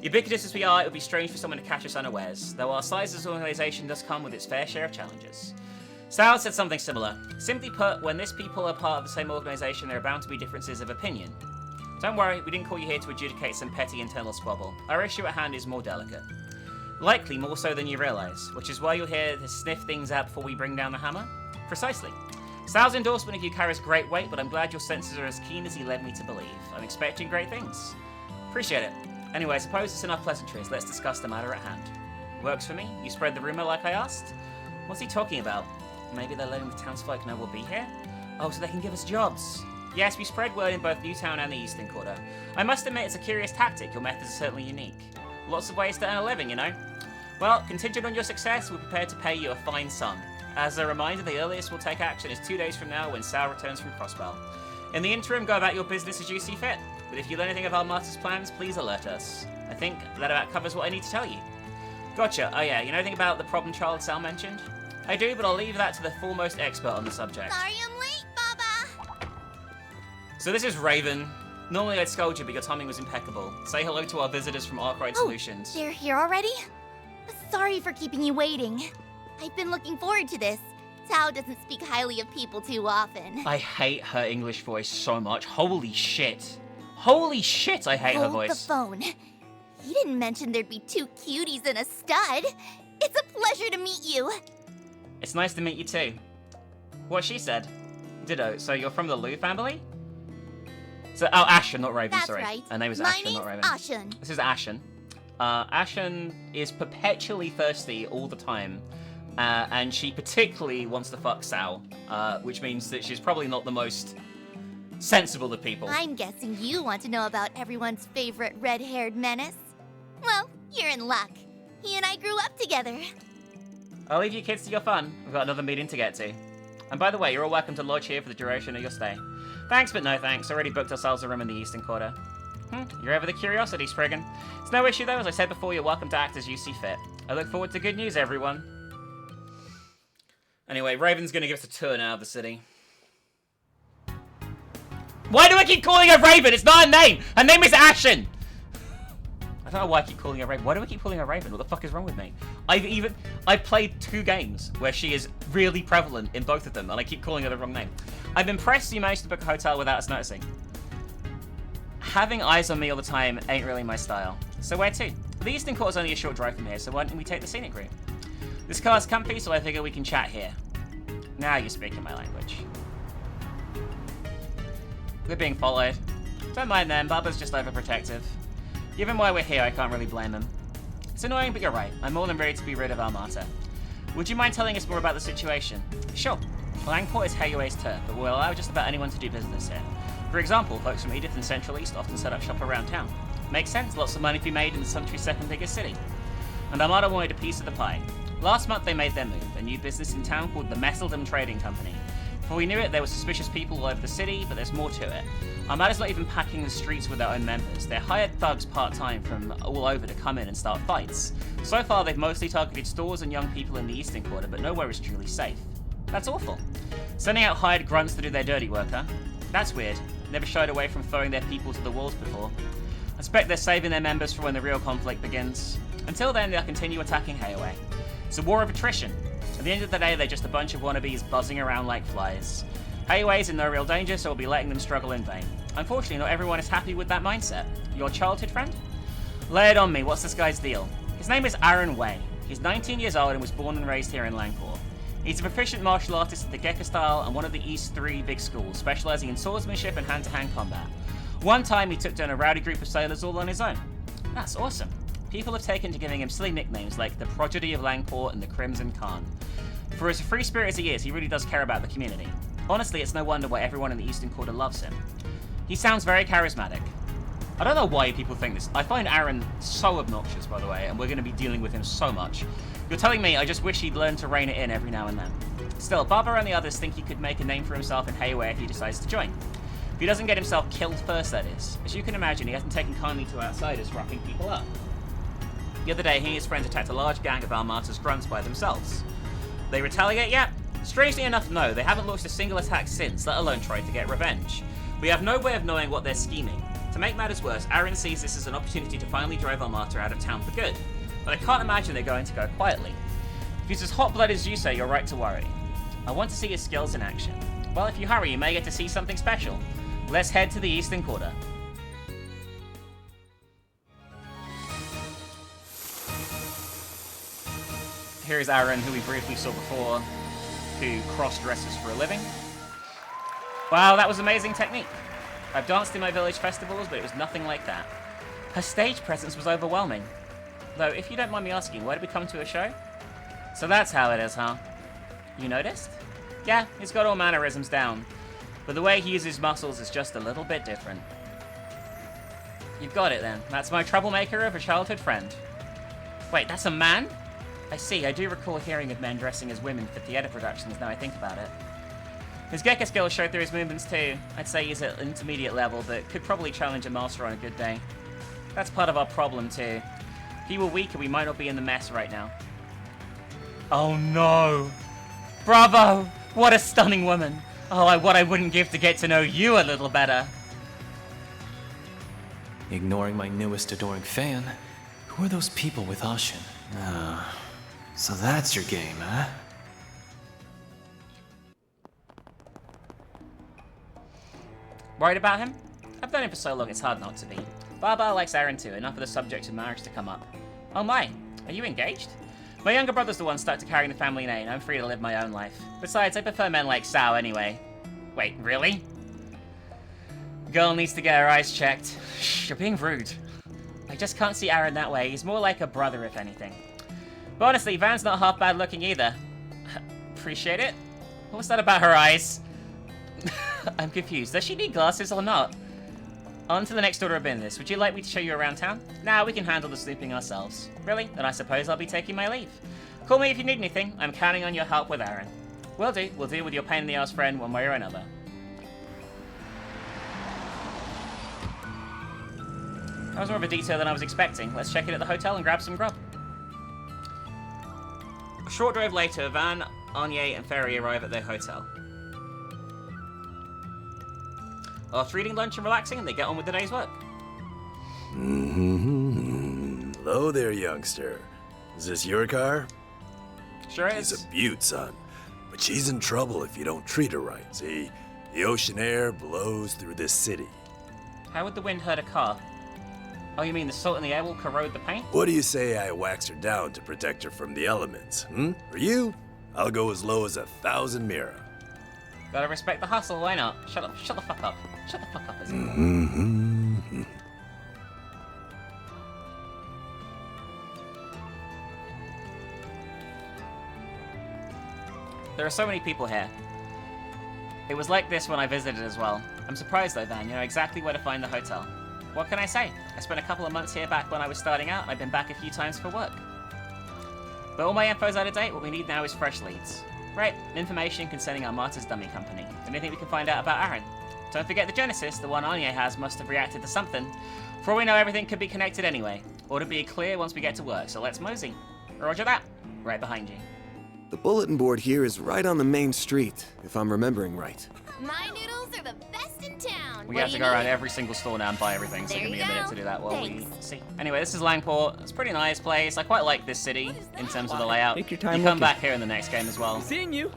Speaker 1: Ubiquitous as we are, it would be strange for someone to catch us unawares, though our size as an organization does come with its fair share of challenges. Sal said something similar. Simply put, when this people are part of the same organization, there are bound to be differences of opinion. Don't worry, we didn't call you here to adjudicate some petty internal squabble. Our issue at hand is more delicate. Likely more so than you realize, which is why you're here to sniff things out before we bring down the hammer? Precisely. Sal's endorsement of you carries great weight, but I'm glad your senses are as keen as he led me to believe. I'm expecting great things. Appreciate it. Anyway, I suppose it's enough pleasantries. Let's discuss the matter at hand. Works for me. You spread the rumor like I asked? What's he talking about? Maybe they're letting the townsfolk know we'll be here? Oh, so they can give us jobs. Yes, we spread word in both Newtown and the Eastern Quarter. I must admit it's a curious tactic. Your methods are certainly unique. Lots of ways to earn a living, you know? Well, contingent on your success, we're prepared to pay you a fine sum. As a reminder, the earliest we'll take action is 2 days from now when Sal returns from Crossbell. In the interim, go about your business as you see fit. But if you learn anything of our master's plans, please alert us. I think that about covers what I need to tell you. Gotcha. Oh yeah, you know anything about the problem child Sal mentioned? I do, but I'll leave that to the foremost expert on the subject.
Speaker 7: Sorry I'm late, Baba.
Speaker 1: So this is Raven. Normally I'd scold you, but your timing was impeccable. Say hello to our visitors from Arkwright Solutions.
Speaker 3: They're here already? Sorry for keeping you waiting. I've been looking forward to this. Tao doesn't speak highly of people too often.
Speaker 1: I hate her English voice so much. Holy shit. Holy shit, I hate her voice.
Speaker 3: Hold the phone. He didn't mention there'd be 2 cuties and a stud. It's a pleasure to meet you.
Speaker 1: It's nice to meet you too. What she said. Ditto. So you're from the Liu family? So, oh, Ashen, not Raven,
Speaker 3: That's
Speaker 1: sorry.
Speaker 3: right.
Speaker 1: Her name is
Speaker 3: My
Speaker 1: Ashen, not
Speaker 3: name's
Speaker 1: Raven.
Speaker 3: Ashen.
Speaker 1: This is Ashen. Ashen is perpetually thirsty all the time. And she particularly wants to fuck Sal, which means that she's probably not the most sensible of people.
Speaker 3: I'm guessing you want to know about everyone's favorite red-haired menace. Well, you're in luck. He and I grew up together.
Speaker 1: I'll leave you kids to your fun. We've got another meeting to get to. And by the way, you're all welcome to lodge here for the duration of your stay. Thanks, but no thanks. Already booked ourselves a room in the Eastern Quarter. You're ever the curiosity, Spriggan. It's no issue though, as I said before, you're welcome to act as you see fit. I look forward to good news, everyone. Anyway, Raven's gonna give us a tour now of the city. Why do I keep calling her Raven? It's not her name! Her name is Ashen! I don't know why I keep calling her Raven. Why do I keep calling her Raven? What the fuck is wrong with me? I've played 2 games where she is really prevalent in both of them, and I keep calling her the wrong name. I'm impressed you managed to book a hotel without us noticing. Having eyes on me all the time ain't really my style. So where to? The Eastern Quarter's only a short drive from here, so why don't we take the scenic route? This car's comfy, so I figure we can chat here. Now you're speaking my language. We're being followed. Don't mind them, Bubba's just overprotective. Given why we're here, I can't really blame him. It's annoying, but you're right. I'm more than ready to be rid of our martyr. Would you mind telling us more about the situation? Sure. Langport is Hayue's turf, but we'll allow just about anyone to do business here. For example, folks from Edith and Central East often set up shop around town. Makes sense, lots of money to be made in the country's second biggest city. And Armada wanted a piece of the pie. Last month they made their move, a new business in town called the Messeldom Trading Company. Before we knew it, there were suspicious people all over the city, but there's more to it. Armada's not even packing the streets with their own members. They're hired thugs part-time from all over to come in and start fights. So far, they've mostly targeted stores and young people in the Eastern Quarter, but nowhere is truly safe. That's awful. Sending out hired grunts to do their dirty work, huh? That's weird. Never shied away from throwing their people to the wolves before. I suspect they're saving their members for when the real conflict begins. Until then, they'll continue attacking Hayuei. It's a war of attrition. At the end of the day, they're just a bunch of wannabes buzzing around like flies. Hayuei's in no real danger, so we'll be letting them struggle in vain. Unfortunately, not everyone is happy with that mindset. Your childhood friend? Lay it on me, what's this guy's deal? His name is Aaron Wei. He's 19 years old and was born and raised here in Langport. He's a proficient martial artist at the Gekka style and one of the East's 3 big schools, specializing in swordsmanship and hand-to-hand combat. One time, he took down a rowdy group of sailors all on his own. That's awesome. People have taken to giving him silly nicknames like the Prodigy of Langport and the Crimson Khan. For as free spirit as he is, he really does care about the community. Honestly, it's no wonder why everyone in the Eastern Quarter loves him. He sounds very charismatic. I don't know why people think this. I find Aaron so obnoxious, by the way, and we're going to be dealing with him so much. You're telling me I just wish he'd learn to rein it in every now and then. Still, Baba and the others think he could make a name for himself in Hayuei if he decides to join. If he doesn't get himself killed first, that is. As you can imagine, he hasn't taken kindly to outsiders roughing people up. The other day, he and his friends attacked a large gang of Almata's grunts by themselves. They retaliate yet? Strangely enough, no. They haven't launched a single attack since, let alone tried to get revenge. We have no way of knowing what they're scheming. To make matters worse, Aaron sees this as an opportunity to finally drive Almata out of town for good. But I can't imagine they're going to go quietly. If he's as hot-blooded as you say, you're right to worry. I want to see his skills in action. Well, if you hurry, you may get to see something special. Let's head to the Eastern Quarter. Here is Aaron, who we briefly saw before, who cross-dresses for a living. Wow, that was amazing technique. I've danced in my village festivals, but it was nothing like that. Her stage presence was overwhelming. Though, if you don't mind me asking, why did we come to a show? So that's how it is, huh? You noticed? Yeah, he's got all mannerisms down. But the way he uses muscles is just a little bit different. You've got it then. That's my troublemaker of a childhood friend. Wait, that's a man? I see, I do recall hearing of men dressing as women for theater productions now I think about it. His Gekka skills show through his movements too. I'd say he's at intermediate level, but could probably challenge a master on a good day. That's part of our problem too. If he were weaker, we might not be in the mess right now. Oh no! Bravo! What a stunning woman! Oh, what I wouldn't give to get to know you a little better.
Speaker 4: Ignoring my newest adoring fan? Who are those people with Ashin? So that's your game, huh?
Speaker 1: Worried about him? I've known him for so long it's hard not to be. Baba likes Aaron too, enough of the subject of marriage to come up. Oh my, are you engaged? My younger brother's the one stuck to carrying the family name. I'm free to live my own life. Besides, I prefer men like Sao anyway. Wait, really? Girl needs to get her eyes checked. Shh, you're being rude. I just can't see Aaron that way. He's more like a brother, if anything. But honestly, Van's not half bad looking either. Appreciate it. What's that about her eyes? I'm confused. Does she need glasses or not? On to the next order of business. Would you like me to show you around town? Nah, we can handle the snooping ourselves. Really? Then I suppose I'll be taking my leave. Call me if you need anything. I'm counting on your help with Aaron. Will do. We'll deal with your pain-in-the-ass friend one way or another. That was more of a detail than I was expecting. Let's check in at the hotel and grab some grub. A short drive later, Van, Anye, and Ferry arrive at their hotel. After eating lunch and relaxing, they get on with the day's work.
Speaker 17: Hello there, youngster. Is this your car?
Speaker 1: Sure is.
Speaker 17: She's a beaut, son. But she's in trouble if you don't treat her right. See, the ocean air blows through this city.
Speaker 1: How would the wind hurt a car? Oh, you mean the salt in the air will corrode the paint?
Speaker 17: What do you say I wax her down to protect her from the elements, For you, I'll go as low as 1,000 mira.
Speaker 1: Gotta respect the hustle, why not? Shut the fuck up. Shut the fuck up, is it? There are so many people here. It was like this when I visited as well. I'm surprised though, Van, you know exactly where to find the hotel. What can I say? I spent a couple of months here back when I was starting out, and I've been back a few times for work. But all my info's out of date, what we need now is fresh leads. Right, information concerning our Martyr's Dummy Company. Anything we can find out about Aaron. Don't forget the Genesis, the one Anye has, must have reacted to something. For all we know, everything could be connected anyway. Order be clear once we get to work, so let's mosey. Roger that. Right behind you.
Speaker 2: The bulletin board here is right on the main street, if I'm remembering right.
Speaker 7: My noodles are the best in town.
Speaker 1: We have to go around every single store now and buy everything, so give me a minute to do that while we see. Anyway, this is Langport. It's a pretty nice place. I quite like this city in terms of the layout.
Speaker 4: Take your time
Speaker 1: You come
Speaker 4: looking.
Speaker 1: back here in the next game as well.
Speaker 4: Seeing you.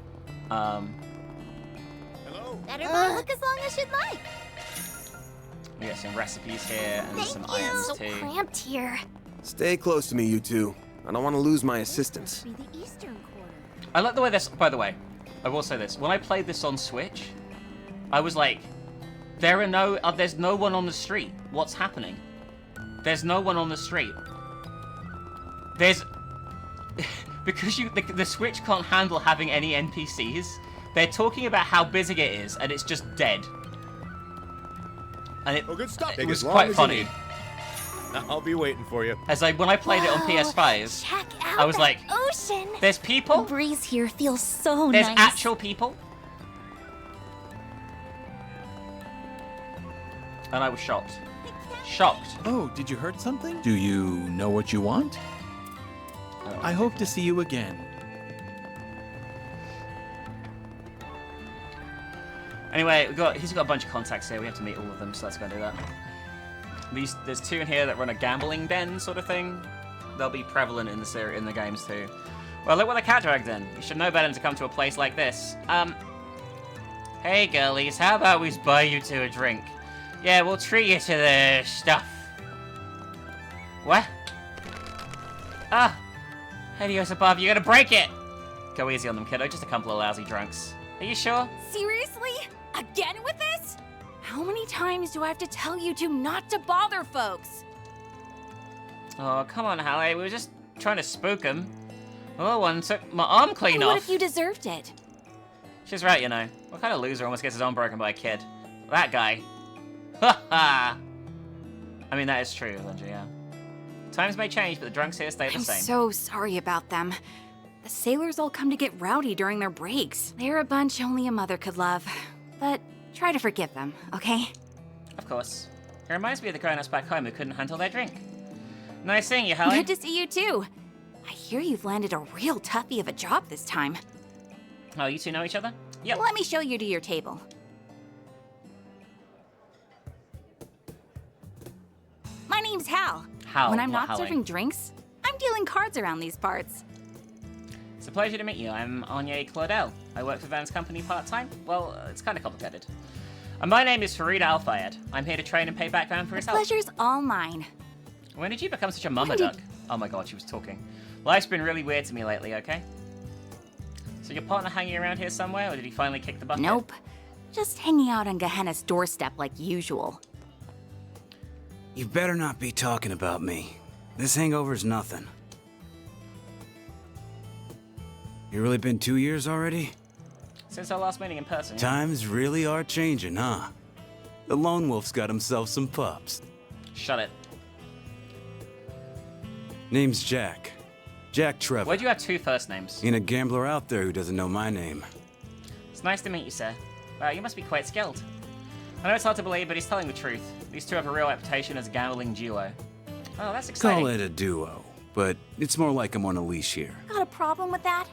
Speaker 7: Better buy look as long as you'd like.
Speaker 1: We got some recipes here and some
Speaker 3: It's
Speaker 1: items
Speaker 3: so
Speaker 1: too.
Speaker 3: cramped here.
Speaker 2: Stay close to me, you two. I don't want to lose my assistance.
Speaker 3: Be the Eastern Quarter.
Speaker 1: I like the way this, by the way, I will say this. When I played this on Switch, I was like, there's no one on the street. What's happening? There's no one on the street. There's, because the Switch can't handle having any NPCs, they're talking about how busy it is, and it's just dead. And
Speaker 18: good stuff.
Speaker 1: it was quite funny.
Speaker 18: I'll be waiting for you.
Speaker 1: As when I played it on PS5, I was like,
Speaker 3: ocean.
Speaker 1: there's people?
Speaker 3: The breeze here feels so
Speaker 1: There's
Speaker 3: nice.
Speaker 1: actual people? And I was shocked. Shocked.
Speaker 18: Oh, did you hurt something? Do you know what you want? I hope to see you again.
Speaker 1: Anyway, he's got a bunch of contacts here. We have to meet all of them, so let's go do that. There's two in here that run a gambling den sort of thing. They'll be prevalent in the games too. Well, look what the cat dragged in. You should know better than to come to a place like this. Hey girlies, how about we buy you two a drink? Yeah, we'll treat you to the stuff. What? Ah! Helios above, you're gonna break it! Go easy on them, kiddo, just a couple of lousy drunks. Are you sure?
Speaker 19: Seriously? Again with this? How many times do I have to tell you two not to bother folks?
Speaker 1: Oh, come on, Hallie, we were just trying to spook him. The little one took my arm clean off.
Speaker 19: What if you deserved it?
Speaker 1: She's right, you know. What kind of loser almost gets his arm broken by a kid? That guy. Ha ha! I mean, that is true, Lindsay, yeah. Times may change, but the drunks here stay the same.
Speaker 19: I'm so sorry about them. The sailors all come to get rowdy during their breaks. They're a bunch only a mother could love. But try to forgive them, okay?
Speaker 1: Of course. It reminds me of the grown-ups back home who couldn't handle their drink. Nice seeing you, Hallie.
Speaker 19: Good to see you, too. I hear you've landed a real toughie of a job this time.
Speaker 1: Oh, you two know each other? Yep.
Speaker 19: Let me show you to your table. My name's Hal.
Speaker 1: Hal,
Speaker 19: when I'm
Speaker 1: not
Speaker 19: not
Speaker 1: Hallie.
Speaker 19: serving drinks, I'm dealing cards around these parts.
Speaker 1: It's a pleasure to meet you. I'm Anya Claudel. I work for Van's company part-time. Well, it's kind of complicated. And my name is Farid Al-Fayed. I'm here to train and pay back Van for his
Speaker 19: The
Speaker 1: help.
Speaker 19: pleasure's all mine.
Speaker 1: When did you become such a mama duck? Oh my god, she was talking. Life's been really weird to me lately, okay? So your partner hanging around here somewhere, or did he finally kick the bucket?
Speaker 19: Nope. Just hanging out on Gehenna's doorstep like usual.
Speaker 9: You better not be talking about me. This hangover's nothing. You really been 2 years already?
Speaker 1: Since our last meeting in person, yeah.
Speaker 9: Times really are changing, huh? The lone wolf's got himself some pups.
Speaker 1: Shut it.
Speaker 9: Name's Jack. Jack Trevor.
Speaker 1: Why'd you have two first names?
Speaker 9: Ain't a gambler out there who doesn't know my name.
Speaker 1: It's nice to meet you, sir. Wow, you must be quite skilled. I know it's hard to believe, but he's telling the truth. These two have a real reputation as a gambling duo. Oh, that's exciting.
Speaker 9: Call it a duo, but it's more like I'm on a leash here.
Speaker 19: Got a problem with that?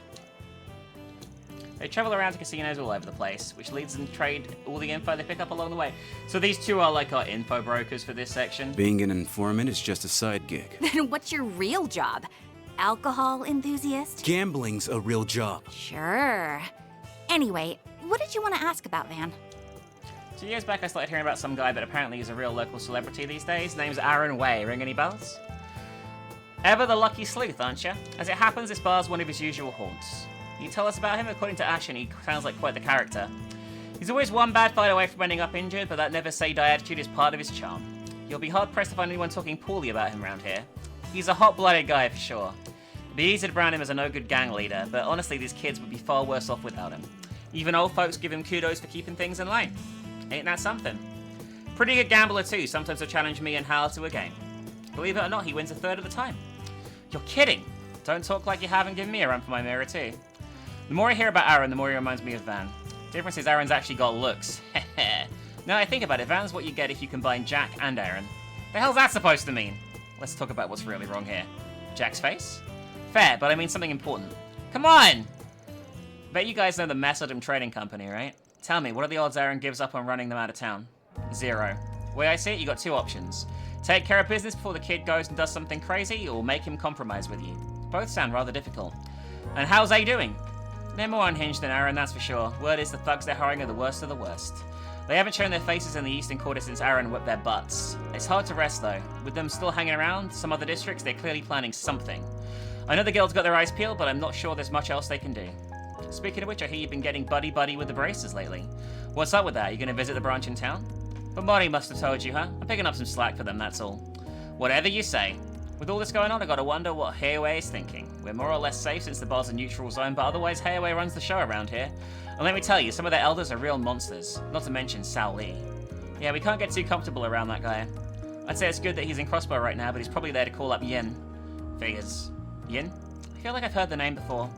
Speaker 1: They travel around to casinos all over the place, which leads them to trade all the info they pick up along the way. So these two are like our info brokers for this section.
Speaker 9: Being an informant is just a side gig.
Speaker 19: Then what's your real job? Alcohol enthusiast?
Speaker 9: Gambling's a real job.
Speaker 19: Sure. Anyway, what did you want to ask about, Van?
Speaker 1: 2 years back, I started hearing about some guy, but apparently he's a real local celebrity these days. Name's Aaron Way. Ring any bells? Ever the lucky sleuth, aren't you? As it happens, this bar's one of his usual haunts. Can you tell us about him? According to Ashen, he sounds like quite the character. He's always one bad fight away from ending up injured, but that never-say-die attitude is part of his charm. You'll be hard-pressed to find anyone talking poorly about him around here. He's a hot-blooded guy for sure. It'd be easy to brand him as a no-good gang leader, but honestly, these kids would be far worse off without him. Even old folks give him kudos for keeping things in line. Ain't that something? Pretty good gambler too, sometimes he'll challenge me and Hal to a game. Believe it or not, he wins a third of the time. You're kidding! Don't talk like you haven't given me a run for my mirror too. The more I hear about Aaron, the more he reminds me of Van. Difference is Aaron's actually got looks. Now I think about it, Van's what you get if you combine Jack and Aaron. The hell's that supposed to mean? Let's talk about what's really wrong here. Jack's face? Fair, but I mean something important. Come on! Bet you guys know the Mesodom Trading Company, right? Tell me, what are the odds Aaron gives up on running them out of town? 0. The way I see it, you got two options. Take care of business before the kid goes and does something crazy, or make him compromise with you. Both sound rather difficult. And how's A doing? They're more unhinged than Aaron, that's for sure. Word is the thugs they're hiring are the worst of the worst. They haven't shown their faces in the Eastern Quarter since Aaron whipped their butts. It's hard to rest though. With them still hanging around some other districts, they're clearly planning something. I know the guild's got their eyes peeled, but I'm not sure there's much else they can do. Speaking of which, I hear you've been getting buddy-buddy with the Bracers lately. What's up with that? You gonna visit the branch in town? But Marty must have told you, huh? I'm picking up some slack for them, that's all. Whatever you say. With all this going on, I gotta wonder what Hayaway is thinking. We're more or less safe since the bar's a neutral zone, but otherwise Hayaway runs the show around here. And let me tell you, some of their elders are real monsters. Not to mention Sal Lee. Yeah, we can't get too comfortable around that guy. I'd say it's good that he's in Crossbow right now, but he's probably there to call up Yin. Figures. Yin? I feel like I've heard the name before.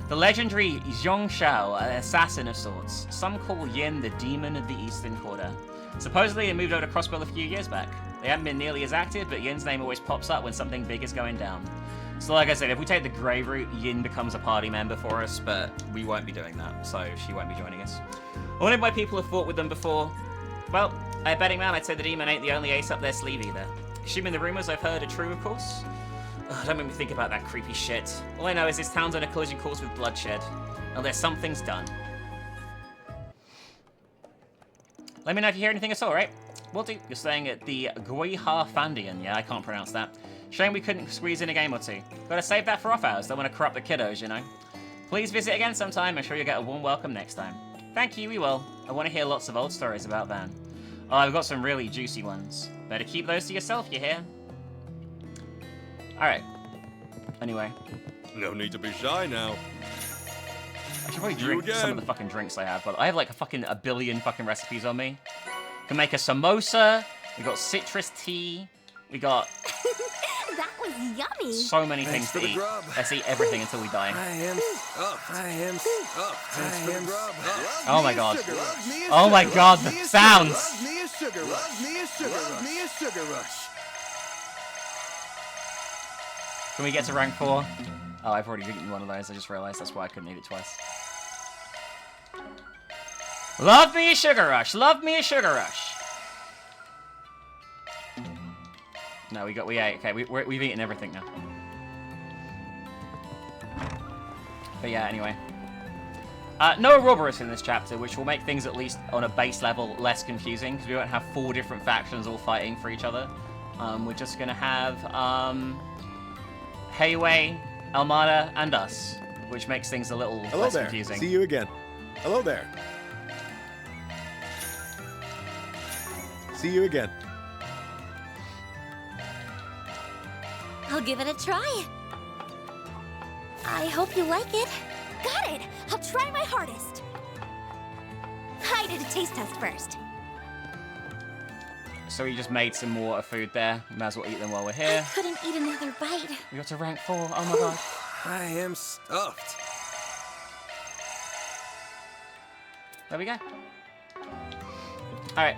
Speaker 1: The legendary Zhong Shao, an assassin of sorts. Some call Yin the demon of the Eastern Quarter. Supposedly he moved over to Crossbow a few years back. They haven't been nearly as active, but Yin's name always pops up when something big is going down. So like I said, if we take the grave route, Yin becomes a party member for us, but we won't be doing that, so she won't be joining us. One of my people have fought with them before. Well, at betting man, I'd say the demon ain't the only ace up their sleeve either. Assuming the rumors I've heard are true, of course. Ugh, don't make me think about that creepy shit. All I know is this town's on a collision course with bloodshed. Unless something's done. Let me know if you hear anything at all, right? Will do. You're staying at the Guiha Fandian. Yeah, I can't pronounce that. Shame we couldn't squeeze in a game or two. Gotta save that for off hours. Don't want to corrupt the kiddos, you know. Please visit again sometime. I'm sure you'll get a warm welcome next time. Thank you, we will. I want to hear lots of old stories about Van. Oh, I've got some really juicy ones. Better keep those to yourself, you hear? Alright. Anyway.
Speaker 13: No need to be shy now.
Speaker 1: I should probably drink some of the fucking drinks I have, but I have like a billion fucking recipes on me. Can make a samosa, we got citrus tea, we got
Speaker 3: That was yummy.
Speaker 1: so many things to eat.
Speaker 17: grub.
Speaker 1: Let's eat everything until we die. Oh my god. Oh my god, the sounds!
Speaker 15: Love me a sugar rush. Love me a sugar rush. Love me a sugar rush.
Speaker 1: Can we get to rank 4? Oh, I've already eaten one of those, I just realized that's why I couldn't eat it twice. Love me a sugar rush! Love me a sugar rush! No, we ate. Okay, we've eaten everything now. But yeah, anyway. No Ouroboros in this chapter, which will make things, at least on a base level, less confusing, because we won't have 4 different factions all fighting for each other. We're just gonna have, Hayway, Almada, and us, which makes things a little less confusing.
Speaker 17: See you again. Hello there. See you again.
Speaker 3: I'll give it a try. I hope you like it. Got it! I'll try my hardest. I did a taste test first.
Speaker 1: So we just made some more food there. Might as well eat them while we're here.
Speaker 3: I couldn't eat another bite.
Speaker 1: We got to rank 4. Oh my god.
Speaker 17: I am stuffed.
Speaker 1: There we go. Alright.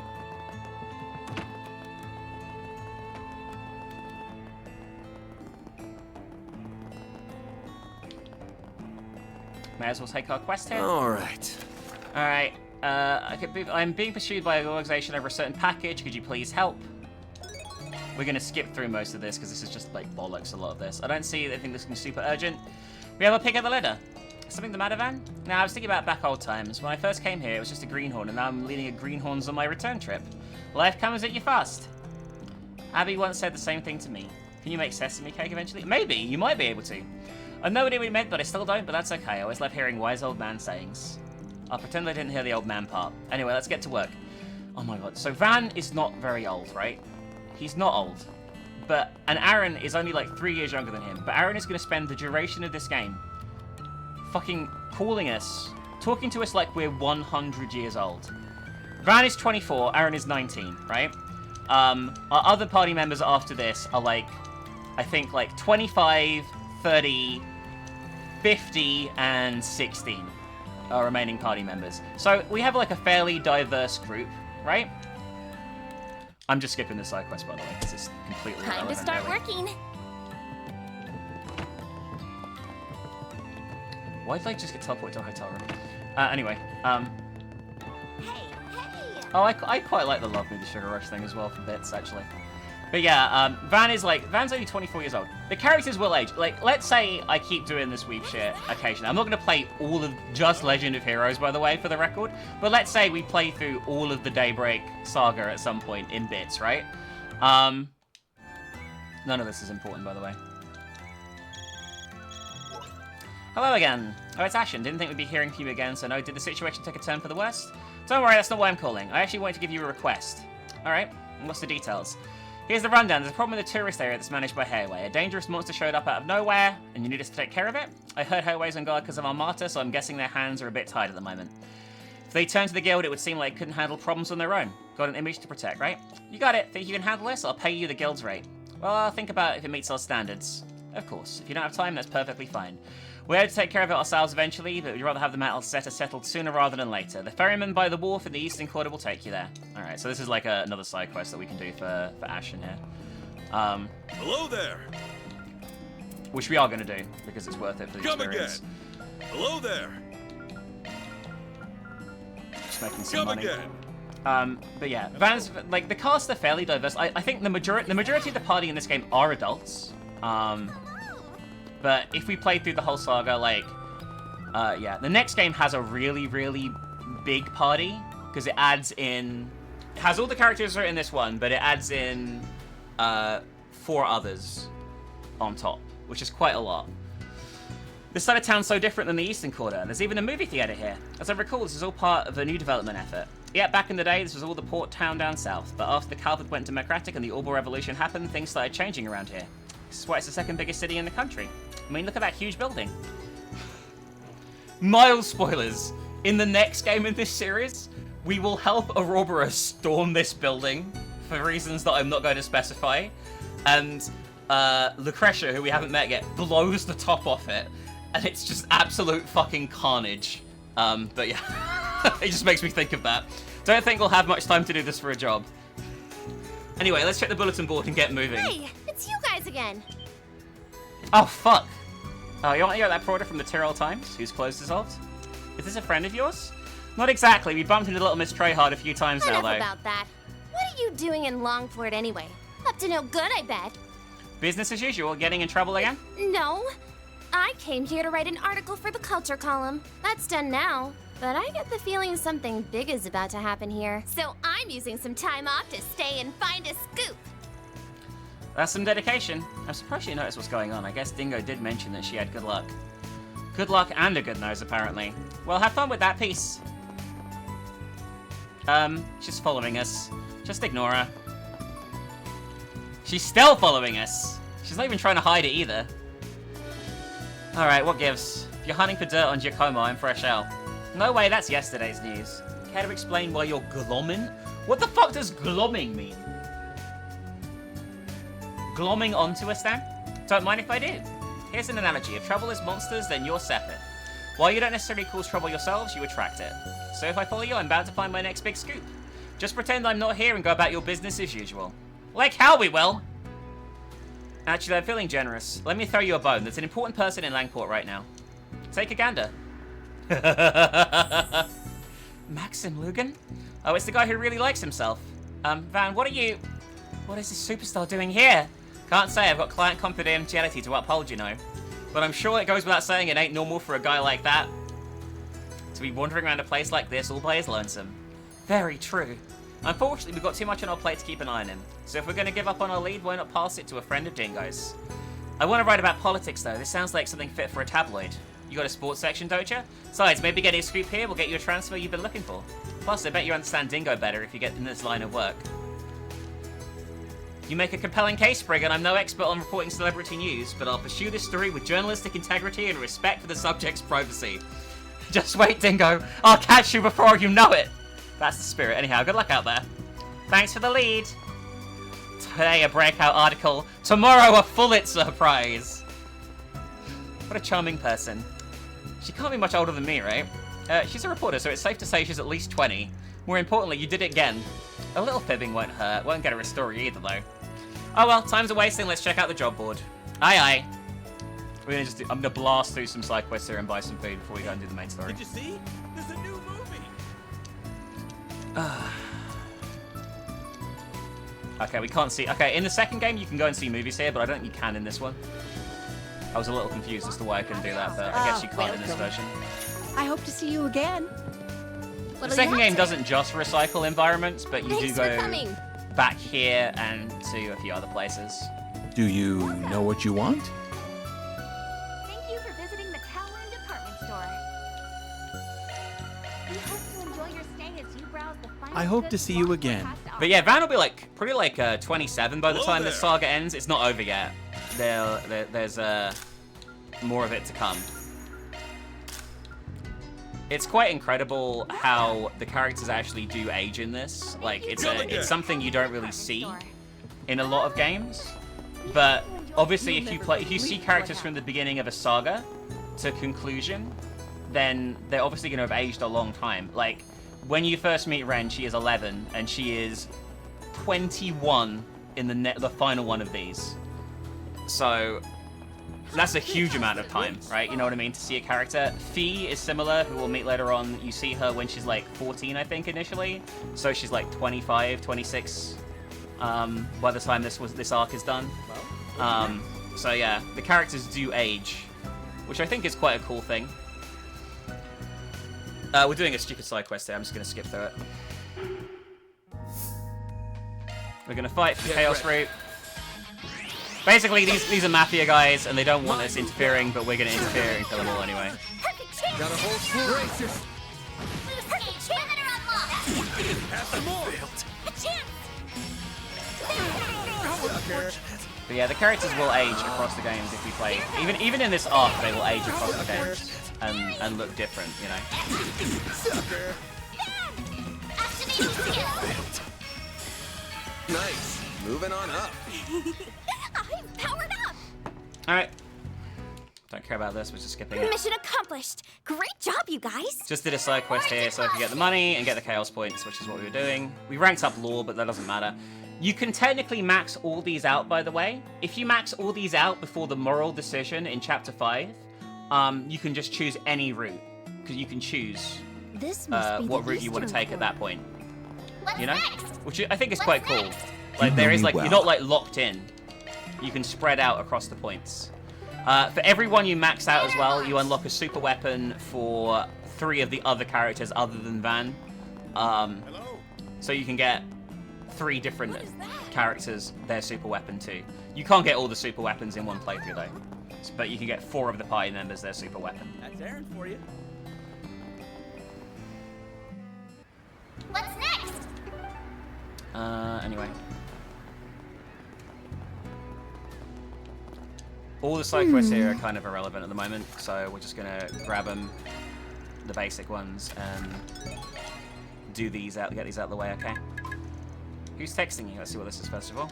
Speaker 1: May as well take our quest here.
Speaker 17: Alright.
Speaker 1: Alright. I'm being pursued by an organization over a certain package. Could you please help? We're going to skip through most of this because this is just like bollocks, a lot of this. I don't see anything that's super urgent. We have a pick of the litter. Something the matter, Van? Now, I was thinking about back old times. When I first came here, it was just a greenhorn, and now I'm leading a greenhorns on my return trip. Life comes at you fast. Abby once said the same thing to me. Can you make sesame cake eventually? Maybe. You might be able to. I know what it meant, but I still don't, but that's okay. I always love hearing wise old man sayings. I'll pretend I didn't hear the old man part. Anyway, let's get to work. Oh my god. So Van is not very old, right? He's not old. And Aaron is only like 3 years younger than him. But Aaron is going to spend the duration of this game fucking calling us, talking to us like we're 100 years old. Van is 24, Aaron is 19, right? Our other party members after this are like, I think like 25, 30, 50, and 16 are remaining party members. So we have like a fairly diverse group, right? I'm just skipping the side quest, by the way, because it's completely
Speaker 3: Time to
Speaker 1: irrelevant,
Speaker 3: start
Speaker 1: really.
Speaker 3: working.
Speaker 1: Why did I just get teleported to a hotel room? Anyway, Oh, I quite like the Love Me the Sugar Rush thing as well for bits, actually. But yeah, Van's only 24 years old. The characters will age. Like, let's say I keep doing this weep shit occasionally. I'm not going to play all of just Legend of Heroes, by the way, for the record. But let's say we play through all of the Daybreak saga at some point in bits, right? None of this is important, by the way. Hello again. Oh, it's Ashen. Didn't think we'd be hearing from you again, so no, did the situation take a turn for the worst? Don't worry, that's not why I'm calling. I actually wanted to give you a request. Alright, what's the details? Here's the rundown. There's a problem in the tourist area that's managed by Hayway. A dangerous monster showed up out of nowhere, and you need us to take care of it? I heard Hayway's on guard because of Armata, so I'm guessing their hands are a bit tied at the moment. If they turned to the guild, it would seem like they couldn't handle problems on their own. Got an image to protect, right? You got it. Think you can handle this? I'll pay you the guild's rate. Well, I'll think about it if it meets our standards. Of course. If you don't have time, that's perfectly fine. We're able to take care of it ourselves eventually, but we'd rather have the matter settled sooner rather than later. The ferryman by the wharf in the eastern quarter will take you there. Alright, so this is like another side quest that we can do for Ashen here.
Speaker 13: Hello there!
Speaker 1: Which we are going to do, because it's worth it for the
Speaker 13: Come
Speaker 1: experience.
Speaker 13: again! Hello there!
Speaker 1: Just making some money. But yeah, Van's, like, the cast are fairly diverse. I think the majority of the party in this game are adults. But if we played through the whole saga, like, yeah, the next game has a really, really big party because it adds in, it has all the characters that are in this one, but it adds in 4 others on top, which is quite a lot. This side of town's so different than the eastern quarter. There's even a movie theater here. As I recall, this is all part of a new development effort. Yeah, back in the day, this was all the port town down south, but after the Calvert went democratic and the Orbal Revolution happened, things started changing around here. This is why it's the second biggest city in the country. I mean, look at that huge building. Mild spoilers. In the next game in this series, we will help Ouroboros storm this building for reasons that I'm not going to specify. And Lucretia, who we haven't met yet, blows the top off it. And it's just absolute fucking carnage. But yeah, it just makes me think of that. Don't think we'll have much time to do this for a job. Anyway, let's check the bulletin board and get moving.
Speaker 7: Hey, it's you guys again.
Speaker 1: Oh, fuck. Oh, you want to hear that porter from the Tyrrell Times, whose clothes dissolved? Is this a friend of yours? Not exactly. We bumped into little Miss Treyhard a few times now, though.
Speaker 7: Enough about that. What are you doing in Langport anyway? Up to no good, I bet.
Speaker 1: Business as usual. Getting in trouble again?
Speaker 7: No. I came here to write an article for the culture column. That's done now. But I get the feeling something big is about to happen here. So I'm using some time off to stay and find a scoop.
Speaker 1: That's some dedication. I'm surprised you noticed what's going on. I guess Dingo did mention that she had good luck. Good luck and a good nose, apparently. Well, have fun with that piece. She's following us. Just ignore her. She's still following us. She's not even trying to hide it either. Alright, what gives? If you're hunting for dirt on Giacomo, I'm fresh out. No way, that's yesterday's news. Care to explain why you're glomming? What the fuck does glomming mean? Glomming onto us then? Don't mind if I do. Here's an analogy. If trouble is monsters, then you're separate. While you don't necessarily cause trouble yourselves, you attract it. So if I follow you, I'm bound to find my next big scoop. Just pretend I'm not here and go about your business as usual. Like how we will! Actually, I'm feeling generous. Let me throw you a bone. There's an important person in Langport right now. Take a gander. Maxim Lugan? Oh, it's the guy who really likes himself. Van, what is this superstar doing here? Can't say, I've got client confidentiality to uphold, you know. But I'm sure it goes without saying it ain't normal for a guy like that to be wandering around a place like this all by his lonesome. Very true. Unfortunately, we've got too much on our plate to keep an eye on him. So if we're going to give up on our lead, why not pass it to a friend of Dingo's? I want to write about politics, though. This sounds like something fit for a tabloid. You got a sports section, don't you? Besides, maybe getting a scoop here will get you a transfer you've been looking for. Plus, I bet you understand Dingo better if you get in this line of work. You make a compelling case, Spriggan. I'm no expert on reporting celebrity news, but I'll pursue this story with journalistic integrity and respect for the subject's privacy. Just wait, Dingo. I'll catch you before you know it. That's the spirit. Anyhow, good luck out there. Thanks for the lead. Today a breakout article. Tomorrow a Pulitzer Prize. What a charming person. She can't be much older than me, right? She's a reporter, so it's safe to say she's at least 20. More importantly, you did it again. A little fibbing won't hurt. Won't get her a story either, though. Oh well, time's a wasting. Let's check out the job board. Aye, aye. I'm gonna blast through some side quests here and buy some food before we go and do the main story.
Speaker 17: Did you see? There's a new movie.
Speaker 1: Okay, we can't see. Okay, in the second game you can go and see movies here, but I don't think you can in this one. I was a little confused as to why I couldn't do that, but I guess you can't in this version.
Speaker 19: I hope to see you again.
Speaker 1: The second game doesn't just recycle environments, but you do go back here and to a few other places.
Speaker 18: Do you know what you want?
Speaker 7: Thank you for visiting the Kowloon department store. We hope you enjoy your stay as you browse the final
Speaker 18: I hope to see you again.
Speaker 1: But yeah, Van will be pretty 27 by the time this saga ends. It's not over yet. There's more of it to come. It's quite incredible how the characters actually do age in this. Like, it's something you don't really see in a lot of games. But obviously, if you see characters from the beginning of a saga to conclusion, then they're obviously going to have aged a long time. Like, when you first meet Ren, she is 11, and she is 21 in the final one of these. So that's a huge amount of time, right? You know what I mean? To see a character. Fee is similar, who we'll meet later on. You see her when she's like 14, I think, initially. So she's like 25, 26 by the time this arc is done. So yeah, the characters do age, which I think is quite a cool thing. We're doing a stupid side quest here. I'm just going to skip through it. We're going to fight for the Chaos Route. Basically, these are Mafia guys, and they don't want us interfering, but we're going to interfere and kill them all anyway.
Speaker 2: Got a whole slew. Racers. Have some more.
Speaker 1: But yeah, the characters will age across the games if we play. Even in this arc, they will age across the games and look different, you know.
Speaker 2: Nice. Moving on up.
Speaker 3: I'm powered up.
Speaker 1: All right. Don't care about this. We're just skipping it.
Speaker 3: Mission accomplished. Great job, you guys.
Speaker 1: Just did a side quest here so I can get the money and get the chaos points, which is what we were doing. We ranked up lore, but that doesn't matter. You can technically max all these out, by the way. If you max all these out before the moral decision in Chapter 5, you can just choose any route. Because you can choose what route you want to take at that point. You know? Which I think is quite cool. Like, there is, like, you're not, like, locked in. You can spread out across the points. For everyone you max out as well, you unlock a super weapon for 3 of the other characters other than Van. So you can get 3 different characters their super weapon too. You can't get all the super weapons in one playthrough though. But you can get 4 of the party members their super weapon.
Speaker 2: That's Aaron for you.
Speaker 3: What's next?
Speaker 1: Anyway. All the side quests here are kind of irrelevant at the moment, so we're just gonna grab them, the basic ones, and do these out, get these out of the way, okay? Who's texting you? Let's see what this is first of all.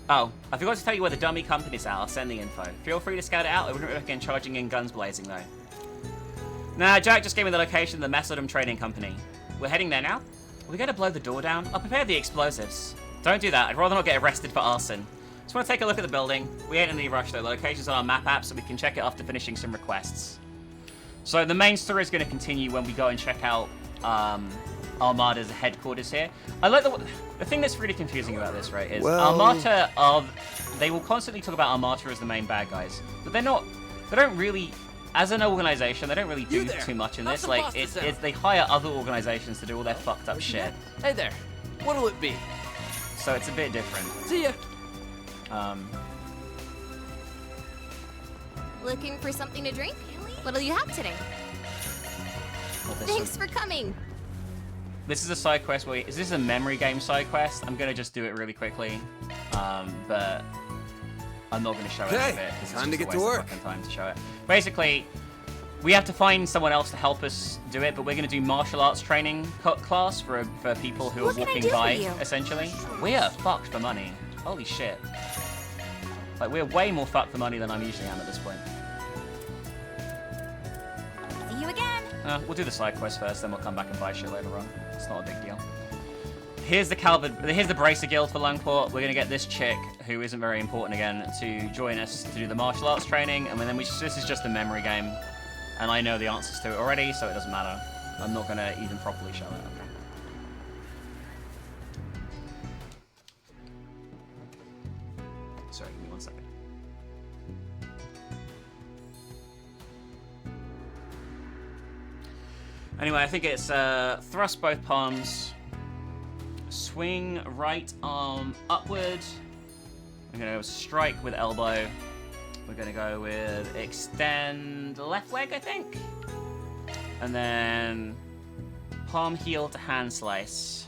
Speaker 1: Oh, I forgot to tell you where the dummy companies are. I'll send the info. Feel free to scout it out. I wouldn't recommend charging in guns blazing though. Nah, Jack just gave me the location of the Macedon Trading Company. We're heading there now. Are we gonna blow the door down? I'll prepare the explosives. Don't do that. I'd rather not get arrested for arson. Just want to take a look at the building. We ain't in any rush though. The location's on our map app, so we can check it after finishing some requests. So the main story is going to continue when we go and check out Armada's headquarters here. I like the thing that's really confusing about this, right, is Armada they will constantly talk about Armada as the main bad guys, but they don't really, as an organization, they don't really do too much in this. Like, they hire other organizations to do all their fucked up shit.
Speaker 2: Hey there. What'll it be?
Speaker 1: So it's a bit different.
Speaker 2: See ya.
Speaker 7: Looking for something to drink? What'll you have today? Thanks for coming.
Speaker 1: This is a side quest where is this a memory game side quest? I'm gonna just do it really quickly, but I'm not gonna show any of it because it's just a waste of fucking time to show it. Basically, we have to find someone else to help us do it, but we're gonna do martial arts training class for people who are walking by. Essentially, we are fucked for money. Holy shit! Like, we're way more fucked for money than I usually am at this point.
Speaker 3: See you again.
Speaker 1: We'll do the side quest first, then we'll come back and buy shit later on. It's not a big deal. Here's the Bracer Guild for Langport. We're gonna get this chick, who isn't very important again, to join us to do the martial arts training, and then this is just a memory game, and I know the answers to it already, so it doesn't matter. I'm not gonna even properly show it. Okay. Sorry, give me 1 second. Anyway, I think it's thrust both palms, swing right arm upward. We're gonna go strike with elbow. We're gonna go with extend left leg, I think. And then palm heel to hand slice.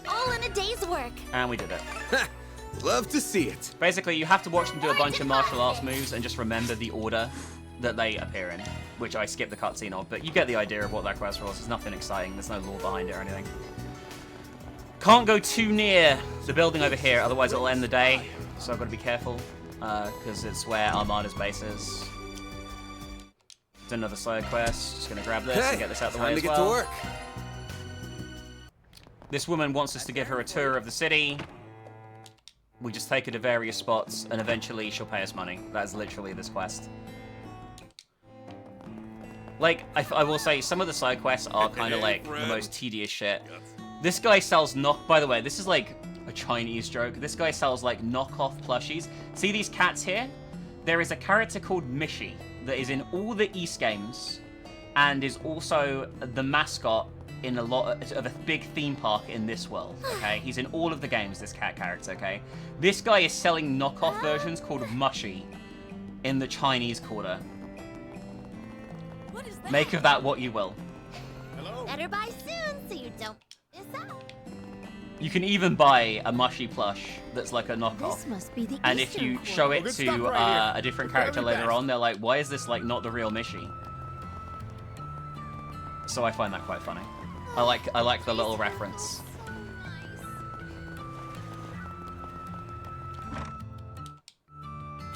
Speaker 3: All in a day's work.
Speaker 1: And we did it.
Speaker 2: Love to see it.
Speaker 1: Basically, you have to watch them do a bunch of martial arts moves and just remember the order that they appear in, which I skipped the cutscene of, but you get the idea of what that quest was. There's nothing exciting. There's no lore behind it or anything. Can't go too near the building over here, otherwise it'll end the day. So I've got to be careful, because it's where Armada's base is. Do another side quest. Just going to grab this and get this out of the way as well.
Speaker 2: Time to get to work.
Speaker 1: This woman wants us to give her a tour of the city. We just take her to various spots, and eventually she'll pay us money. That's literally this quest. Like, I will say, some of the side quests are kind of like the most tedious shit. This guy sells by the way, this is like a Chinese joke. This guy sells like knockoff plushies. See these cats here? there is a character called Mishi that is in all the East games and is also the mascot in a lot of a big theme park in this world, okay? He's in all of the games, this cat character, okay? This guy is selling knockoff versions called Mushy in the Chinese quarter. Make of that what you will.
Speaker 3: Better buy soon so you don't miss out.
Speaker 1: You can even buy a Mushy plush that's like a knockoff.
Speaker 3: This must be the
Speaker 1: And if you show it to a different character later on, they're like, why is this like not the real Mishi? So I find that quite funny. I like the little reference.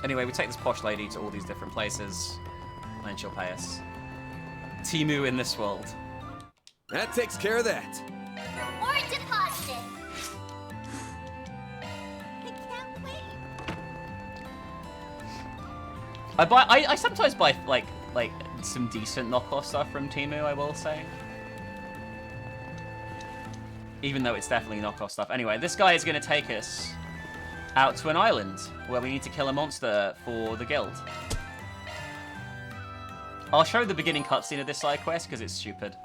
Speaker 1: Anyway, we take this posh lady to all these different places, and she'll pay us. Timu in this world.
Speaker 2: That takes care of that.
Speaker 3: Or deposit. I can't wait.
Speaker 1: I sometimes buy like some decent knockoff stuff from Timu, I will say. Even though it's definitely knockoff stuff. Anyway, this guy is going to take us out to an island where we need to kill a monster for the guild. I'll show the beginning cutscene of this side quest because it's stupid.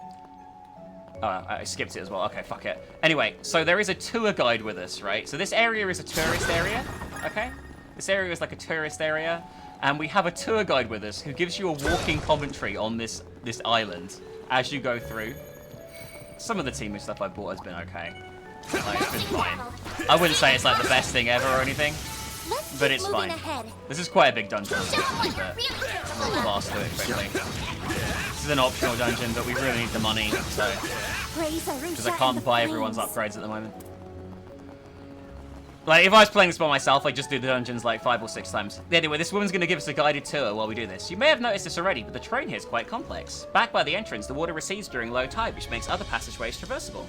Speaker 1: Oh, I skipped it as well. Okay, fuck it. Anyway, so there is a tour guide with us, right? So this area is a tourist area, okay? This area is like a tourist area, and we have a tour guide with us who gives you a walking commentary on this island as you go through. Some of the Timu stuff I bought has been okay. Like, it's been fine. I wouldn't say it's like the best thing ever or anything, but it's fine. This is quite a big dungeon, but we'll blast through it quickly. This is an optional dungeon, but we really need the money, so... Because I can't buy everyone's upgrades at the moment. Like, if I was playing this by myself, I'd just do the dungeons like 5 or 6 times. Anyway, this woman's going to give us a guided tour while we do this. You may have noticed this already, but the terrain here is quite complex. Back by the entrance, the water recedes during low tide, which makes other passageways traversable.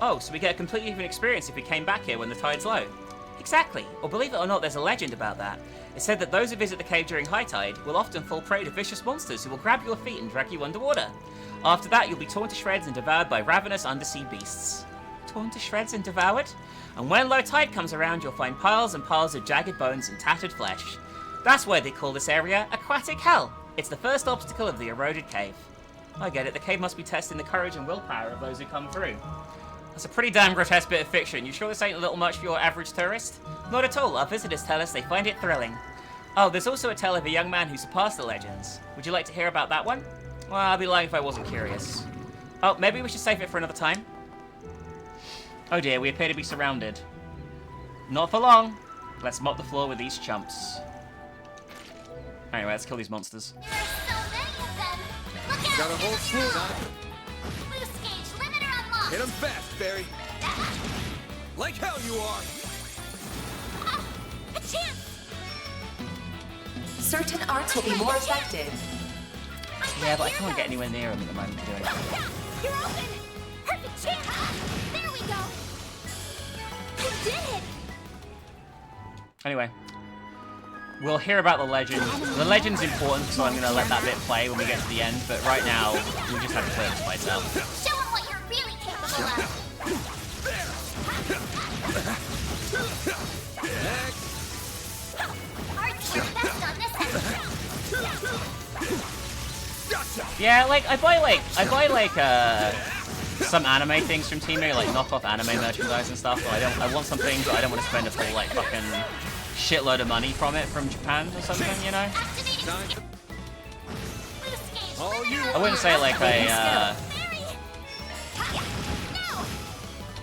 Speaker 1: Oh, so we get a completely different experience if we came back here when the tide's low. Exactly. Or believe it or not, there's a legend about that. It's said that those who visit the cave during high tide will often fall prey to vicious monsters who will grab your feet and drag you underwater. After that, you'll be torn to shreds and devoured by ravenous undersea beasts. Torn to shreds and devoured? And when low tide comes around, you'll find piles and piles of jagged bones and tattered flesh. That's why they call this area Aquatic Hell. It's the first obstacle of the eroded cave. I get it, the cave must be testing the courage and willpower of those who come through. That's a pretty damn grotesque bit of fiction. You sure this ain't a little much for your average tourist? Not at all. Our visitors tell us they find it thrilling. Oh, there's also a tale of a young man who surpassed the legends. Would you like to hear about that one? Well, I'd be lying if I wasn't curious. Oh, maybe we should save it for another time. Oh dear, we appear to be surrounded. Not for long. Let's mop the floor with these chumps. Anyway, let's kill these monsters.
Speaker 2: Got a whole slew. Hit him fast, Fairy. Like hell you are.
Speaker 3: A chance.
Speaker 5: Certain arts will be more effective.
Speaker 1: Yeah, but I can't get anywhere near him at the moment to do anything.
Speaker 3: You're open. Perfect chance. There we go. You did it.
Speaker 1: Anyway, we'll hear about the legend. The legend's important, so I'm going to let that bit play when we get to the end, but right now, we just have to clear this place out.
Speaker 3: Show them what you're really capable of. Arts are best on this end.
Speaker 1: Yeah, like, I buy some anime things from Timu, like knockoff anime merchandise and stuff. I want some things, but I don't want to spend a full, like, fucking shitload of money from it from Japan or something, you know? I wouldn't say like I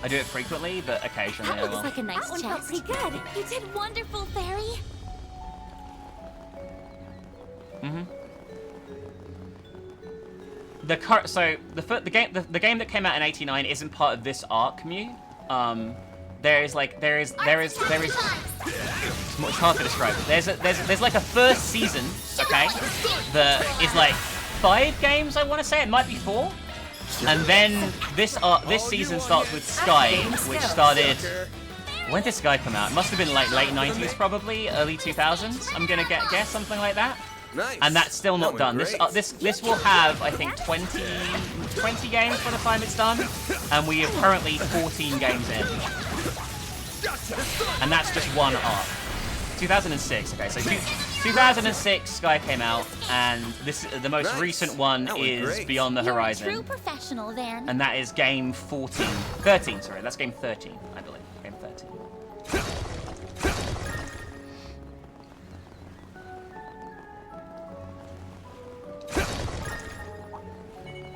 Speaker 1: do it frequently, but occasionally I will.
Speaker 3: Looks like a nice chest. That one felt pretty good. You did wonderful, Fairy.
Speaker 1: The game that came out in '89 isn't part of this arc, Mew. There is it's hard to describe. There's like a first season, okay, that is like 5 games, I want to say. It might be 4. And then this season starts with Sky, which started... When did Sky come out? It must have been like late 90s probably, early 2000s. I'm gonna guess something like that.
Speaker 2: Nice.
Speaker 1: And that's still not done. This will have, I think, 20 games by the time it's done, and we are currently 14 games in. And that's just one arc. 2006. Okay, so 2006, Sky came out, and the most recent one is Beyond the Horizon.
Speaker 3: You're a true professional, then.
Speaker 1: And that is game 13, sorry, that's game 13, I believe. Game 13.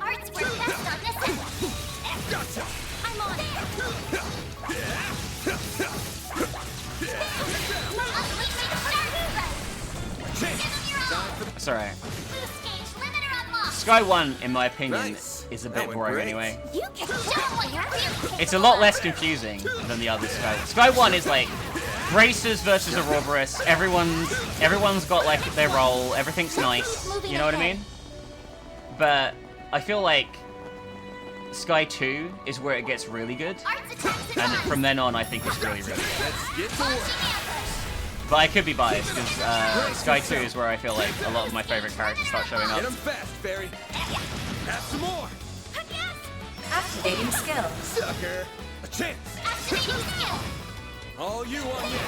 Speaker 3: Arts work best on this end.
Speaker 2: Gotcha.
Speaker 3: I'm on it.
Speaker 1: Sorry. Sky 1, in my opinion, is a bit boring anyway.
Speaker 3: You can show what you're feeling.
Speaker 1: It's a lot less confusing than the other Sky. Sky 1 is like Bracers versus Ouroboros. Everyone's got like their role. Everything's nice. You know what I mean? But I feel like Sky 2 is where it gets really good. And from then on, I think it's really, really good.
Speaker 2: Let's get to work.
Speaker 1: But I could be biased, because Sky 2 is where I feel like a lot of my favorite characters start showing up.
Speaker 2: Get 'em fast, Fairy. Have some more.
Speaker 19: Activating skill.
Speaker 2: Sucker. A chance. All you on you.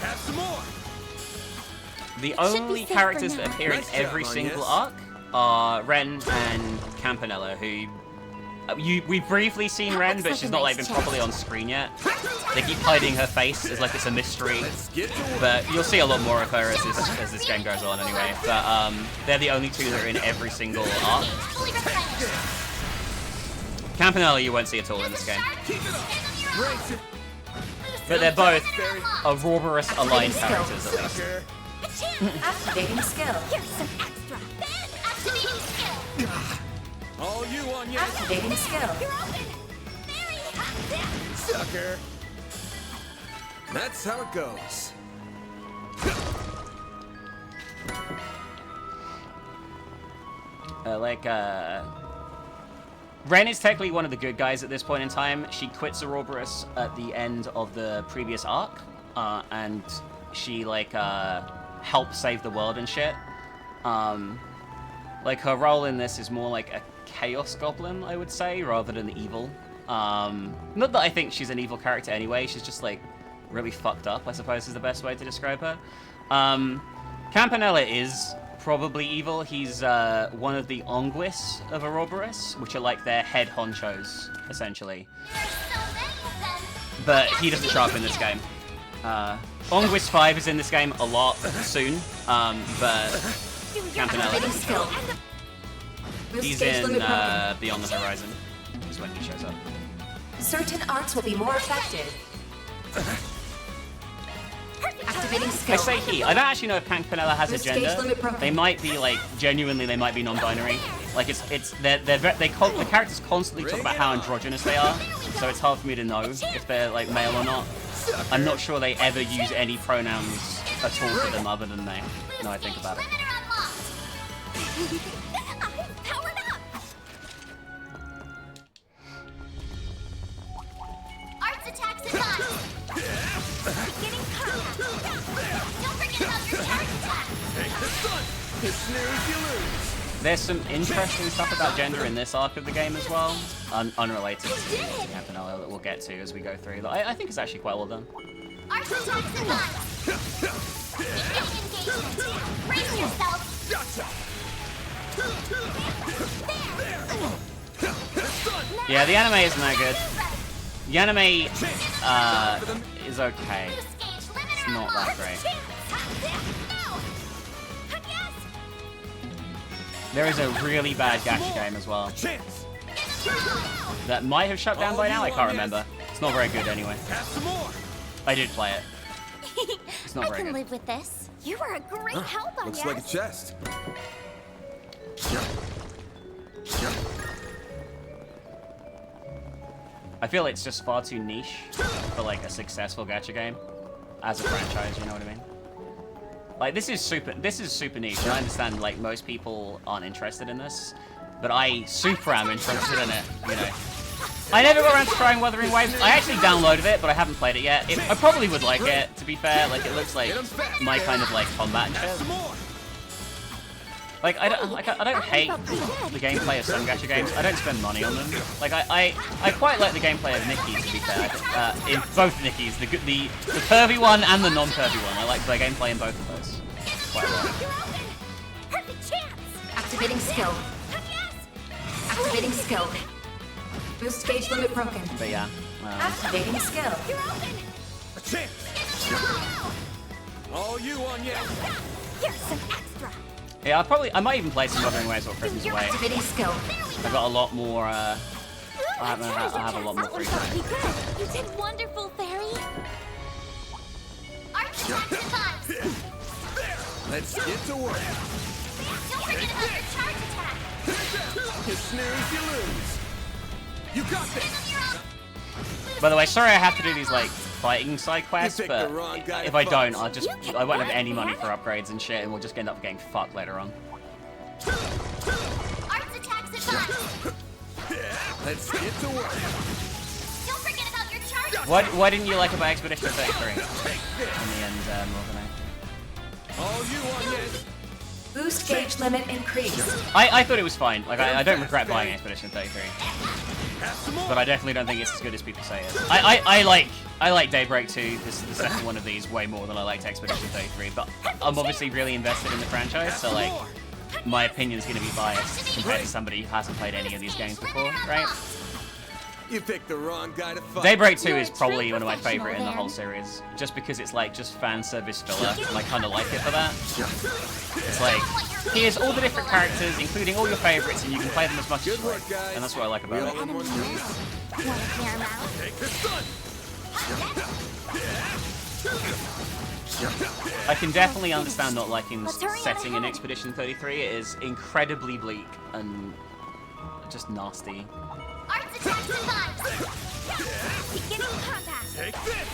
Speaker 2: Have some more.
Speaker 1: The only characters that appear in every single arc are Ren and Campanella, who... we've briefly seen Ren, but she's not like been properly on screen yet. They keep hiding her face as like it's a mystery, but you'll see a lot more of her as this game goes on anyway. But they're the only two that are in every single arc. Campanella you won't see at all in this game. But they're both Ouroboros aligned characters at least.
Speaker 19: Activating skill.
Speaker 3: Here's some extra. Activating skill.
Speaker 2: All you on you.
Speaker 19: Activating skill.
Speaker 3: You're open.
Speaker 2: Sucker. That's how it goes.
Speaker 1: Ren is technically one of the good guys at this point in time. She quits Ouroboros at the end of the previous arc, and she helps save the world and shit. Like her role in this is more like a chaos goblin, I would say, rather than evil. Not that I think she's an evil character anyway. She's just like really fucked up, I suppose is the best way to describe her. Campanella is probably evil. He's one of the Onguis of Ouroboros, which are like their head honchos, essentially. But he doesn't show up in this game. Onguis 5 is in this game a lot soon, but Campanella, he's in Beyond the Horizon, is when he shows up.
Speaker 19: Certain arts will be more effective. Activating skill.
Speaker 1: I say he. I don't actually know if Campanella has a gender. They might be like genuinely. They might be non-binary. Like the characters constantly talk about how androgynous they are, so it's hard for me to know if they're like male or not. I'm not sure they ever use any pronouns at all for them other than they. No, I think about it.
Speaker 3: Powered up. Arts attacks advanced. Beginning combat. Don't forget about your charge attack.
Speaker 2: Take the sun. You snooze, you lose.
Speaker 1: There's some interesting stuff about gender in this arc of the game as well, unrelated to Campanella that we'll get to as we go through. I think it's actually quite well done.
Speaker 3: Arts attacks advanced. Beginning engagement. Brace yourself.
Speaker 2: Gotcha.
Speaker 1: Yeah, the anime isn't that good. The anime is okay. It's not that great. There is a really bad gacha game as well. That might have shut down by now, I can't remember. It's not very good anyway. I did play it. It's not very
Speaker 3: I can
Speaker 1: good.
Speaker 3: live with this. You were a great help on
Speaker 2: Looks like a chest.
Speaker 1: I feel it's just far too niche for like a successful gacha game as a franchise, you know what I mean? Like this is super niche, and I understand like most people aren't interested in this, but I super am interested in it, you know. I never got around to trying Wuthering Waves. I actually downloaded it, but I haven't played it yet. I probably would like it, to be fair. Like it looks like my kind of like combat and shit. Like I don't hate the gameplay of some gacha games. I don't spend money on them. Like I quite like the gameplay of Nikki's, to be fair. In both Nikki's, the pervy one and the non-pervy one. I like the gameplay in both of those. quite a lot.
Speaker 3: Perfect chance.
Speaker 19: Activating skill. Activating skill. Boost gauge limit broken.
Speaker 1: But yeah.
Speaker 19: Activating skill.
Speaker 2: A chance. All you on yet?
Speaker 3: Here's some extra.
Speaker 1: Yeah, I might even play some Wuthering Waves or Prisoners Away.
Speaker 19: Activating skill.
Speaker 1: I've got a lot more, I have a lot more free time.
Speaker 3: You did wonderful, Fairy. Arch attack device.
Speaker 2: Let's get to work.
Speaker 3: Don't forget about your charge attack.
Speaker 2: You snooze, you lose. You got this.
Speaker 1: By the way, sorry I have to do these like fighting side quests,
Speaker 2: picked
Speaker 1: but
Speaker 2: the wrong guy to
Speaker 1: if I
Speaker 2: fight.
Speaker 1: don't, I won't have any money for upgrades and shit, and we'll just end up getting fucked later on.
Speaker 3: Arch attacks advice.
Speaker 2: Let's get to work.
Speaker 3: Don't forget about your charge.
Speaker 1: What didn't you like about Expedition 33? In the end, Morgan?
Speaker 2: All you on yet?
Speaker 19: Boost gauge limit increased.
Speaker 1: I thought it was fine. Like I don't regret buying Expedition 33, but I definitely don't think it's as good as people say it is. I like Daybreak 2, the second one of these, way more than I liked Expedition 33. But I'm obviously really invested in the franchise, so like my opinion's gonna be biased compared to somebody who hasn't played any of these games before, right?
Speaker 2: You picked the wrong guy to fight.
Speaker 1: Daybreak 2 is probably one of my favorite in the whole series, just because it's like just fan service filler, and I kind of like it for that. It's like, here's all the different characters, including all your favorites, and you can play them as much as you like, and that's what I like about it.
Speaker 3: Want to clear him out?
Speaker 2: Take the sun.
Speaker 1: I can definitely understand not liking the setting in Expedition 33. It is incredibly bleak and just nasty.
Speaker 3: Arch attack device. Beginning combat.
Speaker 2: Take this.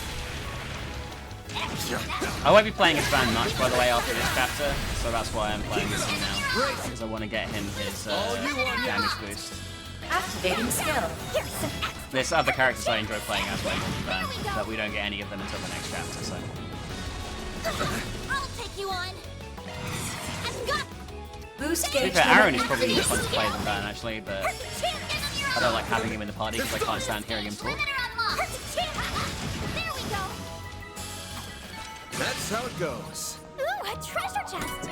Speaker 1: I won't be playing as Van much, by the way, after this chapter, so that's why I'm playing this one now, because I want to get him his damage boost.
Speaker 19: Activating skill.
Speaker 1: There's other characters I enjoy playing as way more than Van, but we don't get any of them until the next chapter, so...
Speaker 3: I'll take you on. I've got.
Speaker 19: Boost
Speaker 1: To be
Speaker 19: gauge
Speaker 1: fair,
Speaker 19: limit
Speaker 1: Aaron is probably more fun to
Speaker 19: increased.
Speaker 1: play than Van, actually, but I don't like having him in the party because I can't stand hearing him talk.
Speaker 3: There we go.
Speaker 2: That's how it goes.
Speaker 3: Ooh, a treasure chest.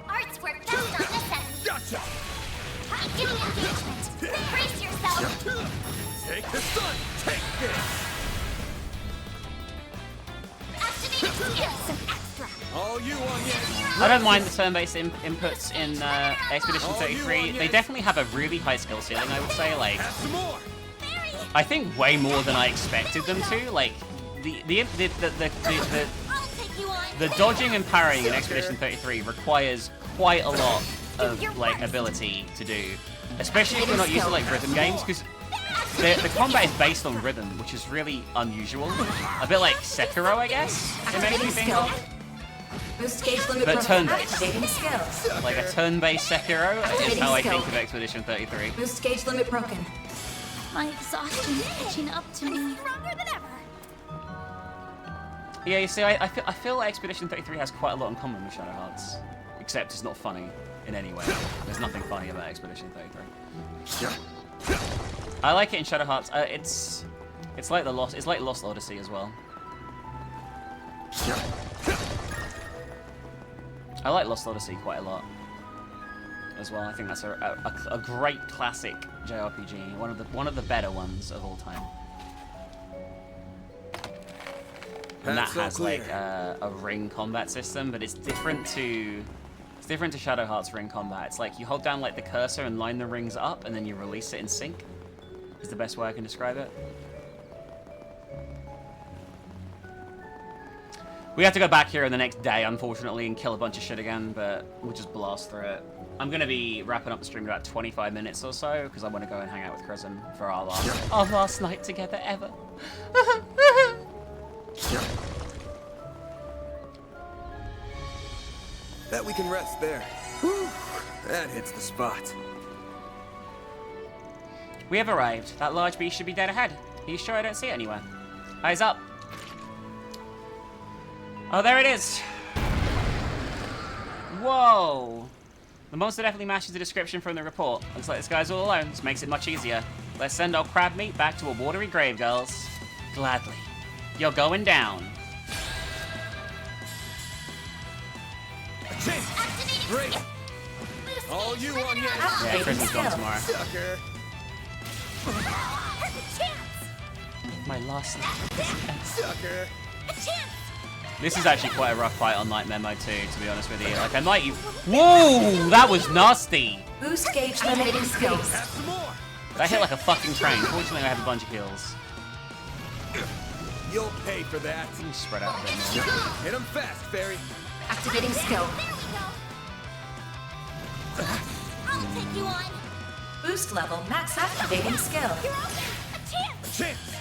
Speaker 3: Arts work best on necessity.
Speaker 2: Gotcha.
Speaker 3: Beginning engagement. Brace yourself.
Speaker 2: Take the sun. Take this.
Speaker 3: Activating skill. Some extra.
Speaker 2: All you on yet?
Speaker 1: I don't mind the turn-based inputs in Expedition 33. They definitely have a really high skill ceiling, I would say. Like,
Speaker 2: Some more.
Speaker 1: I think way more than I expected them to. Like, the dodging and parrying in Expedition 33 requires quite a lot of like ability to do, especially if you're not used to like rhythm games, because the combat is based on rhythm, which is really unusual. A bit like Sekiro, I guess. It makes me think of.
Speaker 19: Boost gauge limit
Speaker 1: But
Speaker 19: broken.
Speaker 1: turn-based.
Speaker 19: Activating skill.
Speaker 1: Like a turn-based Sekiro is how I think of Expedition 33.
Speaker 19: Boost gauge limit broken.
Speaker 3: My exhaustion's catching up to me. Stronger than ever.
Speaker 1: Yeah, you see, I feel like Expedition 33 has quite a lot in common with Shadow Hearts, except it's not funny in any way. There's nothing funny about Expedition 33. I like it in Shadow Hearts. It's like Lost Odyssey as well. I like Lost Odyssey quite a lot as well. I think that's a great classic JRPG, one of the better ones of all time. And that has like a ring combat system, but it's different to Shadow Hearts ring combat. It's like you hold down like the cursor and line the rings up, and then you release it in sync. Is the best way I can describe it. We have to go back here the next day, unfortunately, and kill a bunch of shit again, but we'll just blast through it. I'm going to be wrapping up the stream in about 25 minutes or so, because I want to go and hang out with Chrism for our last night together ever.
Speaker 2: Bet we can rest there. Whew, that hits the spot.
Speaker 1: We have arrived. That large beast should be dead ahead. Are you sure I don't see it anywhere? Eyes up. Oh, there it is. Whoa. The monster definitely matches the description from the report. Looks like this guy's all alone. This makes it much easier. Let's send old crab meat back to a watery grave, girls. Gladly. You're going down.
Speaker 2: Great. All you on yet.
Speaker 11: Yeah, Chrissy's gone tomorrow.
Speaker 2: Sucker.
Speaker 1: My last.
Speaker 2: Sucker.
Speaker 1: This is actually quite a rough fight on Night Memo too, to be honest with you. Like I might. Whoa, that was nasty.
Speaker 19: Boost gauge limiting skills.
Speaker 1: That hit like a fucking train. Fortunately, I have a bunch of heals.
Speaker 2: You'll pay for that.
Speaker 1: You can spread out a bit more.
Speaker 2: Hit him fast, Fairy.
Speaker 19: Activating skill.
Speaker 3: I'll take you on.
Speaker 19: Boost level max activating skill.
Speaker 3: You're open. A chance.
Speaker 2: A chance.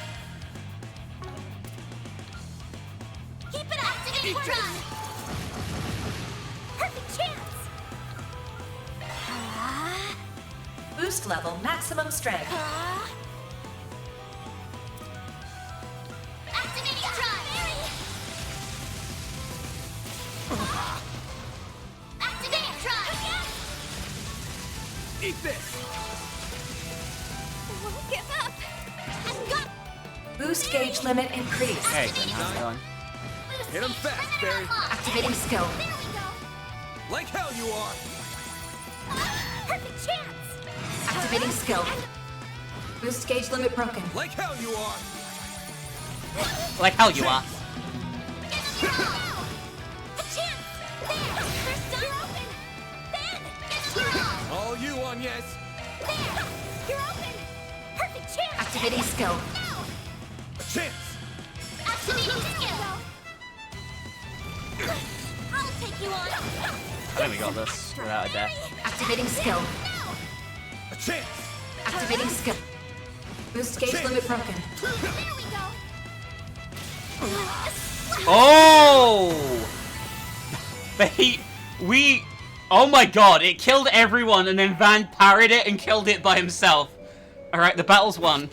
Speaker 3: Keep it up. Activate run. Perfect chance.
Speaker 19: Boost level maximum strength.
Speaker 3: Activating try. Activating try.
Speaker 2: Eat this.
Speaker 3: Won't give up. I've got.
Speaker 19: Boost gauge limit increased.
Speaker 1: Hey, then how's it going?
Speaker 2: Hit him fast, Fairy.
Speaker 19: Activating skill.
Speaker 3: There we go.
Speaker 2: Like hell you are.
Speaker 3: Perfect chance.
Speaker 19: Activating skill. Boost gauge limit broken.
Speaker 2: Like hell you are.
Speaker 1: Like hell you are.
Speaker 3: A chance. There. First door open. Then.
Speaker 2: All you on yes.
Speaker 3: There. You're open. Perfect chance.
Speaker 19: Activating skill.
Speaker 3: Now.
Speaker 2: A chance.
Speaker 3: Activating skill. I'll take you on.
Speaker 1: I think we got this without a death.
Speaker 19: Activating skill.
Speaker 2: A chance.
Speaker 19: Activating skill. Boost gauge limit broken.
Speaker 3: There we go.
Speaker 1: Oh! Oh my god, it killed everyone and then Van parried it and killed it by himself. Alright, the battle's won.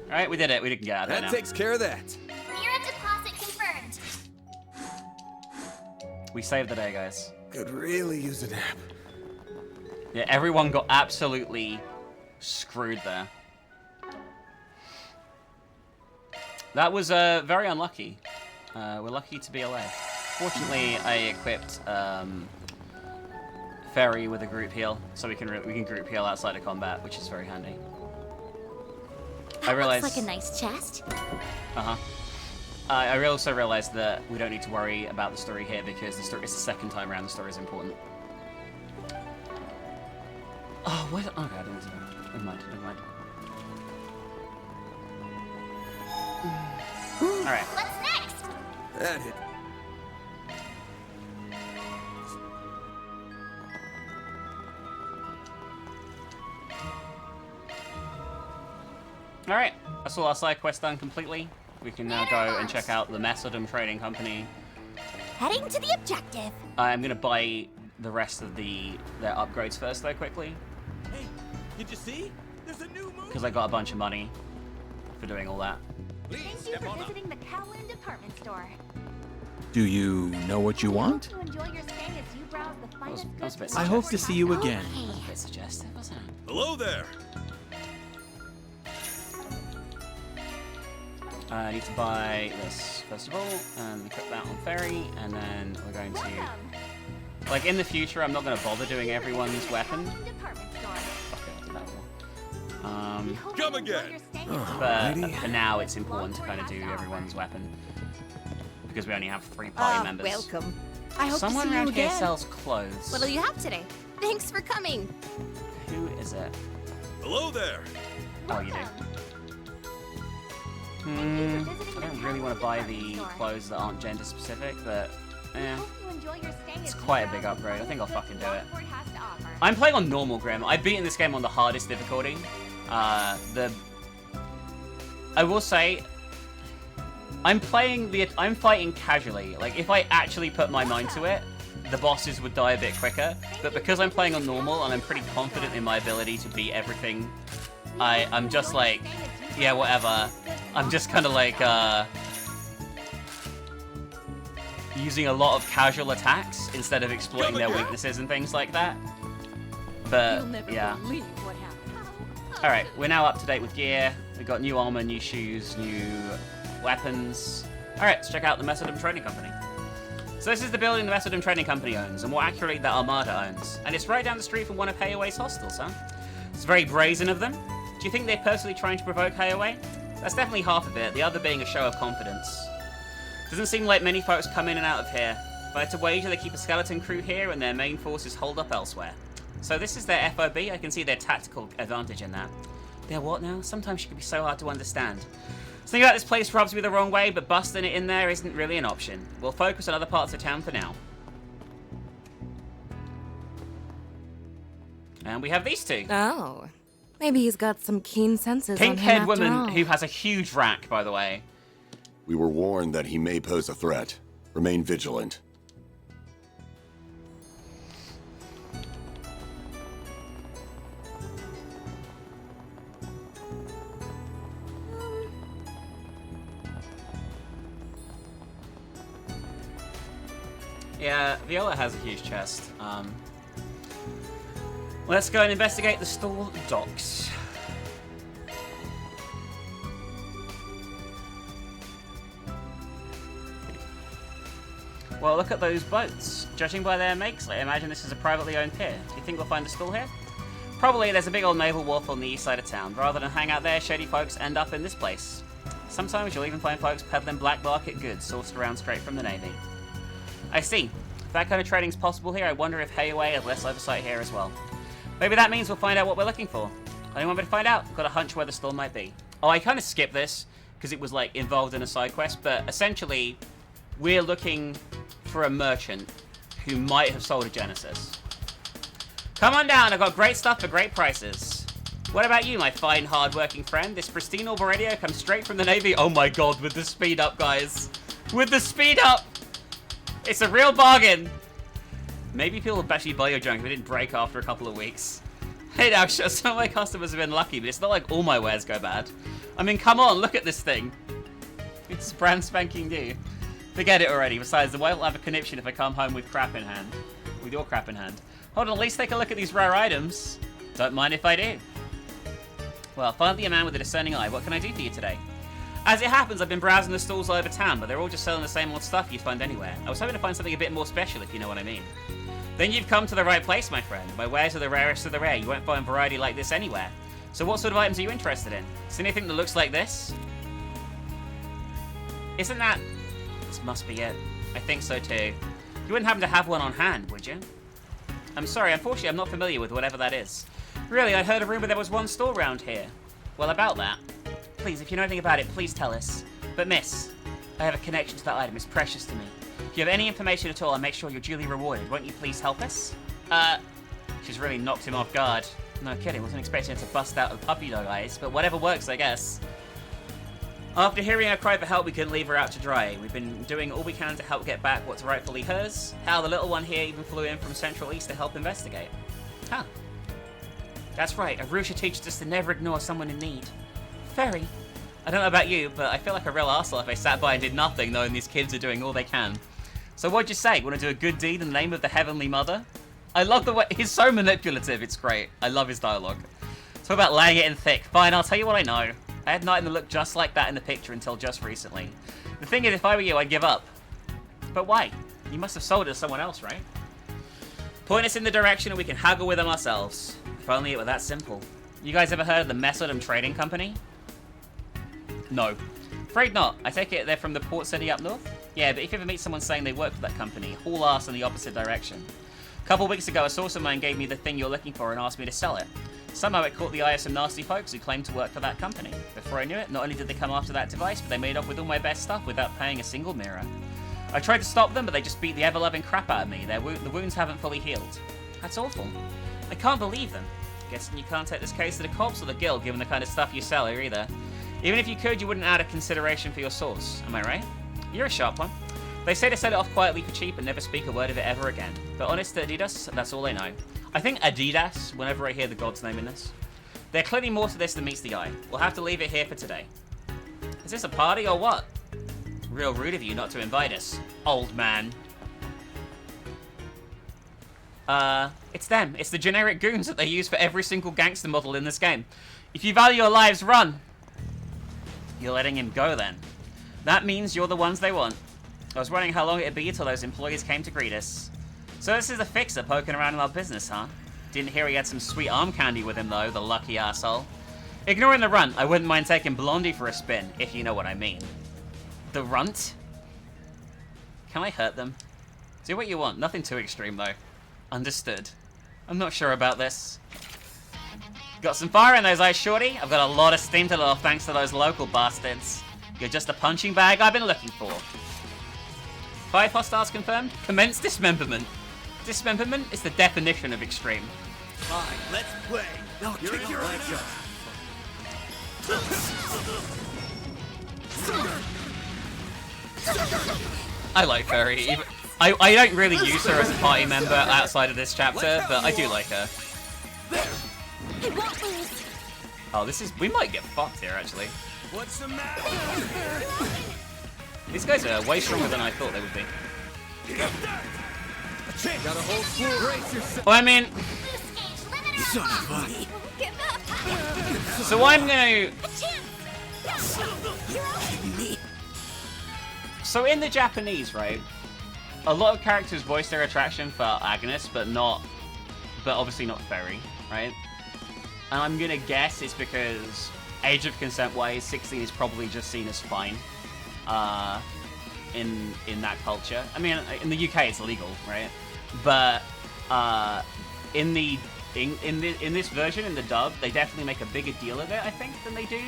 Speaker 1: Alright, we did it. We didn't get out of there
Speaker 2: That
Speaker 1: now.
Speaker 2: takes care of that.
Speaker 3: Mirror deposit confirmed.
Speaker 1: We saved the day, guys.
Speaker 2: Could really use a nap.
Speaker 1: Yeah, everyone got absolutely screwed there. That was very unlucky. We're lucky to be alive. Fortunately, I equipped Fairy with a group heal, so we can group heal outside of combat, which is very handy.
Speaker 3: That
Speaker 1: I realized.
Speaker 3: looks like a nice chest.
Speaker 1: I also realized that we don't need to worry about the story here because the story is the second time around. The story is important. Oh, what? Okay, I didn't see that. Never mind. Never mind. All right.
Speaker 3: What's next?
Speaker 2: That hit.
Speaker 1: All right. That's all our side quest done completely. We can now go and check out the Mesodom Trading Company.
Speaker 3: Heading to the objective.
Speaker 1: I'm gonna buy the rest of their upgrades first, though, quickly,
Speaker 2: Hey, did you see? There's a new move.
Speaker 1: because I got a bunch of money for doing all that.
Speaker 2: Please
Speaker 3: Thank you
Speaker 2: step
Speaker 3: for
Speaker 2: on up.
Speaker 3: visiting the Kowloon department store.
Speaker 18: Do you know what you want?
Speaker 3: To enjoy your stay as you browse the finest
Speaker 1: That was a bit
Speaker 18: I hope to see you again.
Speaker 1: A bit suggestive, wasn't it?
Speaker 13: Hello there.
Speaker 1: I need to buy this first of all, and equip that on Fairy, and then we're going to... Like, in the future, I'm not going to bother doing everyone's weapon.
Speaker 3: department store.
Speaker 1: Okay, I'll do that one.
Speaker 13: Come again.
Speaker 1: But for now, it's important to kind of do everyone's weapon. Because we only have 3 party members.
Speaker 7: Welcome. I hope
Speaker 1: Someone
Speaker 7: to see you
Speaker 1: around here
Speaker 7: again.
Speaker 1: sells clothes.
Speaker 7: What'll you have today? Thanks for coming.
Speaker 1: Who is it?
Speaker 13: Hello there.
Speaker 1: Oh, you do. I don't really want to buy the clothes that aren't gender specific, but it's quite a big upgrade. I think I'll fucking do it. I'm playing on normal Grim. I've beaten this game on the hardest difficulty. I will say, I'm fighting casually. Like, if I actually put my mind to it, the bosses would die a bit quicker. But because I'm playing on normal and I'm pretty confident in my ability to beat everything, I'm just like, yeah, whatever. I'm just kind of like, using a lot of casual attacks instead of exploiting their weaknesses and things like that. But, yeah. Alright, we're now up to date with gear. We've got new armor, new shoes, new weapons. Alright, let's check out the Mesodom Trading Company.
Speaker 11: So this is the building the Mesodom Trading Company owns, and more accurately, that Armada owns. And it's right down the street from one of Hayaway's hostels, huh? It's very brazen of them. Do you think they're personally trying to provoke Hayaway? That's definitely half of it, the other being a show of confidence. Doesn't seem like many folks come in and out of here. If I had to wager, they keep a skeleton crew here and their main force is holed up elsewhere. So this is their FOB, I can see their tactical advantage in that. Their what now? Sometimes she can be so hard to understand. Something about this place rubs me the wrong way, but busting it in there isn't really an option. We'll focus on other parts of town for now. And we have these two.
Speaker 12: Oh. Maybe he's got some keen senses on him
Speaker 11: Pink-haired
Speaker 12: after
Speaker 11: woman
Speaker 12: all.
Speaker 11: who has a huge rack, by the way.
Speaker 20: We were warned that he may pose a threat. Remain vigilant.
Speaker 11: Yeah, Viola has a huge chest. Let's go and investigate the stall docks. Well, look at those boats. Judging by their makes, I imagine this is a privately owned pier. Do you think we'll find a stall here? Probably. There's a big old naval wharf on the east side of town. Rather than hang out there, shady folks end up in this place. Sometimes you'll even find folks peddling black market goods sourced around straight from the Navy. I see. If that kind of trading's possible here, I wonder if Hayaway has less oversight here as well. Maybe that means we'll find out what we're looking for. Anyone want me to find out? Got a hunch where the stall might be. Oh, I kind of skipped this because it was like involved in a side quest, but essentially we're looking for a merchant who might have sold a Genesis. Come on down, I've got great stuff for great prices. What about you, my fine, hard-working friend? This pristine orb radio comes straight from the Navy. Oh my god, with the speed up, guys. With the speed up! It's a real bargain! Maybe people will actually buy your junk if it didn't break after a couple of weeks. Hey now, sure, some of my customers have been lucky, but it's not like all my wares go bad. I mean, come on, look at this thing. It's brand spanking new. Forget it already. Besides, the wife will have a conniption if I come home with crap in hand. With your crap in hand. Hold on, at least take a look at these rare items. Don't mind if I do. Well, finally a man with a discerning eye. What can I do for you today? As it happens, I've been browsing the stalls all over town, but they're all just selling the same old stuff you'd find anywhere. I was hoping to find something a bit more special, if you know what I mean. Then you've come to the right place, my friend. My wares are the rarest of the rare. You won't find variety like this anywhere. So what sort of items are you interested in? See anything that looks like this? Isn't that... This must be it. I think so too. You wouldn't happen to have one on hand, would you? I'm sorry, unfortunately I'm not familiar with whatever that is. Really, I heard a rumor there was one store round here. Well, about that. Please, if you know anything about it, please tell us. But miss, I have a connection to that item. It's precious to me. If you have any information at all, I'll make sure you're duly rewarded. Won't you please help us? She's really knocked him off guard. No kidding, wasn't expecting her to bust out with puppy dog eyes, but whatever works, I guess. After hearing her cry for help, we couldn't leave her out to dry. We've been doing all we can to help get back what's rightfully hers. Hal, the little one here, even flew in from Central East to help investigate. Huh. That's right, Arusha teaches us to never ignore someone in need. Very. I don't know about you, but I feel like a real arsehole if I sat by and did nothing, knowing these kids are doing all they can. So what'd you say? Want to do a good deed in the name of the Heavenly Mother? I love the way... He's so manipulative, it's great. I love his dialogue. Talk about laying it in thick. Fine, I'll tell you what I know. I had Night that looked just like that in the picture until just recently. The thing is, if I were you, I'd give up. But why? You must have sold it to someone else, right? Point us in the direction and we can haggle with them ourselves. If only it were that simple. You guys ever heard of the Mesodom Trading Company? No. Afraid not. I take it they're from the port city up north? Yeah, but if you ever meet someone saying they work for that company, haul ass in the opposite direction. A couple weeks ago, a source of mine gave me the thing you're looking for and asked me to sell it. Somehow it caught the eye of some nasty folks who claimed to work for that company. Before I knew it, not only did they come after that device, but they made off with all my best stuff without paying a single mirror. I tried to stop them, but they just beat the ever-loving crap out of me. The wounds haven't fully healed. That's awful. I can't believe them. Guessing you can't take this case to the cops or the guild, given the kind of stuff you sell here either. Even if you could, you wouldn't add a consideration for your source. Am I right? You're a sharp one. They say to sell it off quietly for cheap and never speak a word of it ever again. But honest to Adidas, that's all I know. I think Adidas, whenever I hear the god's name in this. There's clearly more to this than meets the eye. We'll have to leave it here for today. Is this a party or what? Real rude of you not to invite us, old man. It's them. It's the generic goons that they use for every single gangster model in this game. If you value your lives, run. You're letting him go then. That means you're the ones they want.
Speaker 1: I was wondering how long it'd be till those employees came to greet us. So this is a fixer poking around in our business, huh? Didn't hear he had some sweet arm candy with him, though, the lucky asshole. Ignoring the runt, I wouldn't mind taking Blondie for a spin, if you know what I mean. The runt? Can I hurt them? Do what you want. Nothing too extreme, though. Understood. I'm not sure about this. Got some fire in those eyes, shorty. I've got a lot of steam to let off thanks to those local bastards. You're just a punching bag I've been looking for. 5 hostiles confirmed. Commence dismemberment. Dismemberment is the definition of extreme.
Speaker 2: Fine, let's play. I'll kick your ass.
Speaker 1: I like Fairy. I don't really use her as a party member outside of this chapter, but I do like her.
Speaker 3: I won't lose.
Speaker 1: Oh, this is... We might get fucked here, actually.
Speaker 2: What's the matter?
Speaker 1: These guys are way stronger than I thought they would be.
Speaker 2: Got a whole school. Brace yourself.
Speaker 1: Well, I mean...
Speaker 2: Son of a...
Speaker 1: So I'm gonna... So in the Japanese, right, a lot of characters voice their attraction for Agnes, but obviously not Fairy, right? And I'm gonna guess it's because age of consent wise, 16 is probably just seen as fine in that culture. I mean, in the UK it's illegal, right? But in this version, in the dub, they definitely make a bigger deal of it, I think, than they do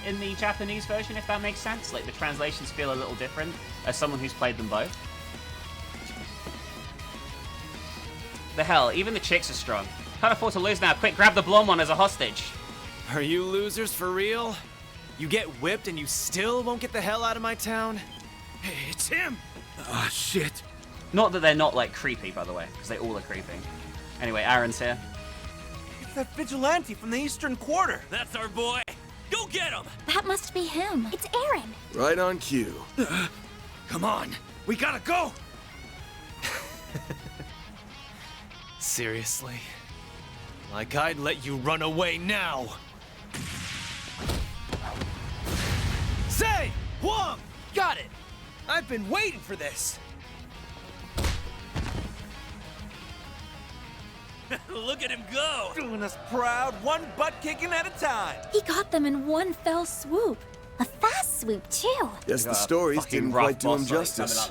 Speaker 1: in the Japanese version, if that makes sense. Like, the translations feel a little different as someone who's played them both. The hell, even the chicks are strong. Can't afford to lose now. Quick, grab the blonde one as a hostage.
Speaker 4: Are you losers for real? You get whipped and you still won't get the hell out of my town? Hey, it's him!
Speaker 2: Ah, shit.
Speaker 1: Not that they're not, like, creepy, by the way, because they all are creepy. Anyway, Aaron's here.
Speaker 4: It's that vigilante from the Eastern Quarter.
Speaker 2: That's our boy. Go get him!
Speaker 3: That must be him. It's Aaron.
Speaker 17: Right on cue.
Speaker 4: Come on, we gotta go! Seriously? Like I'd let you run away now! Say! Wong! Got it! I've been waiting for this!
Speaker 2: Look at him go!
Speaker 4: Doing us proud, one butt kicking at a time!
Speaker 3: He got them in one fell swoop. A fast swoop, too.
Speaker 17: Guess the stories didn't quite do him justice.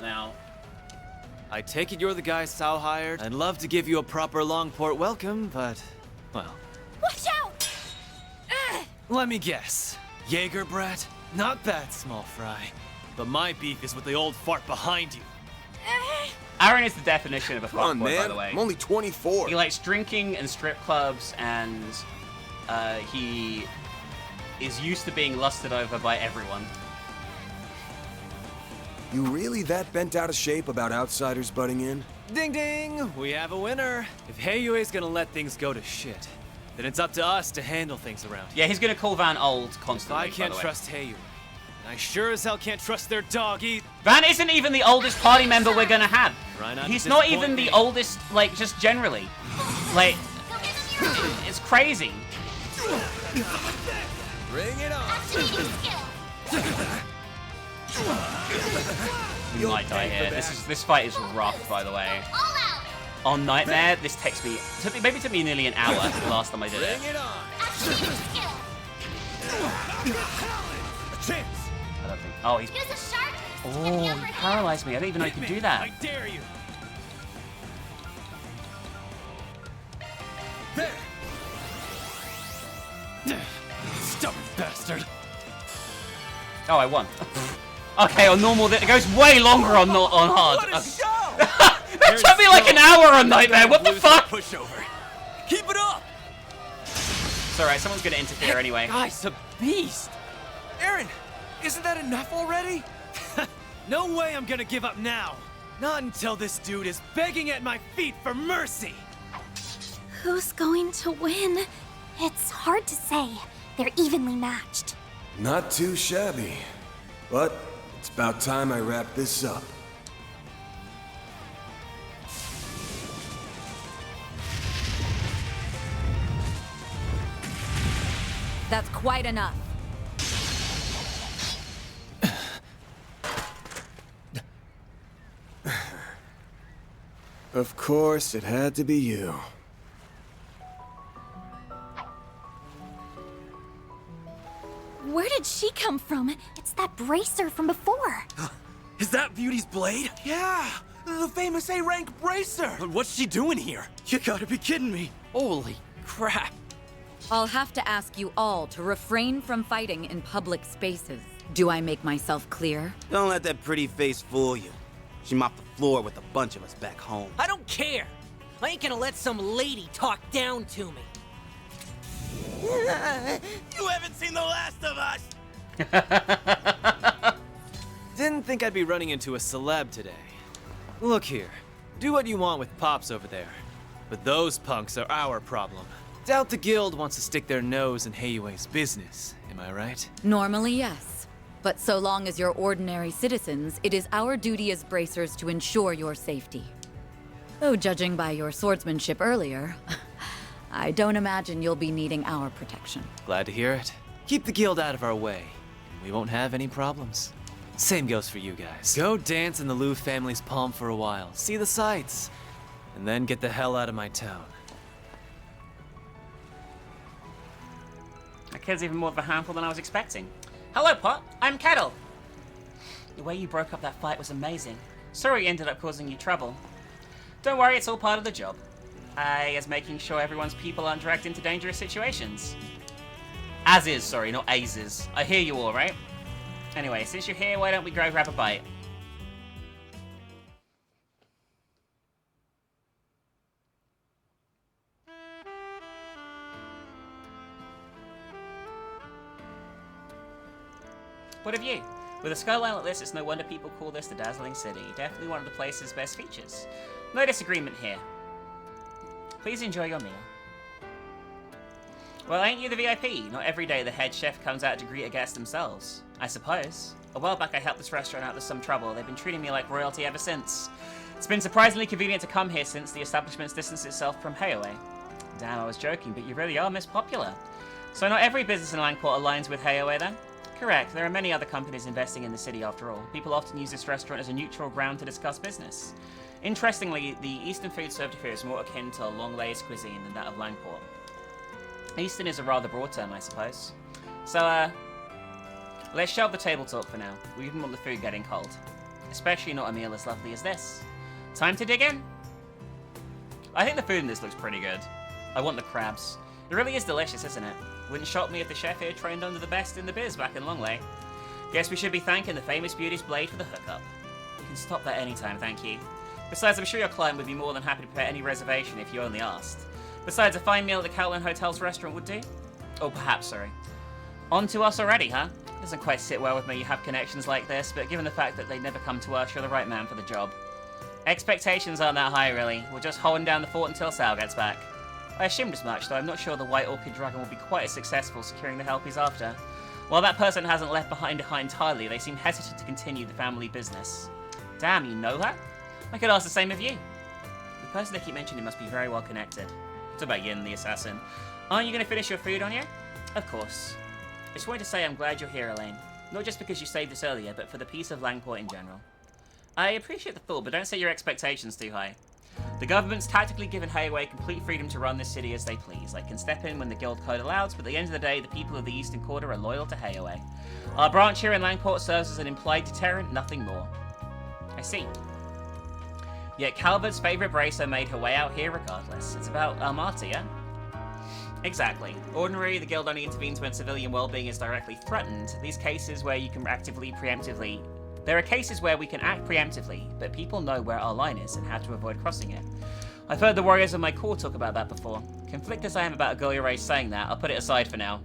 Speaker 4: I take it you're the guy Sal hired. I'd love to give you a proper Langport welcome, but, well...
Speaker 3: Watch out!
Speaker 4: Let me guess. Jaeger brat? Not bad, small fry. But my beef is with the old fart behind you.
Speaker 1: Aaron is the definition of a fuckboy, by the way.
Speaker 17: I'm only 24.
Speaker 1: He likes drinking and strip clubs, and he is used to being lusted over by everyone.
Speaker 17: You really that bent out of shape about outsiders butting in?
Speaker 4: Ding ding! We have a winner. If Heiyue's gonna let things go to shit, then it's up to us to handle things around here.
Speaker 1: Yeah, he's gonna call Van old constantly.
Speaker 4: I can't trust Heiyue. I sure as hell can't trust their dog either.
Speaker 1: Van isn't even the oldest party member we're gonna have. He's not even the
Speaker 4: me.
Speaker 1: oldest, like, just generally. Like, it's crazy.
Speaker 2: Bring it on!
Speaker 1: We might die here. This fight is rough, by the way. On Nightmare, this takes me, maybe took me nearly an hour the last time I did it.
Speaker 2: Bring it on! A chance!
Speaker 1: I don't think. Oh, he's. Oh, he paralyzed me. I don't even know he can do that.
Speaker 4: I dare you.
Speaker 2: There!
Speaker 4: Stubborn bastard.
Speaker 1: Oh, I won. Okay, on normal, it goes way longer on hard.
Speaker 2: What a show!
Speaker 1: That took me like an hour on Nightmare. What the fuck?
Speaker 2: Pushover. Keep it up!
Speaker 1: It's alright, someone's gonna interfere anyway.
Speaker 4: Guy's a beast. Aaron, isn't that enough already? No way I'm gonna give up now. Not until this dude is begging at my feet for mercy.
Speaker 3: Who's going to win? It's hard to say. They're evenly matched.
Speaker 17: Not too shabby. But it's about time I wrap this up.
Speaker 19: That's quite enough.
Speaker 2: Of course, it had to be you.
Speaker 3: Where did she come from? It's that bracer from before.
Speaker 4: Is that Beauty's blade?
Speaker 21: Yeah, the famous A-rank bracer.
Speaker 4: But what's she doing here?
Speaker 21: You gotta be kidding me.
Speaker 4: Holy crap.
Speaker 22: I'll have to ask you all to refrain from fighting in public spaces. Do I make myself clear?
Speaker 21: Don't let that pretty face fool you. She mopped the floor with a bunch of us back home.
Speaker 23: I don't care. I ain't gonna let some lady talk down to me.
Speaker 21: You haven't seen the last of us!
Speaker 4: Didn't think I'd be running into a celeb today. Look here, do what you want with Pops over there. But those punks are our problem. Doubt the guild wants to stick their nose in Heiyue's business, am I right?
Speaker 22: Normally, yes. But so long as you're ordinary citizens, it is our duty as bracers to ensure your safety. Though judging by your swordsmanship earlier, I don't imagine you'll be needing our protection.
Speaker 4: Glad to hear it. Keep the guild out of our way, and we won't have any problems. Same goes for you guys. Go dance in the Liu family's palm for a while, see the sights, and then get the hell out of my town.
Speaker 1: That kid's even more of a handful than I was expecting. Hello, Pot. I'm Kettle. The way you broke up that fight was amazing. Sorry it ended up causing you trouble. Don't worry, it's all part of the job. As making sure everyone's people aren't dragged into dangerous situations. As is, sorry, not as is. I hear you all, right? Anyway, since you're here, why don't we go grab a bite? What of you? With a skyline like this, it's no wonder people call this the dazzling city. Definitely one of the place's best features. No disagreement here. Please enjoy your meal. Well, ain't you the VIP? Not every day the head chef comes out to greet a guest themselves. I suppose. A while back I helped this restaurant out with some trouble. They've been treating me like royalty ever since. It's been surprisingly convenient to come here since the establishment's distanced itself from Heiyue. Damn, I was joking, but you really are Miss Popular. So not every business in Langport aligns with Heiyue then? Correct, there are many other companies investing in the city after all. People often use this restaurant as a neutral ground to discuss business. Interestingly, the Eastern food served here is more akin to Longlei's cuisine than that of Langport. Eastern is a rather broad term, I suppose. So, let's shelve the table talk for now. We wouldn't want the food getting cold. Especially not a meal as lovely as this. Time to dig in? I think the food in this looks pretty good. I want the crabs. It really is delicious, isn't it? Wouldn't shock me if the chef here trained under the best in the biz back in Longley. Guess we should be thanking the famous Beauty's blade for the hookup. You can stop that anytime, thank you. Besides, I'm sure your client would be more than happy to pay any reservation if you only asked. Besides, a fine meal at the Kowloon Hotel's restaurant would do. Oh, perhaps, sorry. On to us already, huh? Doesn't quite sit well with me you have connections like this, but given the fact that they never come to us, you're the right man for the job. Expectations aren't that high, really. We're just holding down the fort until Sal gets back. I assumed as much, though I'm not sure the White Orchid Dragon will be quite as successful securing the help he's after. While that person hasn't left behind her entirely, they seem hesitant to continue the family business. Damn, you know her? I could ask the same of you. The person they keep mentioning must be very well connected. What about Yin, the assassin? Aren't you going to finish your food on you? Of course. I just wanted to say I'm glad you're here, Elaine. Not just because you saved us earlier, but for the peace of Langport in general. I appreciate the thought, but don't set your expectations too high. The government's tactically given Heiyue complete freedom to run this city as they please. They can step in when the guild code allows, but at the end of the day, the people of the Eastern Quarter are loyal to Heiyue. Our branch here in Langport serves as an implied deterrent, nothing more. I see. Yet Calvert's favourite bracer made her way out here regardless. It's about Armata, yeah? Exactly. Ordinarily, the guild only intervenes when civilian well-being is directly threatened. These cases where you can There are cases where we can act preemptively, but people know where our line is and how to avoid crossing it. I've heard the warriors of my corps talk about that before. Conflicted as I am about a girl your age saying that, I'll put it aside for now.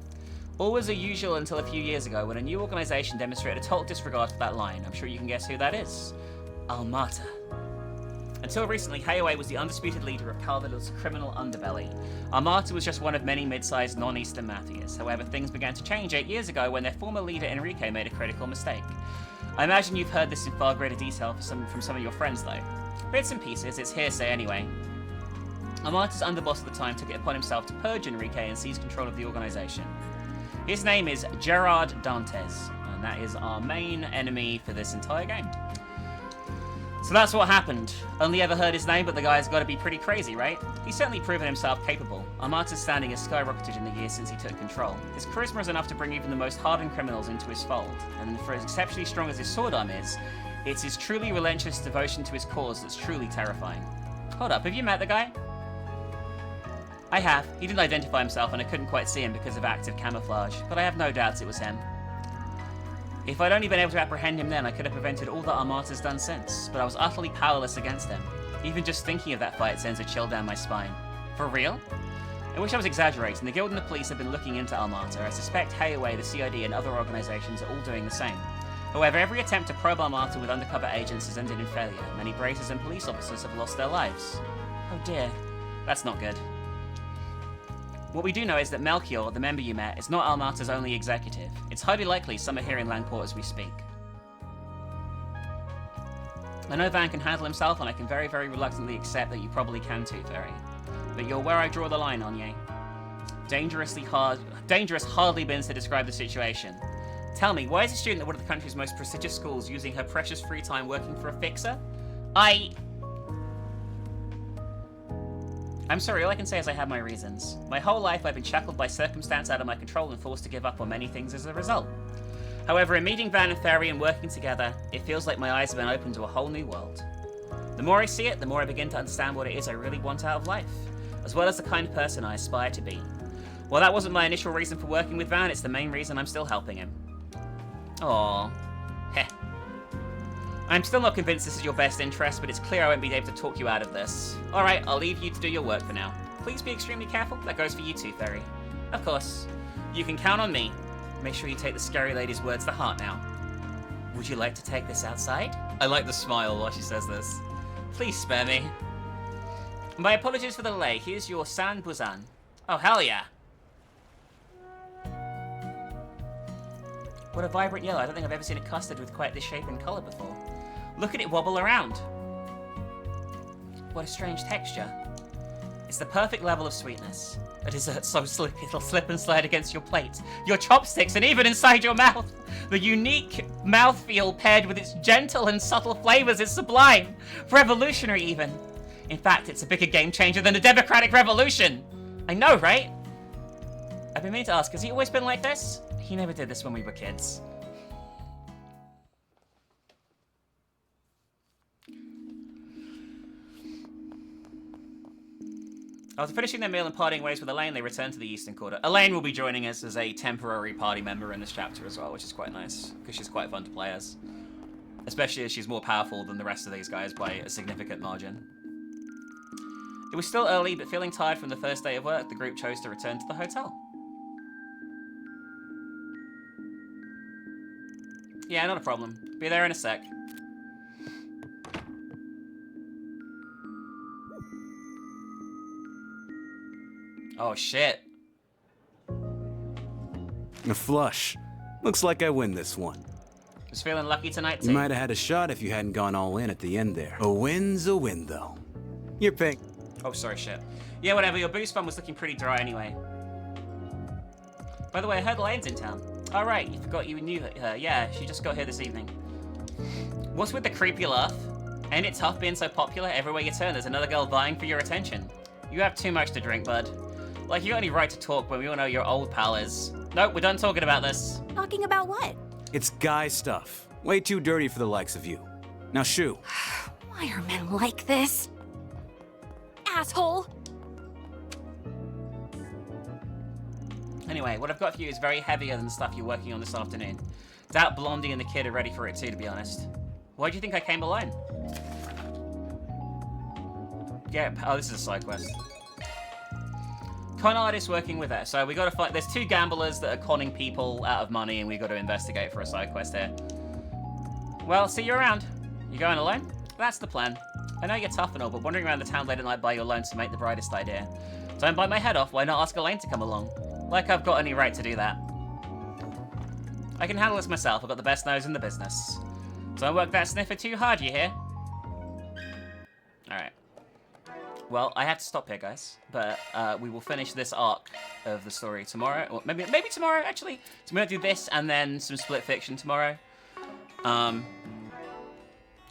Speaker 1: All was as usual until a few years ago when a new organisation demonstrated a total disregard for that line. I'm sure you can guess who that is. Armata. Until recently, Heiyue was the undisputed leader of Calvador's criminal underbelly. Armata was just one of many mid-sized non-Eastern mafias. However, things began to change 8 years ago when their former leader Enrique made a critical mistake. I imagine you've heard this in far greater detail from some of your friends, though. Bits and pieces, it's hearsay anyway. Armata's underboss at the time took it upon himself to purge Enrique and seize control of the organisation. His name is Gerard Dantes, and that is our main enemy for this entire game. So that's what happened. Only ever heard his name, but the guy's got to be pretty crazy, right? He's certainly proven himself capable. Armata's standing has skyrocketed in the years since he took control. His charisma is enough to bring even the most hardened criminals into his fold. And for as exceptionally strong as his sword arm is, it's his truly relentless devotion to his cause that's truly terrifying. Hold up, have you met the guy? I have. He didn't identify himself and I couldn't quite see him because of active camouflage, but I have no doubts it was him. If I'd only been able to apprehend him then, I could have prevented all that Armata's done since, but I was utterly powerless against him. Even just thinking of that fight sends a chill down my spine. For real? I wish I was exaggerating. The Guild and the police have been looking into Armata. I suspect Hayway, the CID, and other organizations are all doing the same. However, every attempt to probe Armata with undercover agents has ended in failure. Many bracers and police officers have lost their lives. Oh dear. That's not good. What we do know is that Melchior, the member you met, is not Armata's only executive. It's highly likely some are here in Langport as we speak. I know Van can handle himself, and I can very, very reluctantly accept that you probably can too, Ferry. But you're where I draw the line, Anye. Dangerous hardly bins to describe the situation. Tell me, why is a student at one of the country's most prestigious schools using her precious free time working for a fixer? I'm sorry, all I can say is I have my reasons. My whole life I've been shackled by circumstance out of my control and forced to give up on many things as a result. However, in meeting Van and Ferry and working together, it feels like my eyes have been opened to a whole new world. The more I see it, the more I begin to understand what it is I really want out of life, as well as the kind of person I aspire to be. While that wasn't my initial reason for working with Van, it's the main reason I'm still helping him. Aww. Heh. I'm still not convinced this is your best interest, but it's clear I won't be able to talk you out of this. Alright, I'll leave you to do your work for now. Please be extremely careful. That goes for you too, Ferry. Of course. You can count on me. Make sure you take the scary lady's words to heart now. Would you like to take this outside? I like the smile while she says this. Please spare me. My apologies for the delay. Here's your San Buzan. Oh, hell yeah. What a vibrant yellow. I don't think I've ever seen a custard with quite this shape and colour before. Look at it wobble around. What a strange texture. It's the perfect level of sweetness. A dessert so slick it'll slip and slide against your plate, your chopsticks, and even inside your mouth. The unique mouthfeel paired with its gentle and subtle flavours is sublime. Revolutionary even. In fact, it's a bigger game changer than a democratic revolution. I know, right? I've been meaning to ask, has he always been like this? He never did this when we were kids. After finishing their meal and parting ways with Elaine, they return to the Eastern Quarter. Elaine will be joining us as a temporary party member in this chapter as well, which is quite nice, because she's quite fun to play as. Especially as she's more powerful than the rest of these guys by a significant margin. It was still early, but feeling tired from the first day of work, the group chose to return to the hotel. Yeah, not a problem. Be there in a sec. Oh, shit.
Speaker 9: A flush. Looks like I win this one.
Speaker 1: Was feeling lucky tonight, too.
Speaker 9: You might have had a shot if you hadn't gone all in at the end there. A win's a win, though. You're paying.
Speaker 1: Oh, sorry, shit. Yeah, whatever. Your boost fund was looking pretty dry anyway. By the way, I heard Elaine's in town. Oh, right. You forgot you knew her. Yeah, she just got here this evening. What's with the creepy laugh? Ain't it tough being so popular? Everywhere you turn, there's another girl vying for your attention. You have too much to drink, bud. Like, you got any right to talk when we all know your old pal is. Nope, we're done talking about this.
Speaker 3: Talking about what?
Speaker 9: It's guy stuff. Way too dirty for the likes of you. Now, shoo.
Speaker 19: Why are men like this? Asshole!
Speaker 1: Anyway, what I've got for you is very heavier than the stuff you're working on this afternoon. Doubt Blondie and the kid are ready for it too, to be honest. Why do you think I came alone? Yeah, oh, this is a side quest. Con artist working with her. So we got to fight. There's two gamblers that are conning people out of money, and we got to investigate for a side quest here. Well, see you around. You going alone? That's the plan. I know you're tough and all, but wandering around the town late at night by your lonesome to make the brightest idea. Don't bite my head off. Why not ask Elaine to come along? Like I've got any right to do that. I can handle this myself. I've got the best nose in the business. Don't work that sniffer too hard, you hear? Alright. Well, I have to stop here, guys. But we will finish this arc of the story tomorrow. Or maybe tomorrow, actually. So we're going to do this and then some split fiction tomorrow.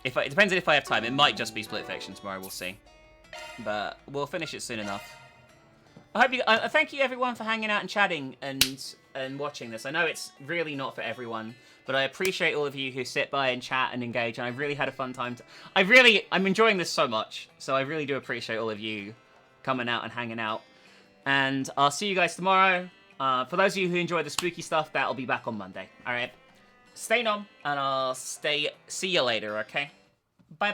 Speaker 1: It depends on if I have time. It might just be Split Fiction tomorrow. We'll see. But we'll finish it soon enough. I hope you. Thank you everyone for hanging out and chatting and watching this. I know it's really not for everyone, but I appreciate all of you who sit by and chat and engage. And I've really had a fun time. I'm enjoying this so much. So I really do appreciate all of you coming out and hanging out. And I'll see you guys tomorrow. For those of you who enjoy the spooky stuff, that'll be back on Monday. All right. Stay on, and I'll see you later. Okay. Bye.